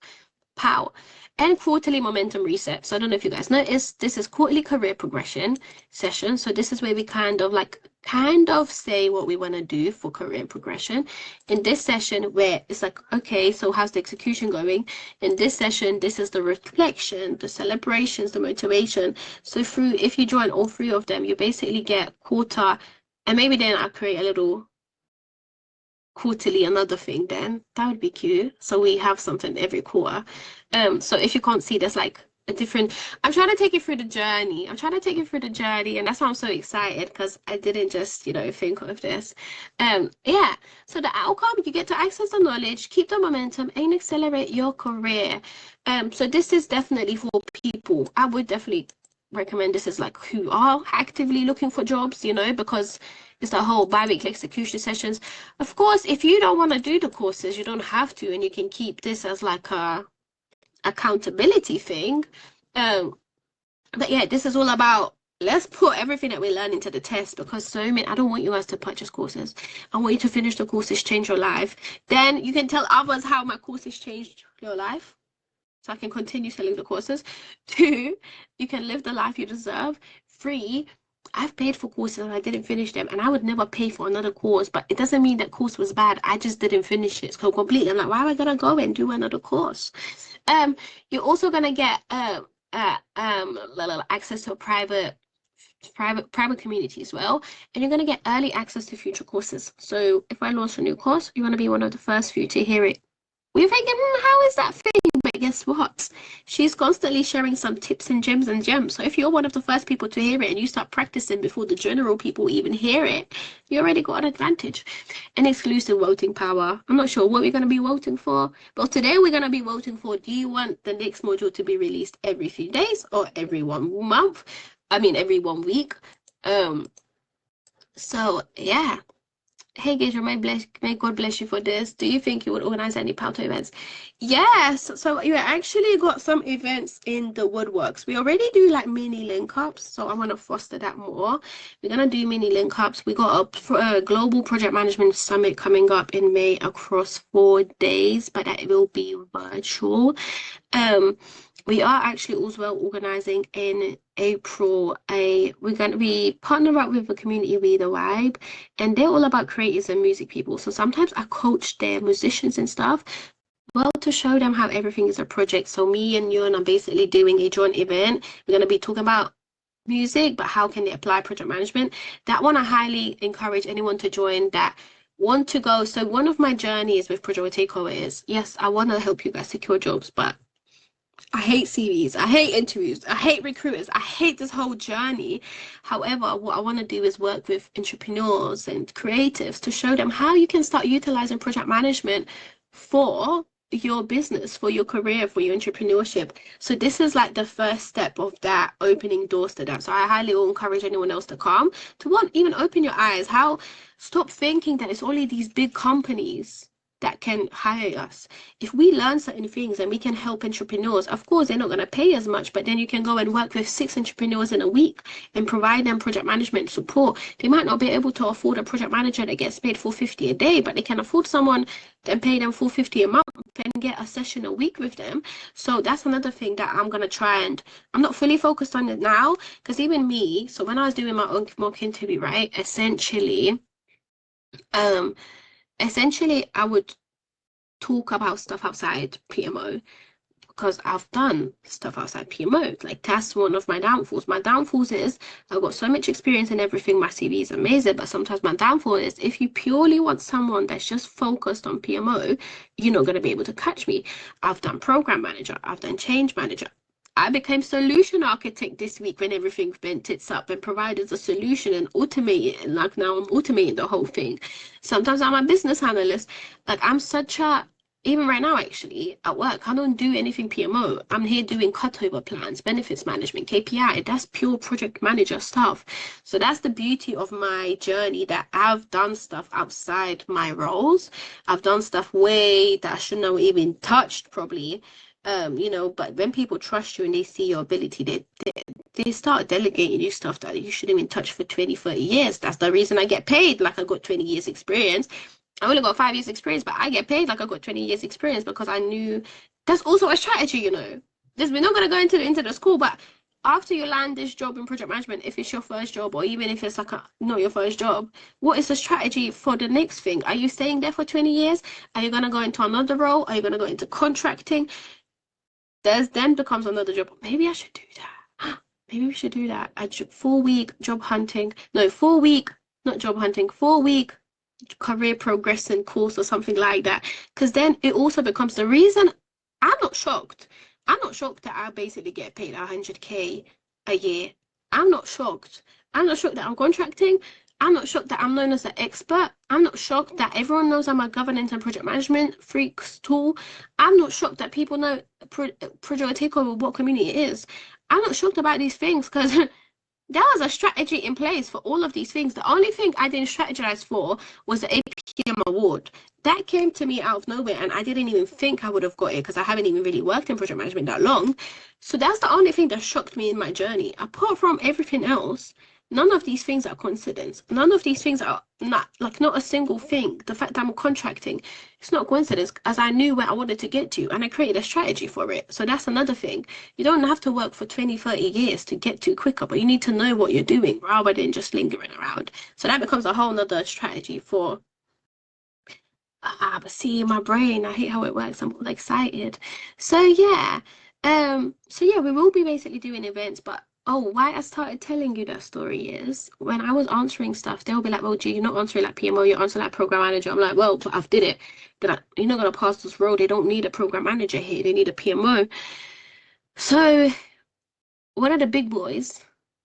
Pow. And quarterly momentum reset. So I don't know if you guys noticed, this is quarterly career progression session. So this is where we kind of say what we want to do for career progression. In this session where it's like, okay, so how's the execution going? In this session, this is the reflection, the celebrations, the motivation. So through, if you join all 3 of them, you basically get quarter, and maybe then I'll create a little quarterly another thing, then that would be cute, so we have something every quarter. So if you can't see, there's like a different, I'm trying to take you through the journey, and that's why I'm so excited, because I didn't just, you know, think of this. Yeah, so the outcome, you get to access the knowledge, keep the momentum, and accelerate your career. So this is definitely for people. I would definitely recommend this is like who are actively looking for jobs, you know, because it's the whole bi-weekly execution sessions. Of course, if you don't want to do the courses, you don't have to, and you can keep this as like a accountability thing. But yeah, this is all about, let's put everything that we learn into the test, because so many, I don't want you guys to purchase courses. I want you to finish the courses, change your life. Then you can tell others how my courses changed your life, so I can continue selling the courses. 2, you can live the life you deserve. 3, I've paid for courses and I didn't finish them, and I would never pay for another course, but it doesn't mean that course was bad. I just didn't finish it so completely. I'm like, why am I gonna go and do another course? You're also gonna get access to a private community as well, and you're gonna get early access to future courses. So if I launch a new course, you're gonna be one of the first few to hear it. We're thinking, how is that thing? But guess what? She's constantly sharing some tips and gems. So if you're one of the first people to hear it and you start practicing before the general people even hear it, you already got an advantage. And exclusive voting power. I'm not sure what we're going to be voting for, but today we're going to be voting for, do you want the next module to be released every few days or every 1 month? I mean, every 1 week. So yeah. Hey Gager, may God bless you for this. Do you think you would organize any PWTO events? Yes, so you actually got some events in the woodworks. We already do like mini link ups, so I want to foster that more. We're gonna do mini link ups. We got a global project management summit coming up in May across 4 days, but that will be virtual. We are actually as well organizing in April we're going to be partnered up with a community, We The Vibe, and they're all about creators and music people. So sometimes I coach their musicians and stuff, well, to show them how everything is a project. So me and you and I'm basically doing a joint event. We're going to be talking about music, but how can they apply project management? That one I highly encourage anyone to join that want to go. So one of my journeys with PWTO is, yes, I want to help you guys secure jobs, but I hate CVs, I hate interviews, I hate recruiters, I hate this whole journey. However, what I want to do is work with entrepreneurs and creatives to show them how you can start utilizing project management for your business, for your career, for your entrepreneurship. So this is like the first step of that, opening doors to that. So I highly encourage anyone else to come, to even open your eyes. Stop thinking that it's only these big companies that can hire us. If we learn certain things and we can help entrepreneurs, of course they're not going to pay as much, but then you can go and work with 6 entrepreneurs in a week and provide them project management support. They might not be able to afford a project manager that gets paid $450 a day, but they can afford someone and pay them $450 a month and get a session a week with them. So that's another thing that I'm going to try, and I'm not fully focused on it now, because even me, so when I was doing my own mock interview, right, essentially I would talk about stuff outside PMO, because I've done stuff outside PMO. Like, that's one of my downfalls. My downfalls is I've got so much experience in everything. My CV is amazing, but sometimes my downfall is if you purely want someone that's just focused on PMO, you're not going to be able to catch me. I've done program manager, I've done change manager, I became solution architect this week when everything went tits up and provided a solution and automated it. And like now I'm automating the whole thing. Sometimes I'm a business analyst. Like I'm such a, even right now actually at work, I don't do anything PMO. I'm here doing cutover plans, benefits management, KPI. That's pure project manager stuff. So that's the beauty of my journey, that I've done stuff outside my roles. I've done stuff way that I shouldn't have even touched probably. You know, but when people trust you and they see your ability, they start delegating you stuff that you shouldn't even touch for 20, 30 years. That's the reason I get paid like I got 20 years experience. I only got 5 years experience, but I get paid like I got 20 years experience because I knew that's also a strategy, you know. We're not going to go into the school, but after you land this job in project management, if it's your first job or even if it's like not your first job, what is the strategy for the next thing? Are you staying there for 20 years? Are you going to go into another role? Are you going to go into contracting? Then becomes another job. Maybe I should do that. Maybe we should do that. 4-week job hunting. No, 4-week, not job hunting, 4-week career progression course or something like that. Because then it also becomes the reason I'm not shocked. I'm not shocked that I basically get paid 100K a year. I'm not shocked. I'm not shocked that I'm contracting. I'm not shocked that I'm known as an expert. I'm not shocked that everyone knows I'm a governance and project management freaks tool. I'm not shocked that people know PWTO, what community it is. I'm not shocked about these things because there was a strategy in place for all of these things. The only thing I didn't strategize for was the APM award. That came to me out of nowhere and I didn't even think I would have got it because I haven't even really worked in project management that long. So that's the only thing that shocked me in my journey. Apart from everything else, none of these things are coincidence. None of these things are not a single thing. The fact that I'm contracting, it's not coincidence, as I knew where I wanted to get to and I created a strategy for it. So that's another thing. You don't have to work for 20, 30 years to get to quicker, but you need to know what you're doing rather than just lingering around. So that becomes a whole nother strategy for, but see, my brain, I hate how it works. I'm all excited. So yeah, we will be basically doing events, but why I started telling you that story is when I was answering stuff, they'll be like, well, gee, you're not answering like PMO, you're answering like program manager. I'm like, well, but I've did it. They're like, you're not going to pass this role. They don't need a program manager here. They need a PMO. So one of the big boys,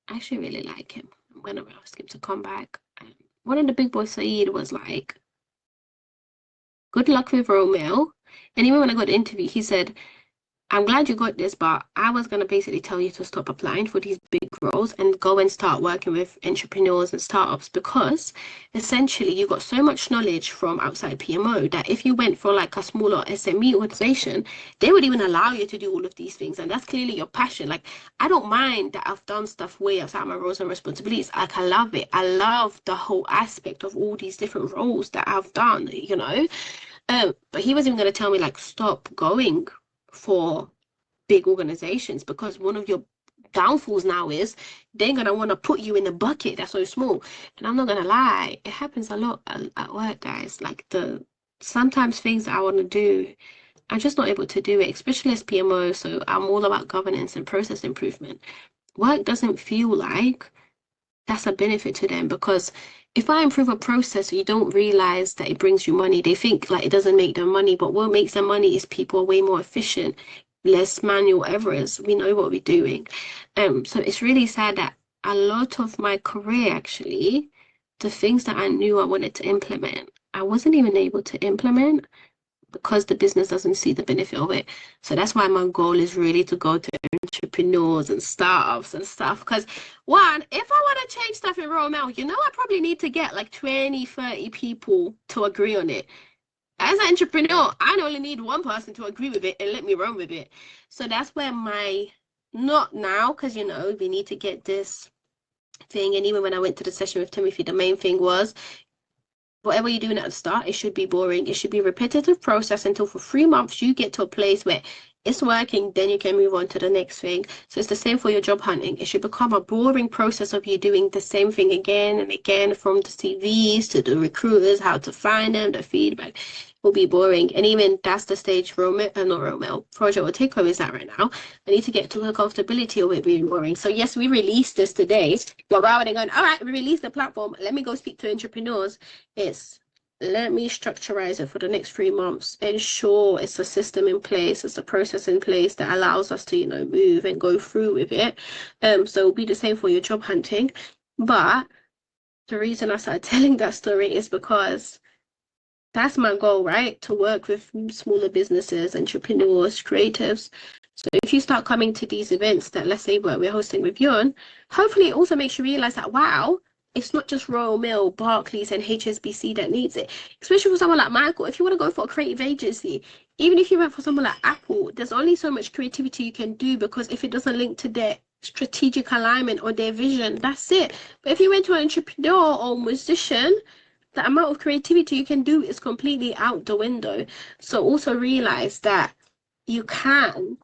I actually really like him. I'm going to ask him to come back. One of the big boys, Saeed, was like, good luck with Romeo. And even when I got the interview, he said, I'm glad you got this, but I was going to basically tell you to stop applying for these big roles and go and start working with entrepreneurs and startups because essentially you got so much knowledge from outside PMO that if you went for like a smaller SME organization, they would even allow you to do all of these things. And that's clearly your passion. Like, I don't mind that I've done stuff way outside my roles and responsibilities. Like, I love it. I love the whole aspect of all these different roles that I've done, you know? But he was even going to tell me, like, stop going for big organizations because one of your downfalls now is they're going to want to put you in a bucket that's so small. And I'm not going to lie, it happens a lot at work, guys. Like, sometimes things that I want to do, I'm just not able to do it, especially as PMO. So I'm all about governance and process improvement. Work doesn't feel like that's a benefit to them because if I improve a process, you don't realize that it brings you money. They think like it doesn't make them money, but what makes them money is people are way more efficient, less manual errors. We know what we're doing. So it's really sad that a lot of my career, actually, the things that I knew I wanted to implement, I wasn't even able to implement because the business doesn't see the benefit of it. So that's why my goal is really to go to entrepreneurs and startups and stuff. Because one, if I want to change stuff in Romel, you know, I probably need to get like 20, 30 people to agree on it. As an entrepreneur, I only need one person to agree with it and let me run with it. So that's where not now, because, you know, we need to get this thing. And even when I went to the session with Timothy, the main thing was, whatever you're doing at the start, it should be boring. It should be a repetitive process until for 3 months you get to a place where it's working, then you can move on to the next thing. So it's the same for your job hunting. It should become a boring process of you doing the same thing again and again, from the CVs to the recruiters, how to find them, the feedback will be boring. And even that's the stage PWTO is at right now. I need to get to the comfortability of it being boring. So yes, we released this today, but rather than going, all right, we released the platform, let me go speak to entrepreneurs, it's let me structurize it for the next 3 months, ensure it's a system in place, it's a process in place that allows us to, you know, move and go through with it. So it'll be the same for your job hunting. But the reason I started telling that story is because that's my goal, right? To work with smaller businesses, entrepreneurs, creatives. So if you start coming to these events that, let's say, what we're hosting with Yon, hopefully it also makes you realize that, wow, it's not just Royal Mail, Barclays, and HSBC that needs it. Especially for someone like Michael, if you want to go for a creative agency, even if you went for someone like Apple, there's only so much creativity you can do, because if it doesn't link to their strategic alignment or their vision, that's it. But if you went to an entrepreneur or musician, the amount of creativity you can do is completely out the window. So also realize that you can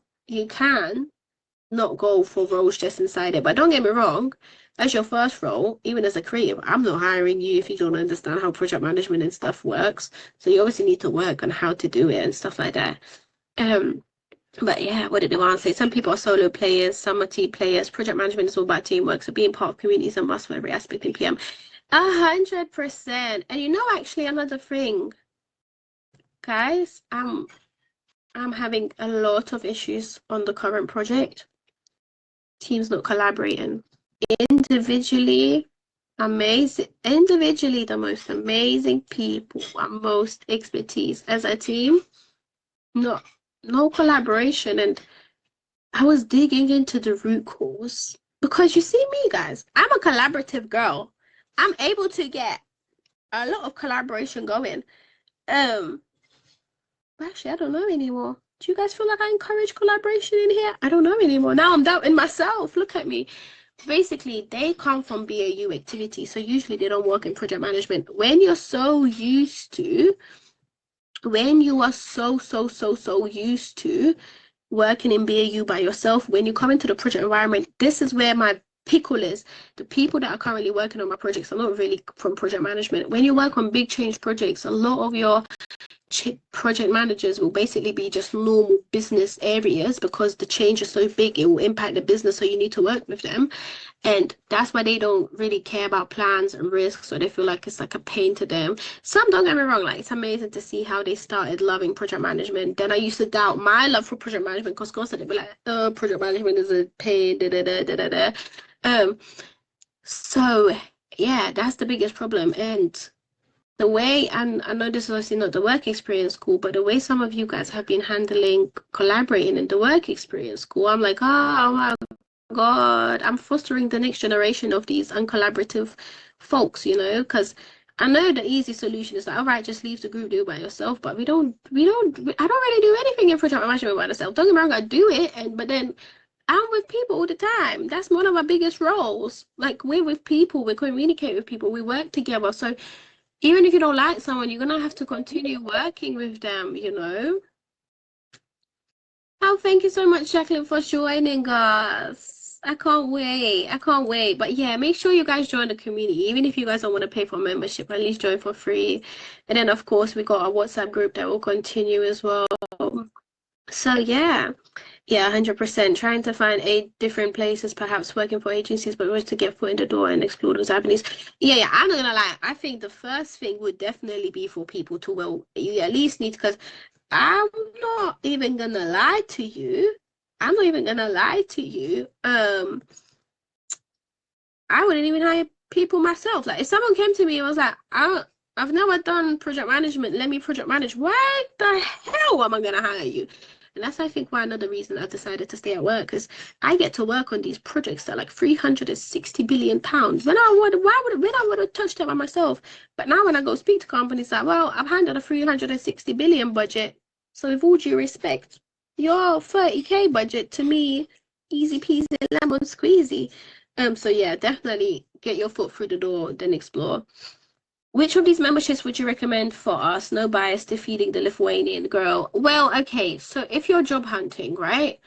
not go for roles just inside it. But don't get me wrong, as your first role, even as a creative, I'm not hiring you if you don't understand how project management and stuff works. So you obviously need to work on how to do it and stuff like that. But yeah, what did I want to say? Some people are solo players, some are team players. Project management is all about teamwork. So being part of community is a must for every aspect in PM. 100%. And you know, actually, another thing, guys, I'm having a lot of issues on the current project. Teams not collaborating. Individually, amazing. Individually, the most amazing people and most expertise. As a team, no collaboration. And I was digging into the root cause, because you see me, guys, I'm a collaborative girl. I'm able to get a lot of collaboration going. Actually, I don't know anymore. Do you guys feel like I encourage collaboration in here? I don't know anymore. Now I'm doubting myself. Look at me. Basically, they come from BAU activity, so usually they don't work in project management. When you're so used to, when you are so used to working in BAU by yourself, when you come into the project environment, this is where my pickle is. The people that are currently working on my projects are not really from project management. When you work on big change projects, a lot of your project managers will basically be just normal business areas, because the change is so big, it will impact the business, so you need to work with them. And that's why they don't really care about plans and risks, so they feel like it's like a pain to them. Some, don't get me wrong, like, it's amazing to see how they started loving project management. Then I used to doubt my love for project management, because constantly they'd be like, oh, project management is a pain, so yeah, that's the biggest problem. And the way, and I know this is obviously not the work experience school, but the way some of you guys have been handling collaborating in the work experience school, I'm like, oh my God, I'm fostering the next generation of these uncollaborative folks, you know, because I know the easy solution is like, all right, just leave the group, do it by yourself. But I don't really do anything in project management by myself. Don't get me wrong, I do it, but then I'm with people all the time. That's one of my biggest roles. Like, we're with people, we communicate with people, we work together. So even if you don't like someone, you're gonna have to continue working with them, you know. Oh, thank you so much, Jacqueline, for joining us. I can't wait. But yeah, make sure you guys join the community. Even if you guys don't want to pay for membership, at least join for free. And then of course we got our WhatsApp group that will continue as well. So yeah, 100%. Trying to find 8 different places, perhaps working for agencies, but always to get foot in the door and explore those avenues. Yeah, I'm not gonna lie. I think the first thing would definitely be for people to, well, you at least need, because I'm not even gonna lie to you. I wouldn't even hire people myself. Like, if someone came to me and was like, I've never done project management, let me project manage. Why the hell am I gonna hire you? And that's, I think, why another reason I decided to stay at work, because I get to work on these projects that are like 360 billion pounds. When I would have touched it by myself. But now when I go speak to companies, like, well, I've handled a 360 billion budget. So with all due respect, your 30k budget to me, easy peasy lemon squeezy. So yeah, definitely get your foot through the door, then explore. Which of these memberships would you recommend for us? No bias, defeating the Lithuanian girl. Well, okay, so if you're job hunting, right?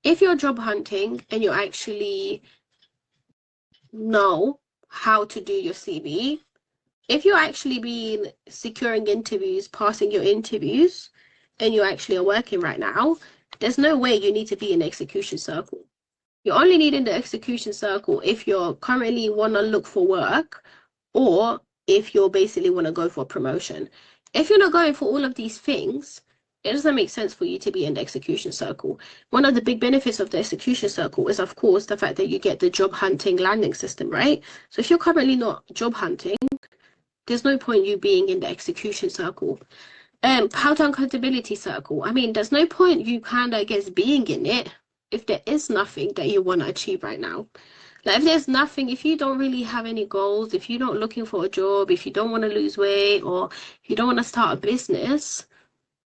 If you're job hunting and you actually know how to do your CV, if you're actually been securing interviews, passing your interviews, and you actually are working right now, there's no way you need to be in the execution circle. You only need in the execution circle if you're currently want to look for work, or if you're basically want to go for a promotion. If you're not going for all of these things, it doesn't make sense for you to be in the execution circle. One of the big benefits of the execution circle is, of course, the fact that you get the job hunting landing system, right? So if you're currently not job hunting, there's no point you being in the execution circle. How to accountability circle. I mean, there's no point you kind of, I guess, being in it if there is nothing that you want to achieve right now. Like if there's nothing, if you don't really have any goals, if you're not looking for a job, if you don't want to lose weight, or if you don't want to start a business,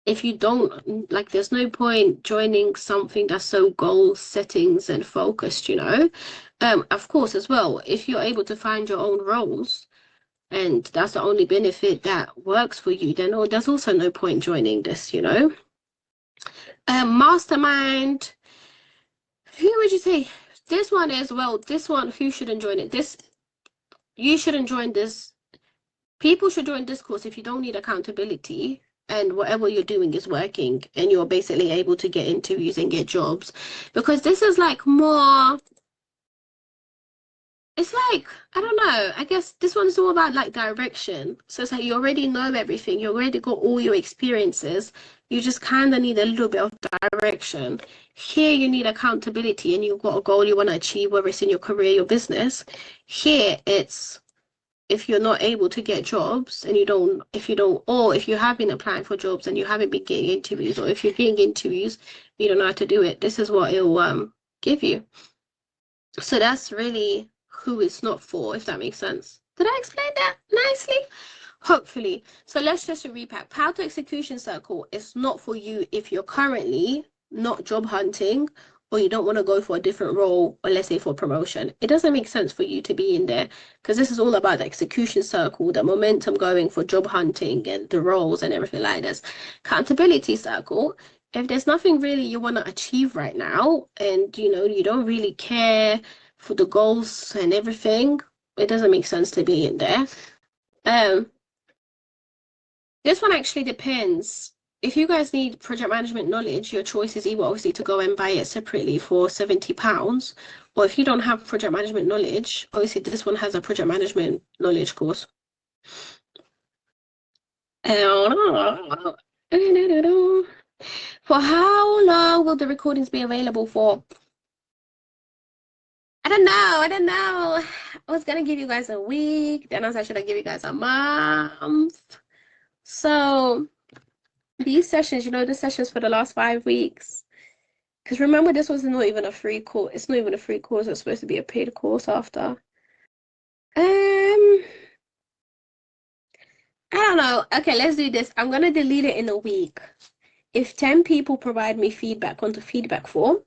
if you don't, like, there's no point joining something that's so goal settings and focused, you know. Of course, as well, if you're able to find your own roles, and that's the only benefit that works for you, then there's also no point joining this, you know. Mastermind, who would you say? This one as well, this one, who shouldn't join it? You shouldn't join this. People should join this course if you don't need accountability and whatever you're doing is working and you're basically able to get interviews and get jobs. Because this is like more, it's like, I don't know, I guess this one's all about like direction. So it's like you already know everything, you already got all your experiences, you just kind of need a little bit of direction. Here you need accountability and you've got a goal you want to achieve, whether it's in your career, your business. Here it's, if you're not able to get jobs and or if you have been applying for jobs and you haven't been getting interviews, or if you're getting interviews, you don't know how to do it, this is what it'll give you. So that's really who it's not for, if that makes sense. Did I explain that nicely? Hopefully. So let's just recap. How to Execution Circle is not for you if you're currently not job hunting, or you don't want to go for a different role, or let's say for promotion. It doesn't make sense for you to be in there, because this is all about the execution circle, the momentum going for job hunting and the roles and everything like this. Accountability circle, if there's nothing really you want to achieve right now, and you don't really care for the goals and everything, it doesn't make sense to be in there. This one actually depends. If you guys need project management knowledge, your choice is either obviously to go and buy it separately for £70, or if you don't have project management knowledge, obviously this one has a project management knowledge course. For how long will the recordings be available for? I don't know. I was gonna give you guys a week, then I was actually gonna give you guys a month. So these sessions, the sessions for the last 5 weeks. Because remember, this was not even a free course. It's not even a free course. It's supposed to be a paid course after. I don't know. Okay, let's do this. I'm gonna delete it in a week. If 10 people provide me feedback on the feedback form,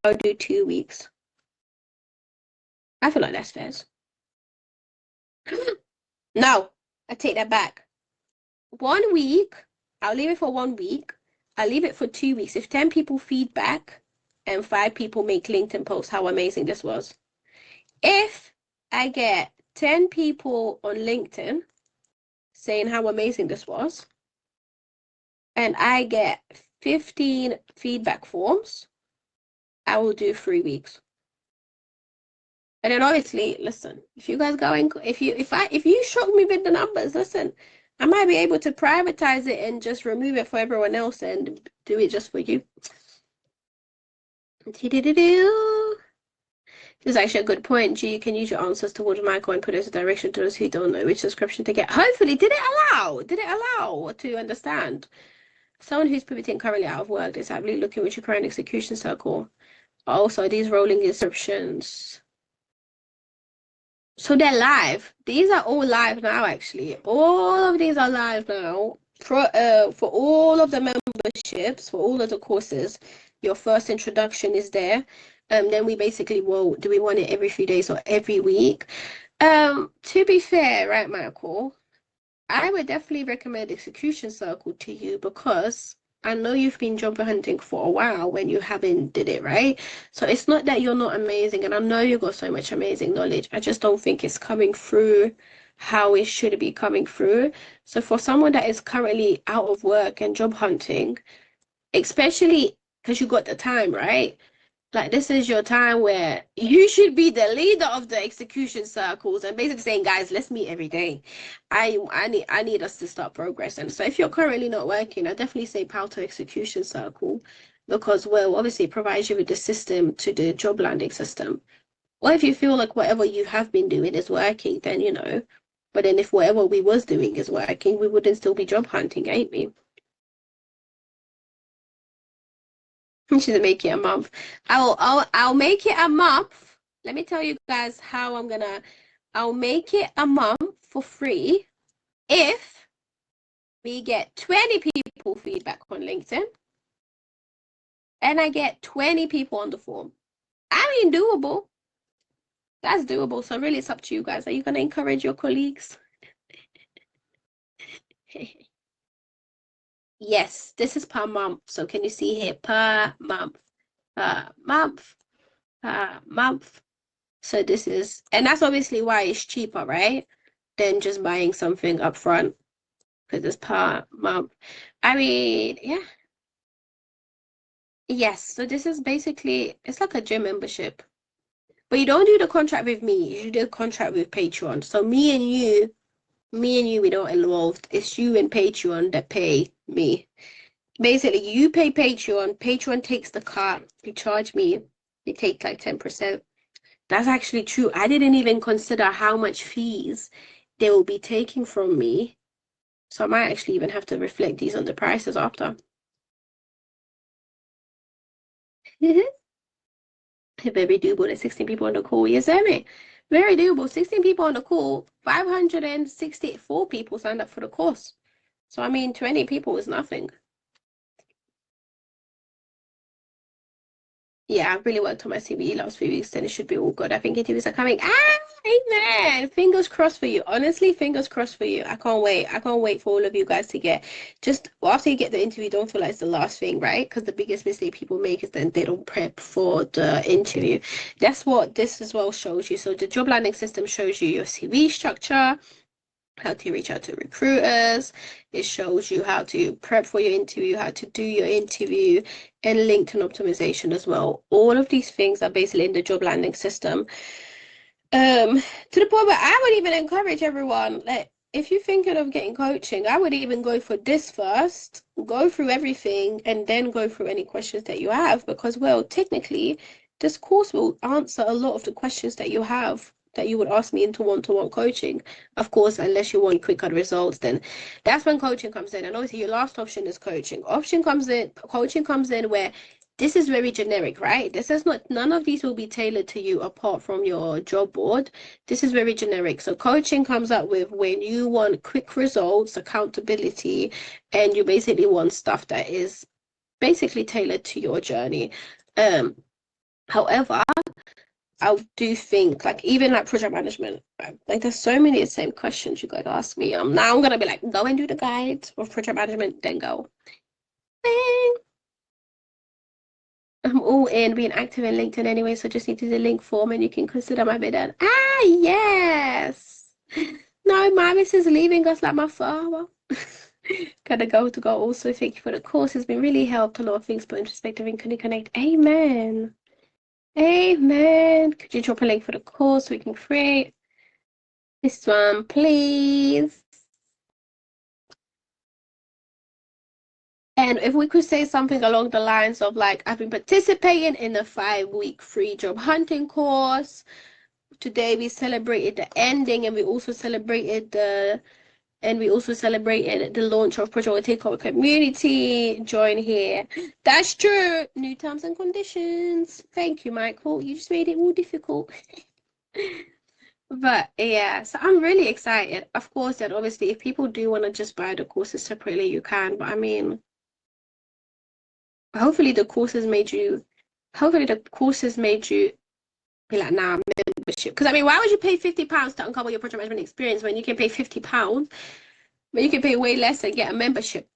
I'll do 2 weeks. I feel like that's fair. No, I take that back. 1 week. I'll leave it for 1 week. I'll leave it for 2 weeks. If 10 people feedback and 5 people make LinkedIn posts how amazing this was. If I get 10 people on LinkedIn saying how amazing this was, and I get 15 feedback forms, I will do 3 weeks. And then obviously, listen, if you guys if you shock me with the numbers, listen, I might be able to privatize it and just remove it for everyone else and do it just for you. This is actually a good point. G, you can use your answers towards Michael and put it as a direction to those who don't know which subscription to get. Hopefully, did it allow to understand? Someone who's pivoting currently out of work is happily looking with your current execution circle. Also, these rolling inscriptions. So they're live. These are all live now, actually. All of these are live now. For all of the memberships, for all of the courses, your first introduction is there. Then we basically do we want it every few days or every week? To be fair, right, Michael, I would definitely recommend Execution Circle to you, because I know you've been job hunting for a while when you haven't did it, right? So it's not that you're not amazing, and I know you've got so much amazing knowledge. I just don't think it's coming through how it should be coming through. So for someone that is currently out of work and job hunting, especially because you got the time, right? Like, this is your time where you should be the leader of the execution circles and basically saying, guys, let's meet every day. I need us to start progressing. So if you're currently not working, I definitely say PWTO execution circle, because, well, obviously it provides you with the system to the job landing system. Or if you feel like whatever you have been doing is working, then, you know, but then if whatever we was doing is working, we wouldn't still be job hunting, ain't we? We should make it a month. I'll make it a month. Let me tell you guys how I'll make it a month for free if we get 20 people feedback on LinkedIn and I get 20 people on the form. I mean, doable. That's doable. So really it's up to you guys. Are you gonna encourage your colleagues? Yes, this is per month. So can you see here? Per month, per month, per month. So this is, and that's obviously why it's cheaper, right? Than just buying something up front, because it's per month. I mean, yeah. Yes, so this is basically, it's like a gym membership. But you don't do the contract with me, you do the contract with Patreon. So me and you, we're not involved. It's you and Patreon that pay me. Basically, you pay Patreon, Patreon takes the cut, they charge me, they take like 10%. That's actually true. I didn't even consider how much fees they will be taking from me. So I might actually even have to reflect these on the prices after. Very doable. There's 16 people on the call. Yes, Amy. Very doable. 16 people on the call. 564 people signed up for the course. So I mean, 20 people is nothing. Yeah, I've really worked on my CV last few weeks, and it should be all good. I think interviews are coming. Amen. Fingers crossed for you. Honestly, fingers crossed for you. I can't wait. I can't wait for all of you guys to get just after you get the interview, don't feel like it's the last thing, right? Because the biggest mistake people make is then they don't prep for the interview. That's what this as well shows you. So the job landing system shows you your CV structure, how to reach out to recruiters. It shows you how to prep for your interview, how to do your interview, and LinkedIn optimization as well. All of these things are basically in the job landing system. To the point where I would even encourage everyone, like, if you're thinking of getting coaching, I would even go for this first, go through everything, and then go through any questions that you have, because, well, technically, this course will answer a lot of the questions that you have that you would ask me into one-to-one coaching. Of course, unless you want quicker results, then that's when coaching comes in. And obviously, your last option is coaching. Coaching comes in where this is very generic, right? This is not, none of these will be tailored to you apart from your job board. This is very generic. So coaching comes up with when you want quick results, accountability, and you basically want stuff that is basically tailored to your journey. However, I do think like even like project management, like there's so many of the same questions you guys ask me. Now I'm gonna be like, go and do the guide of project management, then go. Bang. I'm all in being active in LinkedIn anyway, so just need to do the link form and you can consider my bid. Yes. No, Mavis is leaving us like my father. Gotta go to go. Also, thank you for the course. It's been really helped a lot of things put in perspective and connect. Amen. Amen. Could you drop a link for the course so we can create this one, please? And if we could say something along the lines of like, I've been participating in a 5-week free job hunting course. Today we celebrated the ending and we also celebrated the launch of PWTO community. Join here. That's true. New terms and conditions. Thank you, Michael. You just made it more difficult. But yeah, so I'm really excited. Of course, and obviously if people do want to just buy the courses separately, you can. But I mean, hopefully the courses made you be like, nah, membership. Because I mean, why would you pay £50 to uncover your project management experience when you can pay £50, but you can pay way less and get a membership?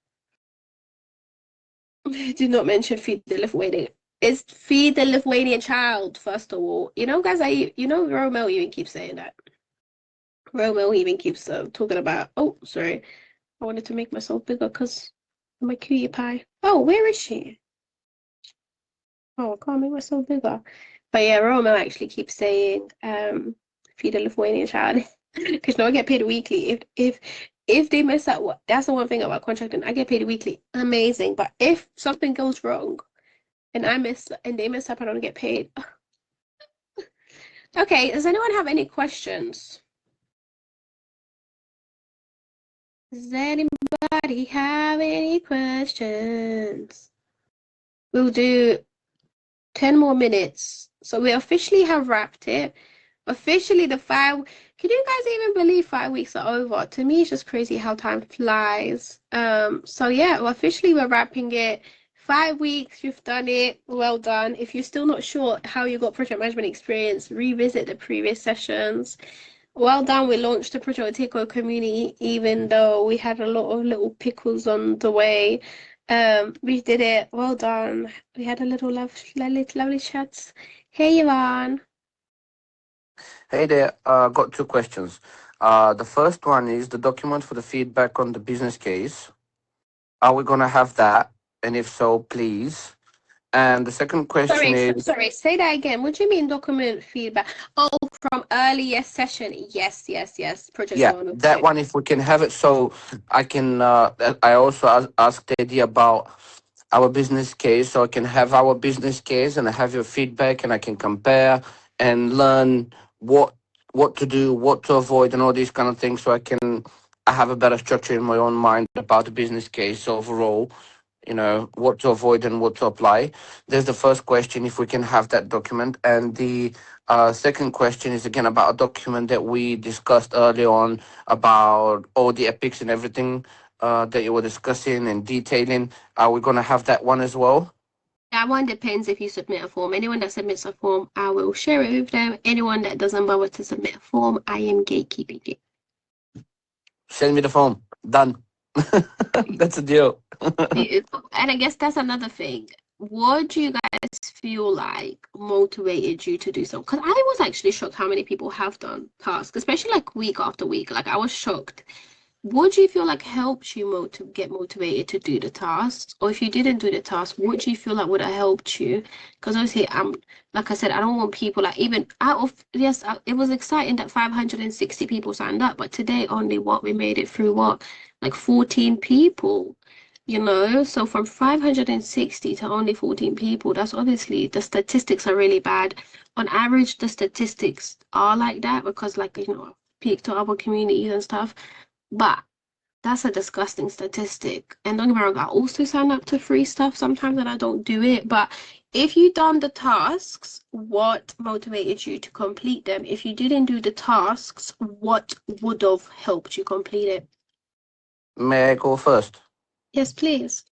Do not mention feed the Lithuanian. It's feed the Lithuanian child, first of all. You know, guys, Romeo even keeps saying that. Romeo even keeps talking about, oh, sorry. I wanted to make myself bigger because I'm a cutie pie. Oh, where is she? Oh, I can't make myself bigger. But yeah, Romo actually keeps saying, feed a Lithuanian child. Because no, I get paid weekly. If they mess up, what that's the one thing about contracting. I get paid weekly. Amazing. But if something goes wrong and they mess up, I don't get paid. Okay, does anyone have any questions? Does anybody have any questions? We'll do 10 more minutes. So we officially have wrapped it. Officially, can you guys even believe 5 weeks are over? To me, it's just crazy how time flies. So yeah, well, officially we're wrapping it. 5 weeks, you've done it. Well done. If you're still not sure how you got project management experience, revisit the previous sessions. Well done. We launched the Project PWTO community, even though we had a lot of little pickles on the way. We did it. Well done. We had a little lovely chats. Hey, Yvonne. Hey there, got two questions. The first one is the document for the feedback on the business case. Are we gonna have that? And if so, please. And the second question is, Sorry, say that again. What do you mean document feedback? Oh, from earlier session. Yes. Project yeah, that 102. one, if we can have it, so I can. I also asked Eddie about our business case, so I can have our business case and I have your feedback, and I can compare and learn what to do, what to avoid, and all these kind of things, so I have a better structure in my own mind about the business case overall. What to avoid and what to apply. There's the first question, if we can have that document. And the second question is again about a document that we discussed earlier on, about all the epics and everything that you were discussing and detailing. Are we going to have that one as well? That one depends if you submit a form. Anyone that submits a form, I will share it with them. Anyone that doesn't bother to submit a form, I am gatekeeping it. Send me the form. Done. That's a deal. And I guess that's another thing. What do you guys feel like motivated you to do so? Because I was actually shocked how many people have done tasks, especially like week after week. Like I was shocked. What do you feel like helped you get motivated to do the tasks? Or if you didn't do the task, what do you feel like would have helped you? Because obviously, like I said, I don't want people like even out of yes, it was exciting that 560 people signed up, but today only we made it through like 14 people. So from 560 to only 14 people, that's obviously the statistics are really bad. On average, the statistics are like that because, like, peak to other communities and stuff. But that's a disgusting statistic. And don't get me wrong, I also sign up to free stuff sometimes and I don't do it. But if you done the tasks, what motivated you to complete them? If you didn't do the tasks, what would have helped you complete it? May I go first? Yes, please.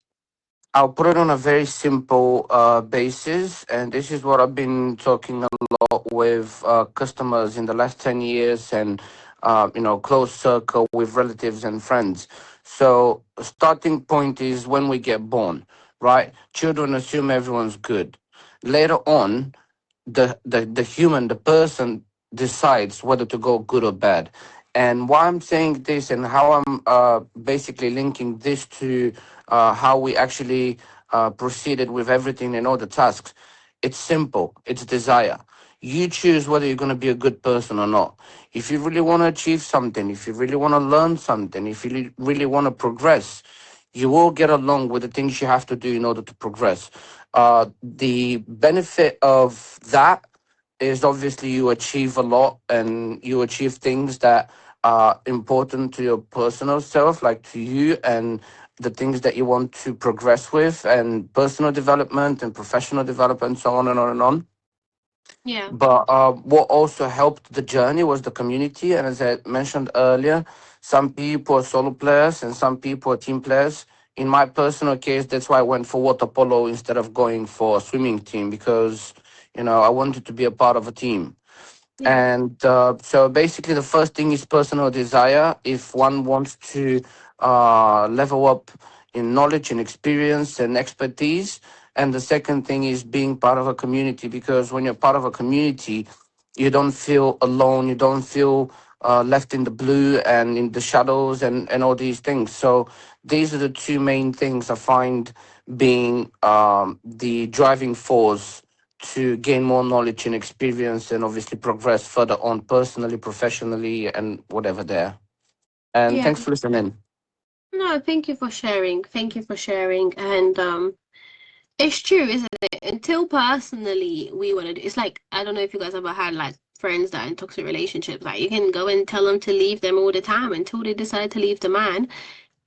I'll put it on a very simple basis, and this is what I've been talking a lot with customers in the last 10 years, and close circle with relatives and friends. So starting point is when we get born, right? Children assume everyone's good. Later on, the human, the person decides whether to go good or bad. And why I'm saying this and how I'm basically linking this to how we actually proceeded with everything and all the tasks, it's simple. It's desire. You choose whether you're going to be a good person or not. If you really want to achieve something, if you really want to learn something, if you really want to progress, you will get along with the things you have to do in order to progress. The benefit of that is obviously you achieve a lot and you achieve things that are important to your personal self, like to you and the things that you want to progress with, and personal development and professional development, so on and on and on. Yeah. But what also helped the journey was the community. And as I mentioned earlier, some people are solo players and some people are team players. In my personal case, that's why I went for water polo instead of going for a swimming team, because, I wanted to be a part of a team. Yeah. And so basically, the first thing is personal desire. If one wants to level up in knowledge and experience and expertise. And the second thing is being part of a community, because when you're part of a community, you don't feel alone, you don't feel left in the blue and in the shadows and all these things. So these are the two main things I find being the driving force to gain more knowledge and experience and obviously progress further on personally, professionally, and whatever there. And Yeah. thanks for listening. No, thank you for sharing. Thank you for sharing. And it's true, isn't it? Until personally we want to do, it's like, I don't know if you guys ever had like friends that are in toxic relationships. Like you can go and tell them to leave them all the time until they decide to leave the man.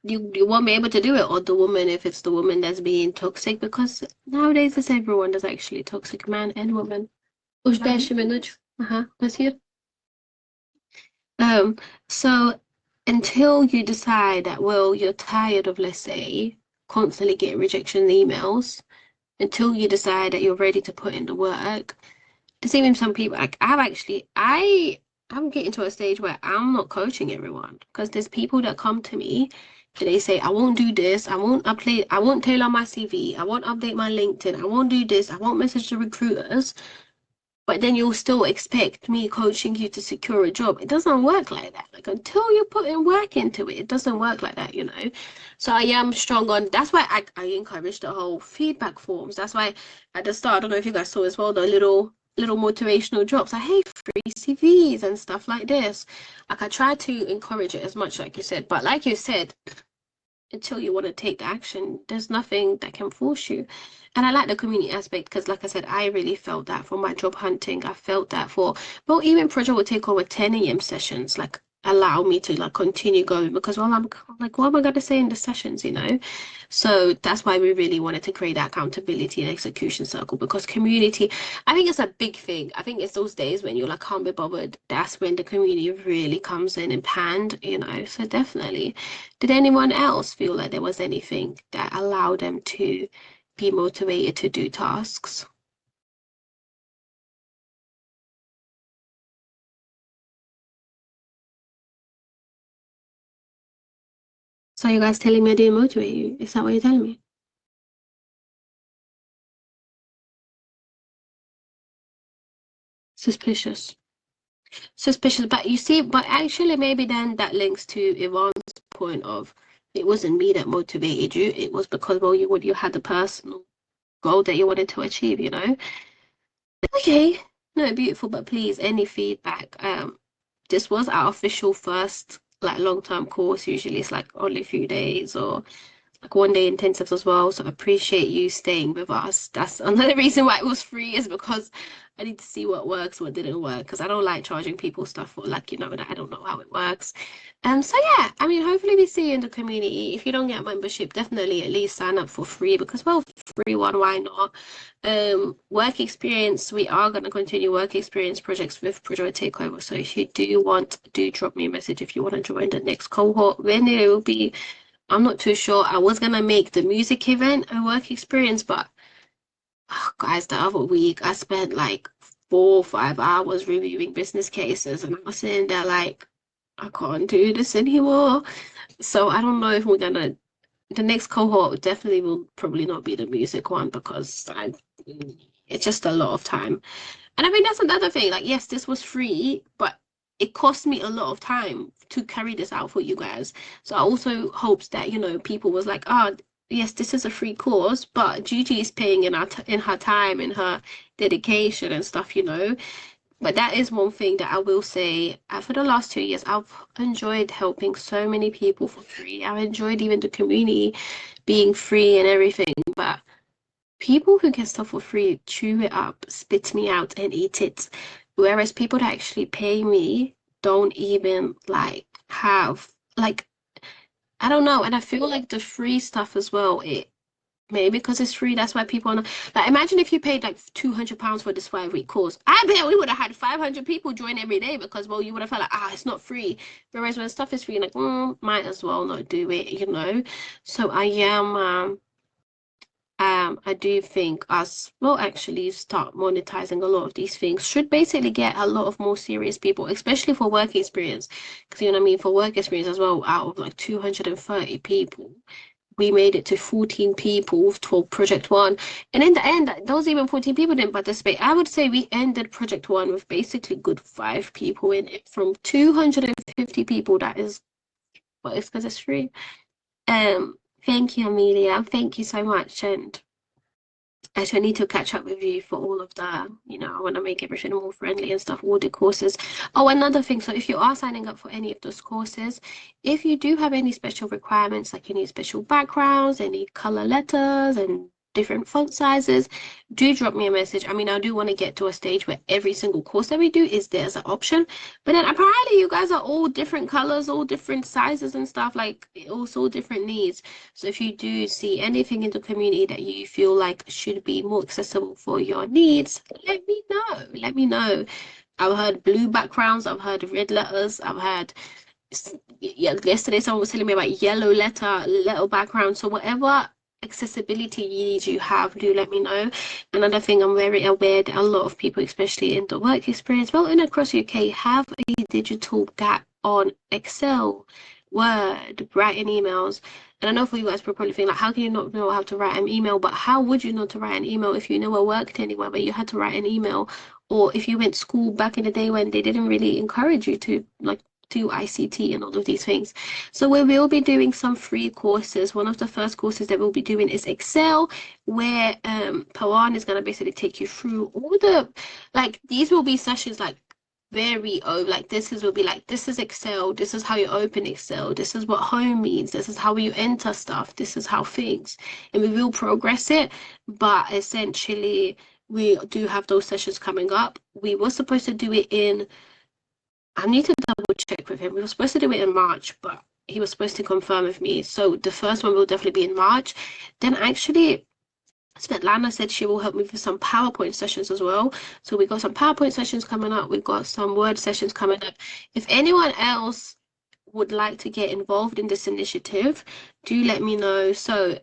You won't be able to do it, or the woman if it's the woman that's being toxic, because nowadays it's everyone that's actually toxic, man and woman. Os 10 minutos. Let's hear. Um, so until you decide that, well, you're tired of, let's say, constantly getting rejection emails, until you decide that you're ready to put in the work, there's even some people like I'm getting to a stage where I'm not coaching everyone, because there's people that come to me and they say, I won't do this, I won't tailor my CV, I won't update my LinkedIn, I won't do this, I won't message the recruiters. But then you'll still expect me coaching you to secure a job. It doesn't work like that. Like until you put in work into it, it doesn't work like that, you know. So I am strong on. That's why I encourage the whole feedback forms. That's why at the start, I don't know if you guys saw as well, the little motivational drops. Like, hey, free CVs and stuff like this. Like I try to encourage it as much, like you said. But like you said, until you want to take the action, there's nothing that can force you. And I like the community aspect because, like I said, I really felt that for my job hunting. I felt that for, well, even Project would take over 10 a.m. sessions, like allow me to like continue going because, well, I'm like, what am I going to say in the sessions, you know? So that's why we really wanted to create that accountability and execution circle, because community, I think it's a big thing. I think it's those days when you're like, can't be bothered. That's when the community really comes in and panned, you know? So definitely. Did anyone else feel like there was anything that allowed them to be motivated to do tasks? So you guys telling me I didn't motivate you? Is that what you're telling me? Suspicious. Suspicious. But you see, but actually maybe then that links to Yvonne's point of it wasn't me that motivated you. It was because, well, you had the personal goal that you wanted to achieve, you know? Okay. No, beautiful, but please, any feedback. This was our official first like long-term course. Usually it's like only a few days or like 1 day intensives as well. So I appreciate you staying with us. That's another reason why it was free, is because I need to see what works, what didn't work, because I don't like charging people stuff for like, you know, that I don't know how it works. So yeah, I mean, hopefully we see you in the community. If you don't get membership, definitely at least sign up for free, because, well, free one, why not? Work experience, we are going to continue work experience projects with Project Takeover. So if you do drop me a message if you want to join the next cohort. When it will be, I'm not too sure. I was gonna make the music event a work experience, but guys, the other week I spent like 4 or 5 hours reviewing business cases, and I was sitting there like, I can't do this anymore. So I don't know if we're gonna. The next cohort definitely will probably not be the music one, because it's just a lot of time. And I think that's another thing. Like, yes, this was free, but it cost me a lot of time to carry this out for you guys. So I also hopes that, you know, people was like, oh, yes, this is a free course, but Gigi is paying in her time and her dedication and stuff, you know. But that is one thing that I will say. For the last 2 years, I've enjoyed helping so many people for free. I've enjoyed even the community being free and everything. But people who get stuff for free chew it up, spit me out, and eat it. Whereas people that actually pay me don't even like have like, I don't know. And I feel like the free stuff as well, it maybe because it's free, that's why people are not, like, imagine if you paid like £200 for this 5-week course. I bet we would have had 500 people join every day, because, well, you would have felt like, it's not free. Whereas when stuff is free, like, might as well not do it, you know. So I am I do think us will actually start monetizing a lot of these things. Should basically get a lot of more serious people, especially for work experience. Because, you know what I mean, for work experience as well, out of like 230 people, we made it to 14 people for Project One. And in the end, those even 14 people didn't participate. I would say we ended Project One with basically good 5 people in it from 250 people. That is, well, it's because it's free. Thank you, Amelia. Thank you so much. And actually, I need to catch up with you for all of that. You know, I want to make everything more friendly and stuff, all the courses. Oh, another thing. So if you are signing up for any of those courses, if you do have any special requirements, like you need special backgrounds, any color letters and different font sizes, do drop me a message. I mean, I do want to get to a stage where every single course that we do is there as an option. But then apparently you guys are all different colors, all different sizes and stuff, like also different needs. So if you do see anything in the community that you feel like should be more accessible for your needs, let me know. Let me know. I've heard blue backgrounds, I've heard red letters, I've heard, yeah, yesterday someone was telling me about yellow letter background. So whatever accessibility needs you have, do let me know. Another thing, I'm very aware that a lot of people, especially in the work experience, well, and across UK, have a digital gap on Excel, Word, writing emails. And I know for you guys probably think like, how can you not know how to write an email? But how would you know to write an email if you never worked anywhere where you had to write an email? Or if you went to school back in the day when they didn't really encourage you to like do ICT and all of these things. So we will be doing some free courses. One of the first courses that we'll be doing is Excel, where Pawan is going to basically take you through all the, like, these will be sessions like like this will be like, this is Excel, this is how you open Excel, this is what home means, this is how you enter stuff, this is how things, and we will progress it. But essentially we do have those sessions coming up. We were supposed to do it in, I need to double check with him. We were supposed to do it in March, but he was supposed to confirm with me. So the first one will definitely be in March. Then actually, Svetlana said she will help me with some PowerPoint sessions as well. So we got some PowerPoint sessions coming up. We've got some Word sessions coming up. If anyone else would like to get involved in this initiative, do let me know. So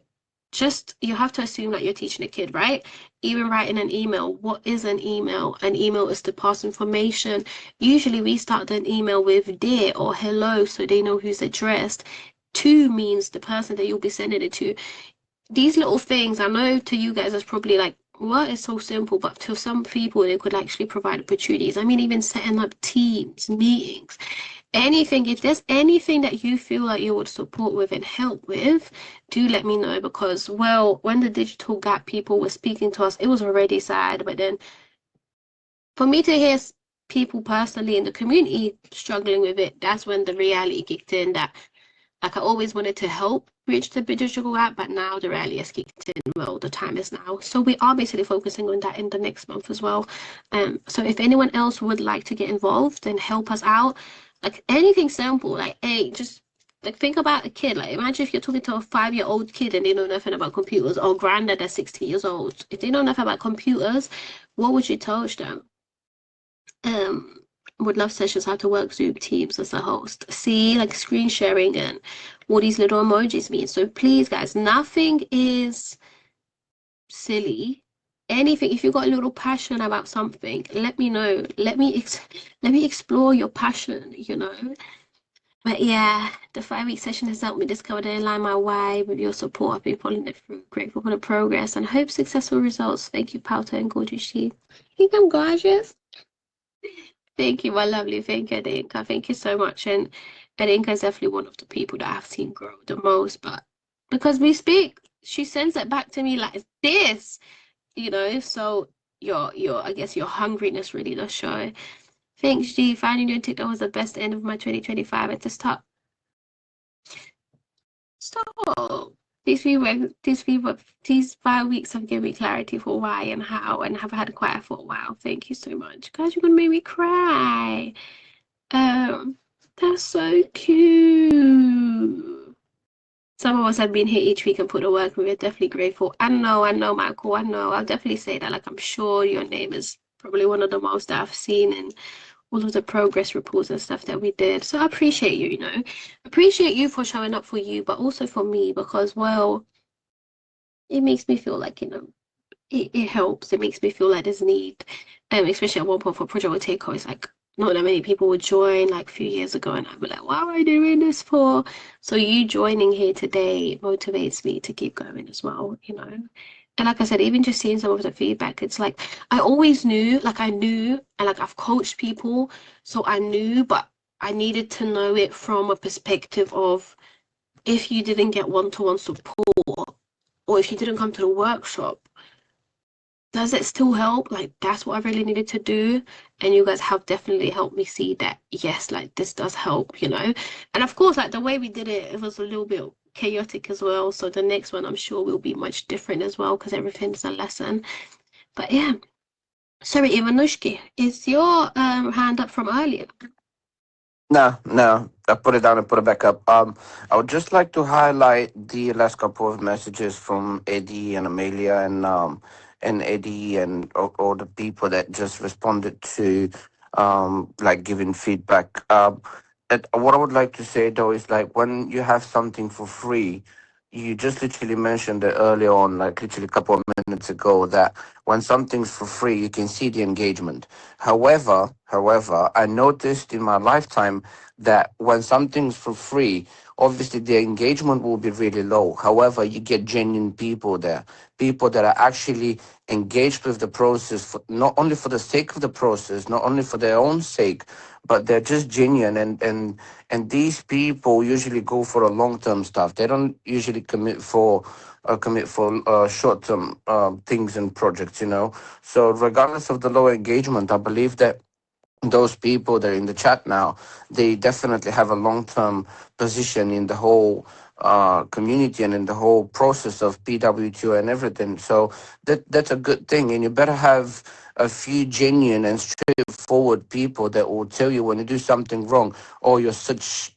just, you have to assume that you're teaching a kid, right? Even writing an email. What is an email? An email is to pass information. Usually we start an email with dear or hello, so they know who's addressed. To means the person that you'll be sending it to. These little things, I know to you guys, it's probably like, what is so simple, but to some people it could actually provide opportunities. I mean, even setting up teams, meetings, anything. If there's anything that you feel like you would support with and help with, do let me know. Because, well, when the digital gap people were speaking to us, it was already sad. But then for me to hear people personally in the community struggling with it, that's when the reality kicked in, that like I always wanted to help bridge the digital gap, but now the reality has kicked in. Well, the time is now. So we are basically focusing on that in the next month as well. So if anyone else would like to get involved and help us out, like anything simple, like, hey, just like think about a kid. Like imagine if you're talking to a 5-year-old kid and they know nothing about computers, or granddad that's 60 years old. If they know nothing about computers, what would you teach them? Would love sessions how to work Zoom Teams as a host. See, like screen sharing and all these little emojis mean. So please, guys, nothing is silly. Anything, if you've got a little passion about something, let me know. Let me explore your passion, you know. But yeah, the 5-week session has helped me discover and align my why. With your support, I've been following it through. Grateful for the progress and hope successful results. Thank you, Pauta and Gorgeous She. Think I'm gorgeous? Thank you, my lovely. Thank you, Adinka. Thank you so much. And Adinka is definitely one of the people that I've seen grow the most. But because we speak, she sends it back to me like this, you know. So your I guess your hungriness really does show. Thanks, G. Finding you on TikTok was the best end of my 2025 at the start. Stop. These 5 weeks have given me clarity for why and how, and have had quiet for a while. Thank you so much. Guys, you're gonna make me cry. That's so cute. Some of us have been here each week and put the work. We're definitely grateful. I know, Michael. I know. I'll definitely say that. Like, I'm sure your name is probably one of the most that I've seen in all of the progress reports and stuff that we did. So I appreciate you, you know. Appreciate you for showing up for you, but also for me, because, well, it makes me feel like, you know, it helps. It makes me feel like there's need. Especially at one point for PWTO, it's like not that many people would join like a few years ago, and I'd be like, what am I doing this for? So you joining here today motivates me to keep going as well, you know. And like I said, even just seeing some of the feedback, it's like I always knew, like I knew, and like I've coached people, so I knew, but I needed to know it from a perspective of if you didn't get one-to-one support, or if you didn't come to the workshop, does it still help? Like, that's what I really needed to do. And you guys have definitely helped me see that, yes, like this does help, you know? And of course, like the way we did it, it was a little bit chaotic as well. So the next one, I'm sure, will be much different as well because everything's a lesson. But yeah. Sorry, Ivanushki, is your hand up from earlier? No, no. I put it down and put it back up. I would just like to highlight the last couple of messages from Eddie and Amelia and Eddie and all the people that just responded to like giving feedback. What I would like to say though is like when you have something for free, you just literally mentioned it earlier on, like literally a couple of minutes ago, that when something's for free, you can see the engagement. However, I noticed in my lifetime that when something's for free, obviously the engagement will be really low. However, you get genuine people there, people that are actually engaged with the process, for, not only for the sake of the process, not only for their own sake, but they're just genuine. And these people usually go for a long term stuff. They don't usually commit for short term things and projects. You know, so regardless of the low engagement, I believe that those people that are in the chat now, they definitely have a long term position in the whole community and in the whole process of PWTO and everything. So that's a good thing. And you better have a few genuine and straightforward people that will tell you when you do something wrong, or you're such.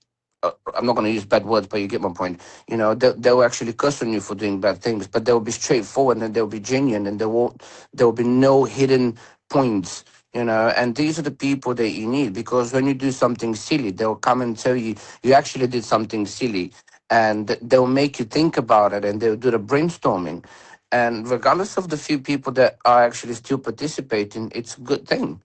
I'm not going to use bad words, but you get my point. You know, they'll actually curse on you for doing bad things, but they'll be straightforward and they'll be genuine, and there will be no hidden points, you know. And these are the people that you need, because when you do something silly, they'll come and tell you you actually did something silly, and they'll make you think about it, and they'll do the brainstorming. And regardless of the few people that are actually still participating, it's a good thing,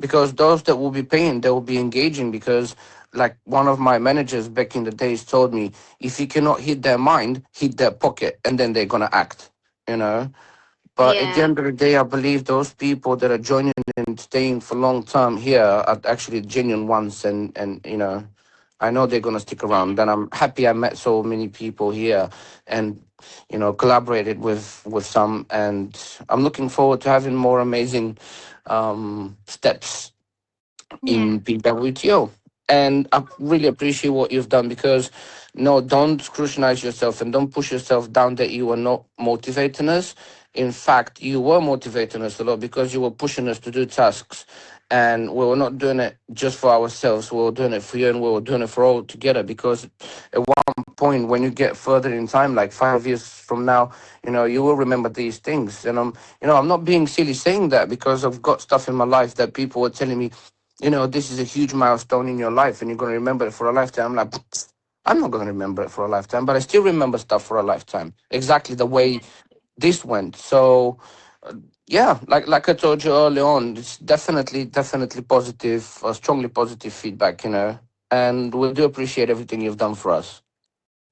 because those that will be paying, they will be engaging, because like one of my managers back in the days told me, if you cannot hit their mind, hit their pocket, and then they're gonna act, you know. But at the Yeah, end of the day, I believe those people that are joining and staying for long term here are actually genuine ones, and you know, I know they're gonna stick around. And I'm happy I met so many people here, and you know, collaborated with some, and I'm looking forward to having more amazing steps yeah, in PWTO. And I really appreciate what you've done, because no, don't scrutinize yourself and don't push yourself down that you were not motivating us. In fact, you were motivating us a lot, because you were pushing us to do tasks. And we were not doing it just for ourselves. We were doing it for you, and we were doing it for all together. Because at one point, when you get further in time, like 5 years from now, you know, you will remember these things. And I'm not being silly saying that, because I've got stuff in my life that people were telling me, you know, this is a huge milestone in your life and you're going to remember it for a lifetime. I'm like, I'm not going to remember it for a lifetime, but I still remember stuff for a lifetime, exactly the way this went. So, yeah, like I told you early on, it's definitely positive, strongly positive feedback, you know, and we do appreciate everything you've done for us.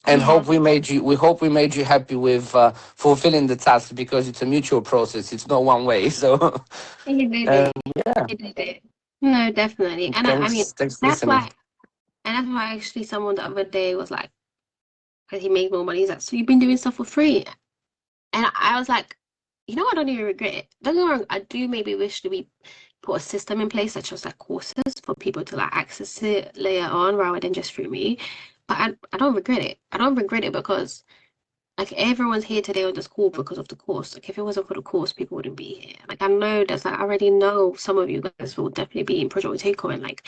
And yeah. we hope we made you happy with fulfilling the task, because it's a mutual process. It's not one way. So, You did and it. yeah, You did it. No, definitely. And I mean, thanks for that's listening. why, and that's why actually someone the other day was like, because he made more money, he's like, so you've been doing stuff for free? And I was like, you know, I don't even regret it. Don't get me wrong, I do maybe wish that we put a system in place, such as like courses for people to like access it later on rather than just through me. But I don't regret it. I don't regret it because like everyone's here today on this call because of the course. Like if it wasn't for the course, people wouldn't be here. Like I know there's like I already know some of you guys will definitely be in Project Takeover and like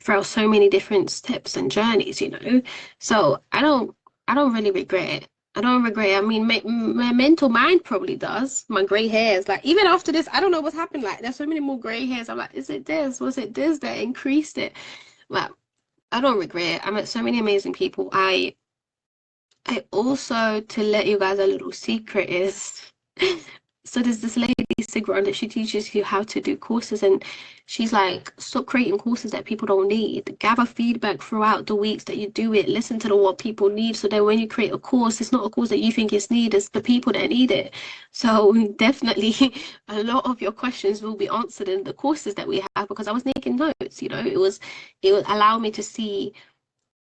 throughout so many different steps and journeys, you know. So I don't really regret it. I don't regret it. I mean, my mental mind probably does. My gray hairs, like even after this, I don't know what's happened. Like there's so many more gray hairs. I'm like, is it this? Was it this that increased it? But I don't regret it. I met so many amazing people. I also, to let you guys a little secret is, so there's this lady, Sigrun, that she teaches you how to do courses, and she's like, stop creating courses that people don't need. Gather feedback throughout the weeks that you do it. Listen to what people need, so that when you create a course, it's not a course that you think is needed, it's the people that need it. So definitely, a lot of your questions will be answered in the courses that we have, because I was making notes. You know, it would allow me to see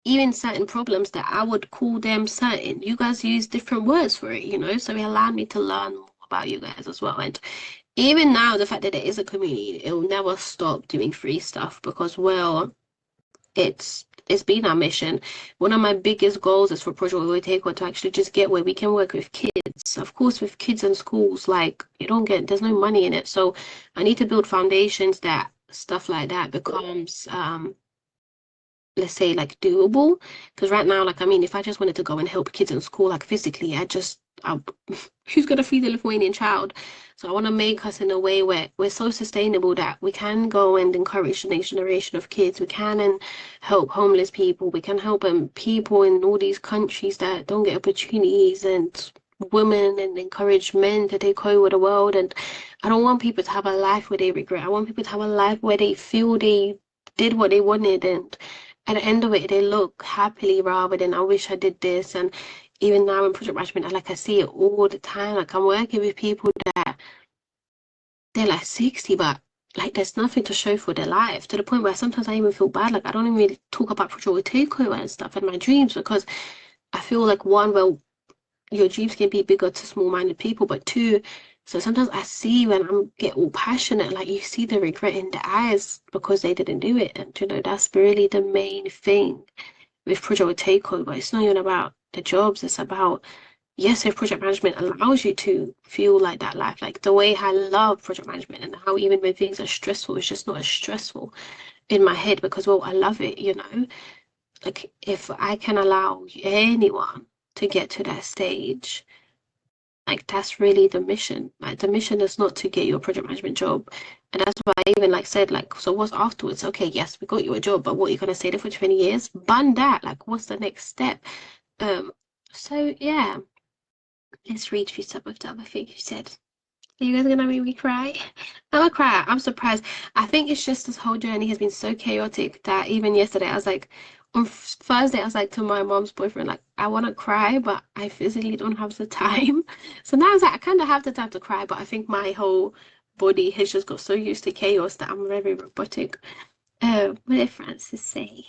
even certain problems that I would call them certain, you guys use different words for it, you know? So it allowed me to learn more about you guys as well. And even now, the fact that it is a community, it will never stop doing free stuff because, well, it's been our mission. One of my biggest goals is for Project Oiteko to actually just get where we can work with kids. Of course, with kids in schools, like you don't get, there's no money in it. So I need to build foundations that stuff like that becomes let's say like doable, because right now, like, I mean, if I just wanted to go and help kids in school like physically, I who's gonna feed the Lithuanian child? So I want to make us in a way where we're so sustainable that we can go and encourage the next generation of kids. We can and help homeless people. We can help people in all these countries that don't get opportunities, and women, and encourage men to take over the world. And I don't want people to have a life where they regret. I want people to have a life where they feel they did what they wanted, and at the end of it, they look happily rather than I wish I did this. And even now in project management, I see it all the time. Like I'm working with people that they're like 60, but like there's nothing to show for their life, to the point where sometimes I even feel bad. Like I don't even really talk about project takeover and stuff in my dreams, because I feel like one, well, your dreams can be bigger to small-minded people, but two, so sometimes I see when I get all passionate, like you see the regret in their eyes because they didn't do it. And you know, that's really the main thing with project takeover. It's not even about the jobs, it's about, yes, if project management allows you to feel like that life, like the way I love project management, and how even when things are stressful, it's just not as stressful in my head because, well, I love it, you know? Like if I can allow anyone to get to that stage, like that's really the mission. Like the mission is not to get you a project management job. And that's why I even said, so what's afterwards? Okay, yes, we got you a job, but what, you're gonna stay there for 20 years? Bun that. Like what's the next step? Um so yeah, let's read through some of the other things you said. Are you guys gonna make me cry? I'm gonna cry. I'm surprised. I think it's just this whole journey has been so chaotic that even yesterday I was like, on Thursday I was like to my mom's boyfriend, like, I want to cry, but I physically don't have the time. So now I was like, I kind of have the time to cry, but I think my whole body has just got so used to chaos that I'm very robotic. What did Francis say?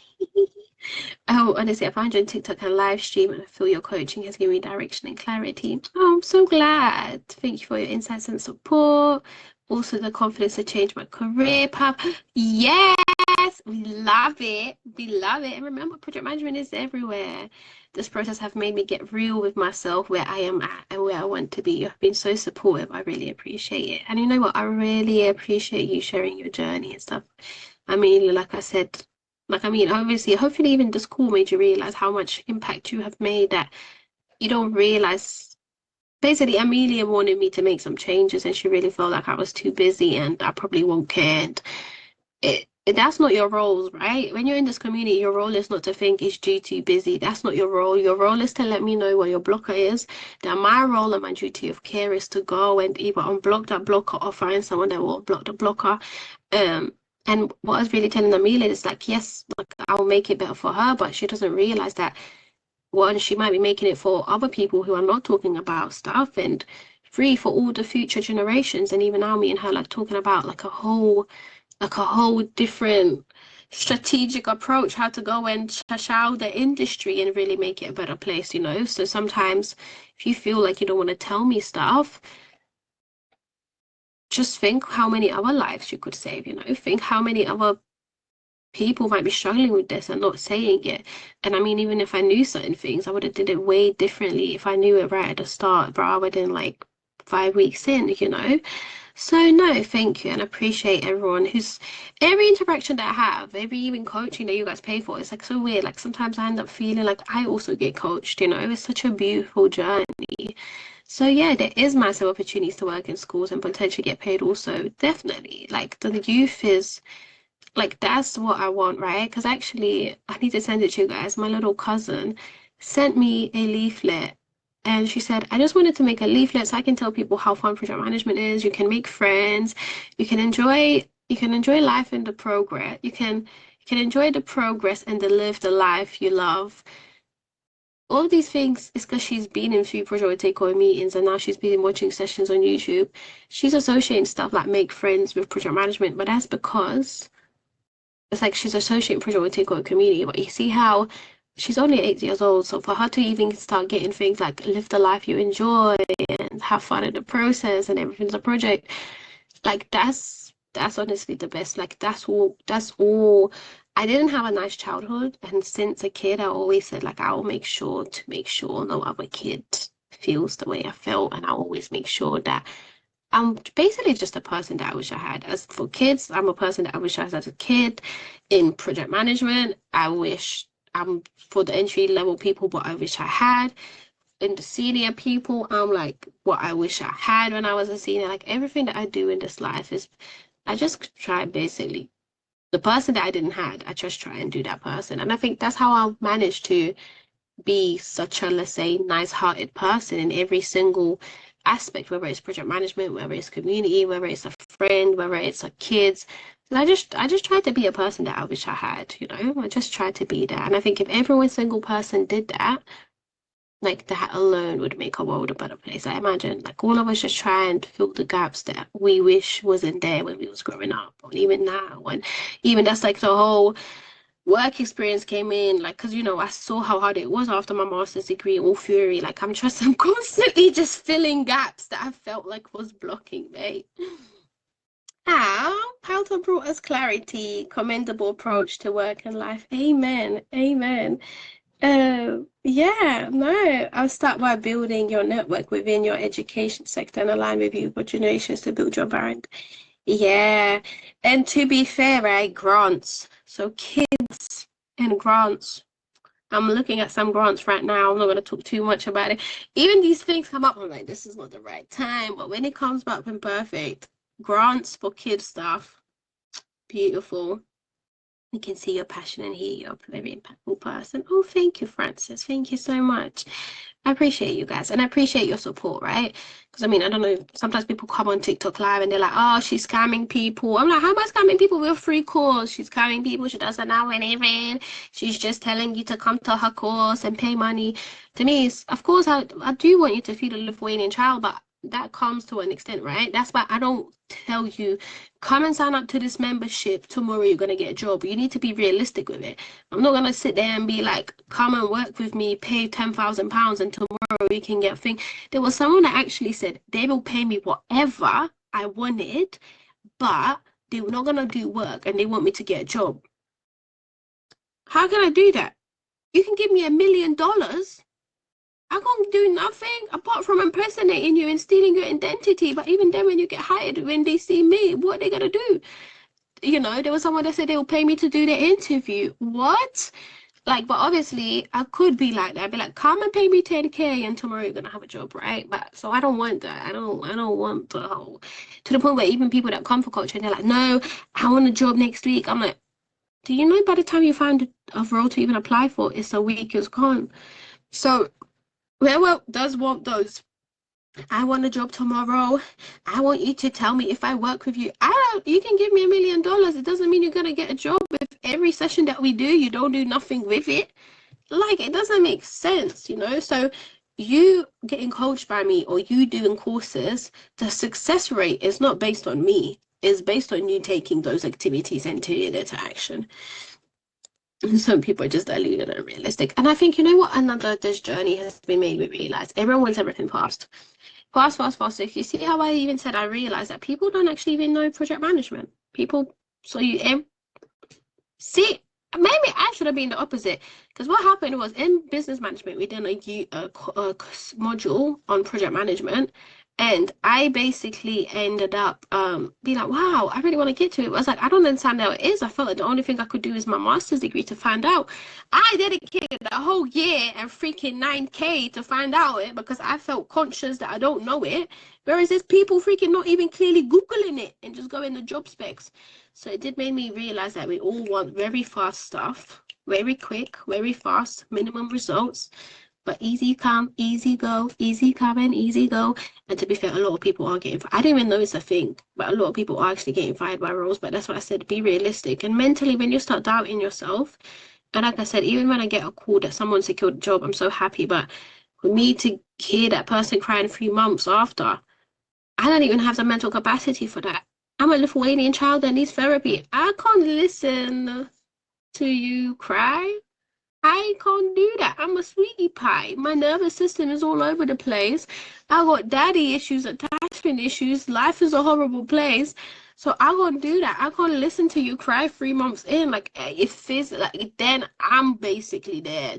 Oh, honestly, I find you on TikTok and live stream, and I feel your coaching has given me direction and clarity. Oh, I'm so glad. Thank you for your insights and support. Also, the confidence to change my career path. Yes, we love it. We love it. And remember, project management is everywhere. This process has made me get real with myself, where I am at and where I want to be. You've been so supportive. I really appreciate it. And you know what? I really appreciate you sharing your journey and stuff. I mean, like I said, obviously, hopefully even the school made you realize how much impact you have made, that you don't realize. Basically, Amelia wanted me to make some changes, and she really felt like I was too busy and I probably won't care. And that's not your role, right? When you're in this community, your role is not to think it's due to busy. That's not your role. Your role is to let me know what your blocker is. Then my role and my duty of care is to go and either unblock that blocker or find someone that will block the blocker. And what I was really telling Amelia is like, yes, like I'll make it better for her, but she doesn't realize that one, she might be making it for other people who are not talking about stuff, and three, for all the future generations. And even now, me and her talking about like a whole different strategic approach, how to go and shout the industry and really make it a better place, you know. So sometimes if you feel like you don't want to tell me stuff, just think how many other lives you could save, you know. Think how many other people might be struggling with this and not saying it. And I mean, even if I knew certain things, I would have did it way differently if I knew it right at the start rather than 5 weeks in, you know. So no, thank you, and appreciate everyone every interaction that I have, every even coaching that you guys pay for. It's so weird. Sometimes I end up feeling like I also get coached, you know. It's such a beautiful journey. So yeah, there is massive opportunities to work in schools and potentially get paid also. Definitely. The youth is that's what I want, right? Because actually I need to send it to you guys. My little cousin sent me a leaflet, and she said, I just wanted to make a leaflet so I can tell people how fun project management is. You can make friends, you can enjoy life and the progress. You can enjoy the progress and live the life you love. All of these things is because she's been in few project takeover meetings, and now she's been watching sessions on YouTube. She's associating stuff like make friends with project management, but that's because it's she's associating project takeover community. But you see how she's only 8 years old, so for her to even start getting things like live the life you enjoy and have fun in the process and everything's a project, like that's honestly the best. Like that's all. I didn't have a nice childhood, and since a kid, I always said like I'll make sure to make sure no other kid feels the way I felt, and I always make sure that I'm basically just a person that I wish I had. As for kids, I'm a person that I wish I was as a kid. In project management, I wish I'm for the entry level people, what I wish I had. In the senior people, I'm like what I wish I had when I was a senior. Like everything that I do in this life is, I just try basically the person that I didn't had. I just try and do that person, and I think that's how I managed to be such a, let's say, nice-hearted person in every single aspect, whether it's project management, whether it's community, whether it's a friend, whether it's a kids. And I just tried to be a person that I wish I had, you know. I just tried to be that. And I think if every single person did that, like that alone would make a world a better place. I imagine like all of us just try and fill the gaps that we wish wasn't there when we was growing up, or even now. And even that's like the whole work experience came in, like, because I saw how hard it was after my master's degree, all theory. Like I'm constantly just filling gaps that I felt like was blocking me. How to brought us clarity, commendable approach to work and life. Amen. Amen. Yeah, no, I'll start by building your network within your education sector and align with you for generations to build your brand. Yeah, and to be fair, right, grants. So kids and grants. I'm looking at some grants right now. I'm not going to talk too much about it. Even these things come up, I'm like, this is not the right time. But when it comes back when perfect, grants for kids stuff, beautiful. I can see your passion and hear you're a very impactful person. Oh, thank you, Francis. Thank you so much. I appreciate you guys, and I appreciate your support, right? Because I mean, I don't know, sometimes people come on TikTok live and they're like, oh, she's scamming people. I'm like, how am I scamming people with a free course? She's scamming people. She doesn't know anything. She's just telling you to come to her course and pay money. To me, of course, I do want you to feed a Lithuanian child, but that comes to an extent, right? That's why I don't tell you, come and sign up to this membership. Tomorrow you're going to get a job. You need to be realistic with it. I'm not going to sit there and be like, come and work with me, pay £10,000 and tomorrow you can get a thing. There was someone that actually said they will pay me whatever I wanted, but they were not going to do work and they want me to get a job. How can I do that? You can give me $1 million. I can't do nothing apart from impersonating you and stealing your identity. But even then, when you get hired, when they see me, what are they gonna do? There was someone that said they will pay me to do the interview. What? Like, but obviously, I could be like that. I'd be like, come and pay me 10K, and tomorrow you're gonna have a job, right? But so I don't want that. I don't want the whole, to the point where even people that come for culture, they're like, no, I want a job next week. I'm like, do you know by the time you find a role to even apply for, it's a week is gone. So whoever does want those, I want a job tomorrow. I want you to tell me if I work with you. You can give me $1 million. It doesn't mean you're gonna get a job. If every session that we do, you don't do nothing with it. Like, it doesn't make sense, So you getting coached by me or you doing courses, the success rate is not based on me. It's based on you taking those activities and putting it into action. Some people are just deluded and unrealistic. And I think, this journey has been made me realize everyone wants everything fast. Fast, fast, fast. If you see how I even said I realized that people don't actually even know project management. See, maybe I should have been the opposite. Because what happened was in business management, we did a module on project management. And I basically ended up being like, wow, I really want to get to it. But I was like, I don't understand how it is. I felt like the only thing I could do is my master's degree to find out. I dedicated a whole year and freaking 9K to find out it because I felt conscious that I don't know it. Whereas there's people freaking not even clearly Googling it and just going to job specs. So it did make me realize that we all want very fast stuff, very quick, very fast, minimum results. But easy come, easy go, easy come and easy go. And to be fair, a lot of people are getting fired. I didn't even know it's a thing, but a lot of people are actually getting fired by roles. But that's what I said, be realistic. And mentally, when you start doubting yourself, and like I said, even when I get a call that someone secured a job, I'm so happy. But for me to hear that person crying 3 months after, I don't even have the mental capacity for that. I'm a Lithuanian child that needs therapy. I can't listen to you cry. I can't do that. I'm a sweetie pie. My nervous system is all over the place. I got daddy issues, attachment issues. Life is a horrible place. So I can't do that. I can't listen to you cry 3 months in. Like if it's like then I'm basically there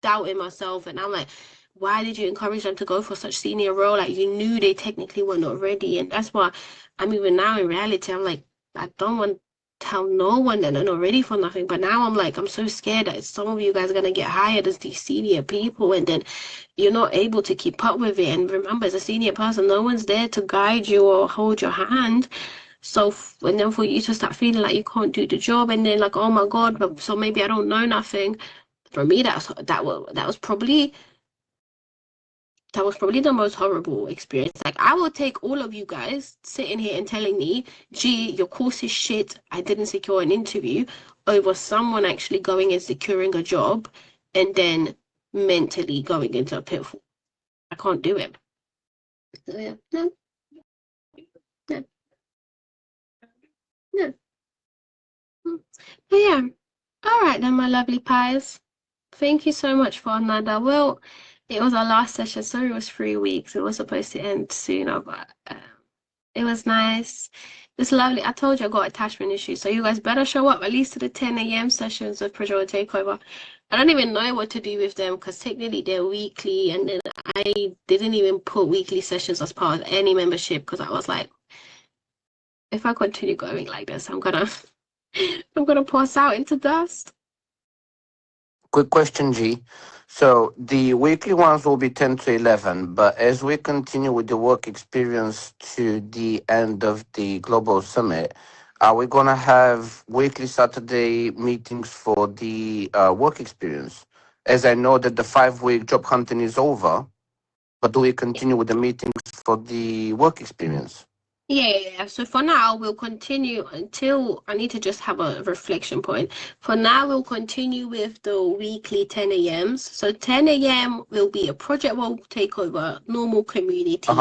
doubting myself, and I'm like, why did you encourage them to go for such senior role? Like you knew they technically were not ready, and that's why I'm even now in reality. I'm like, I don't want to tell no one that they're not ready for nothing. But now I'm like, I'm so scared that some of you guys are gonna get hired as these senior people, and then you're not able to keep up with it. And remember, as a senior person, no one's there to guide you or hold your hand. So, and then for you to start feeling like you can't do the job, and then like, oh my God, but so maybe I don't know nothing. For me, that was probably the most horrible experience. Like, I will take all of you guys sitting here and telling me, gee, your course is shit, I didn't secure an interview, over someone actually going and securing a job and then mentally going into a pitfall. I can't do it. So, yeah, no, no, no. But yeah, all right then, my lovely pies. Thank you so much for another. Well, it was our last session, so it was 3 weeks. It was supposed to end sooner, but it was nice. It was lovely. I told you I got attachment issues, so you guys better show up at least to the 10 a.m. sessions of Project Takeover. I don't even know what to do with them because technically they're weekly, and then I didn't even put weekly sessions as part of any membership because I was like, if I continue going like this, I'm gonna pass out into dust. Quick question, G. So the weekly ones will be 10 to 11, but as we continue with the work experience to the end of the Global Summit, are we going to have weekly Saturday meetings for the work experience? As I know that the 5 week job hunting is over, but do we continue with the meetings for the work experience? Yeah. So for now, we'll continue until I need to just have a reflection point. For now, we'll continue with the weekly 10 a.m.s. So 10 a.m. will be a project will take over, normal community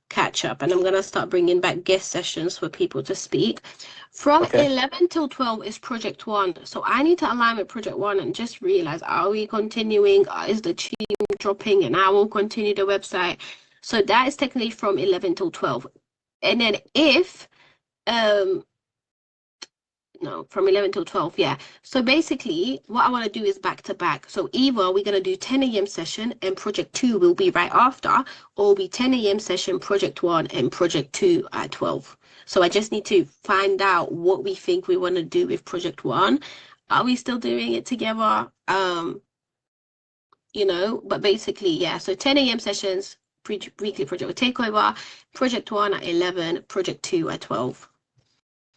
catch up. And I'm going to start bringing back guest sessions for people to speak. From Okay. 11 till 12 is Project One. So I need to align with Project One and just realize, are we continuing? Is the team dropping? And I will continue the website. So that is technically from 11 till 12. And then if no, from 11 till 12, yeah. So basically what I want to do is back to back. So either we're going to do 10 a.m. session and Project 2 will be right after, or it'll be 10 a.m. session, Project 1 and Project 2 at 12. So I just need to find out what we think we want to do with Project 1. Are we still doing it together? But basically, yeah. So 10 a.m. sessions, weekly project takeover, Project 1 at 11, Project 2 at 12.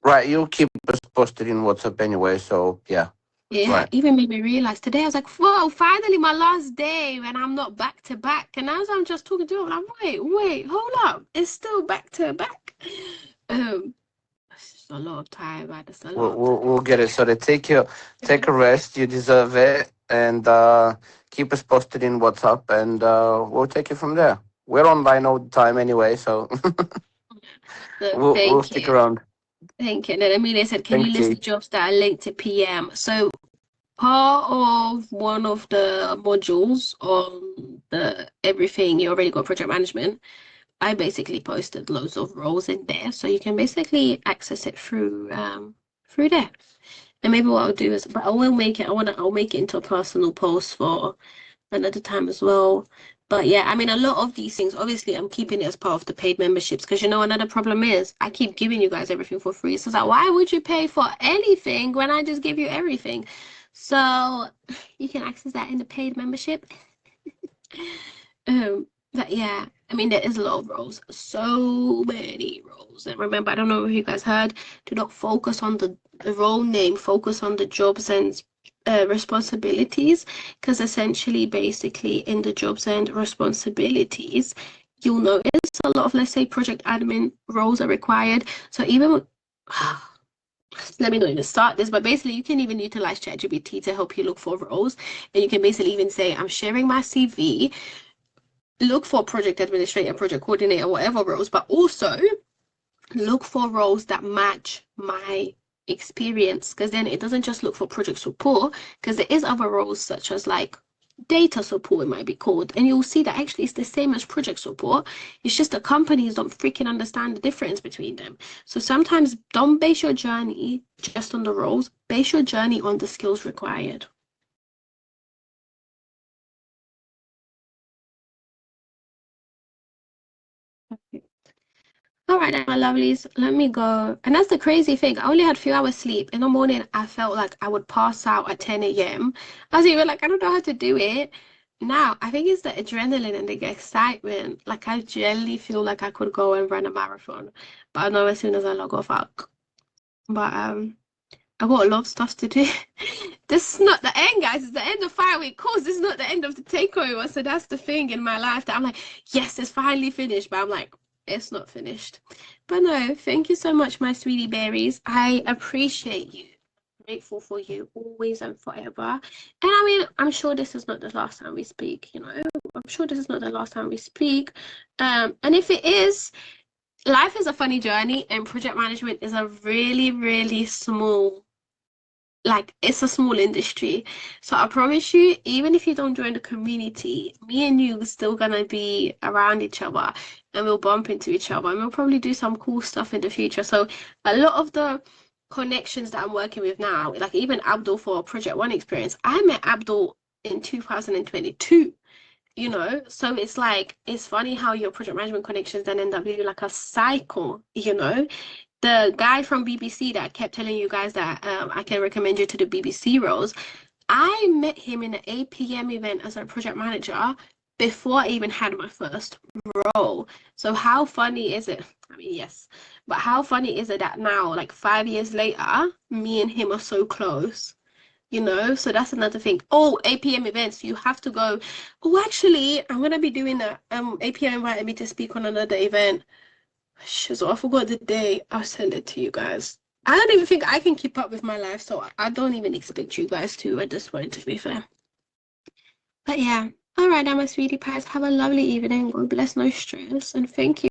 Right, you'll keep us posted in WhatsApp anyway, so yeah. Yeah, Right. even made me realize today. I was like, "Whoa! Finally, my last day when I'm not back to back." And as I'm just talking to him, I'm like, "Wait, hold up! It's still back to back." It's just a lot of time, man. It's a We'll, lot of we'll, time. we'll get it. So they take a rest. You deserve it, and keep us posted in WhatsApp, and we'll take it from there. We're online all the time anyway, so So we'll thank stick you, around. thank you. And then Amelia said, "Can you Thank list the you. jobs that are linked to PM?" So part of one of the modules on the everything you already got project management. I basically posted loads of roles in there, so you can basically access it through there. And maybe what I'll do is, but I will make it. I'll make it into a personal post for another time as well. But yeah, I mean, a lot of these things, obviously, I'm keeping it as part of the paid memberships because another problem is I keep giving you guys everything for free. So it's like, why would you pay for anything when I just give you everything? So you can access that in the paid membership. But yeah, I mean, there is a lot of roles, so many roles. And remember, I don't know if you guys heard, do not focus on the role name, focus on the jobs and responsibilities, because essentially, basically, in the jobs and responsibilities, you'll notice a lot of, let's say, project admin roles are required. So even let me not even start this, but basically you can even utilize ChatGPT to help you look for roles. And you can basically even say, I'm sharing my CV, look for project administrator, project coordinator, whatever roles, but also look for roles that match my experience, because then it doesn't just look for project support, because there is other roles such as like data support, it might be called, and you'll see that actually it's the same as project support. It's just the companies don't freaking understand the difference between them. So sometimes don't base your journey just on the roles, base your journey on the skills required. All right, then, my lovelies, let me go. And that's the crazy thing. I only had a few hours sleep. In the morning, I felt like I would pass out at 10 a.m. I was even like, I don't know how to do it. Now, I think it's the adrenaline and the excitement. Like, I genuinely feel like I could go and run a marathon. But I know as soon as I log off, I'll... But I got a lot of stuff to do. This is not the end, guys. It's the end of 5-week course. This is not the end of the takeover. So that's the thing in my life that I'm like, yes, it's finally finished. But I'm like, it's not finished. But no, thank you so much, my sweetie berries. I appreciate you. Grateful for you always and forever. And I mean, I'm sure this is not the last time we speak, you know. I'm sure this is not the last time we speak. And if it is, life is a funny journey, and project management is a really, really small, like, it's a small industry. So I promise you, even if you don't join the community, me and you are still gonna be around each other, and we'll bump into each other, and we'll probably do some cool stuff in the future. So a lot of the connections that I'm working with now, like even Abdul for Project One experience, I met Abdul in 2022. You know, so it's like, it's funny how your project management connections then end up being like a cycle, you know. The guy from BBC that kept telling you guys that I can recommend you to the BBC roles, I met him in an APM event as a project manager before I even had my first role. So how funny is it? I mean, yes, but how funny is it that now, like 5 years later, me and him are so close? You know, so that's another thing. Oh, APM events, you have to go. Oh, actually, I'm gonna be doing that. APM invited me to speak on another event. So I forgot the day. I'll send it to you guys. I don't even think I can keep up with my life, so I don't even expect you guys to at this point, to be fair. But yeah, all right, my sweetie pies. Have a lovely evening. God bless, no stress, and thank you.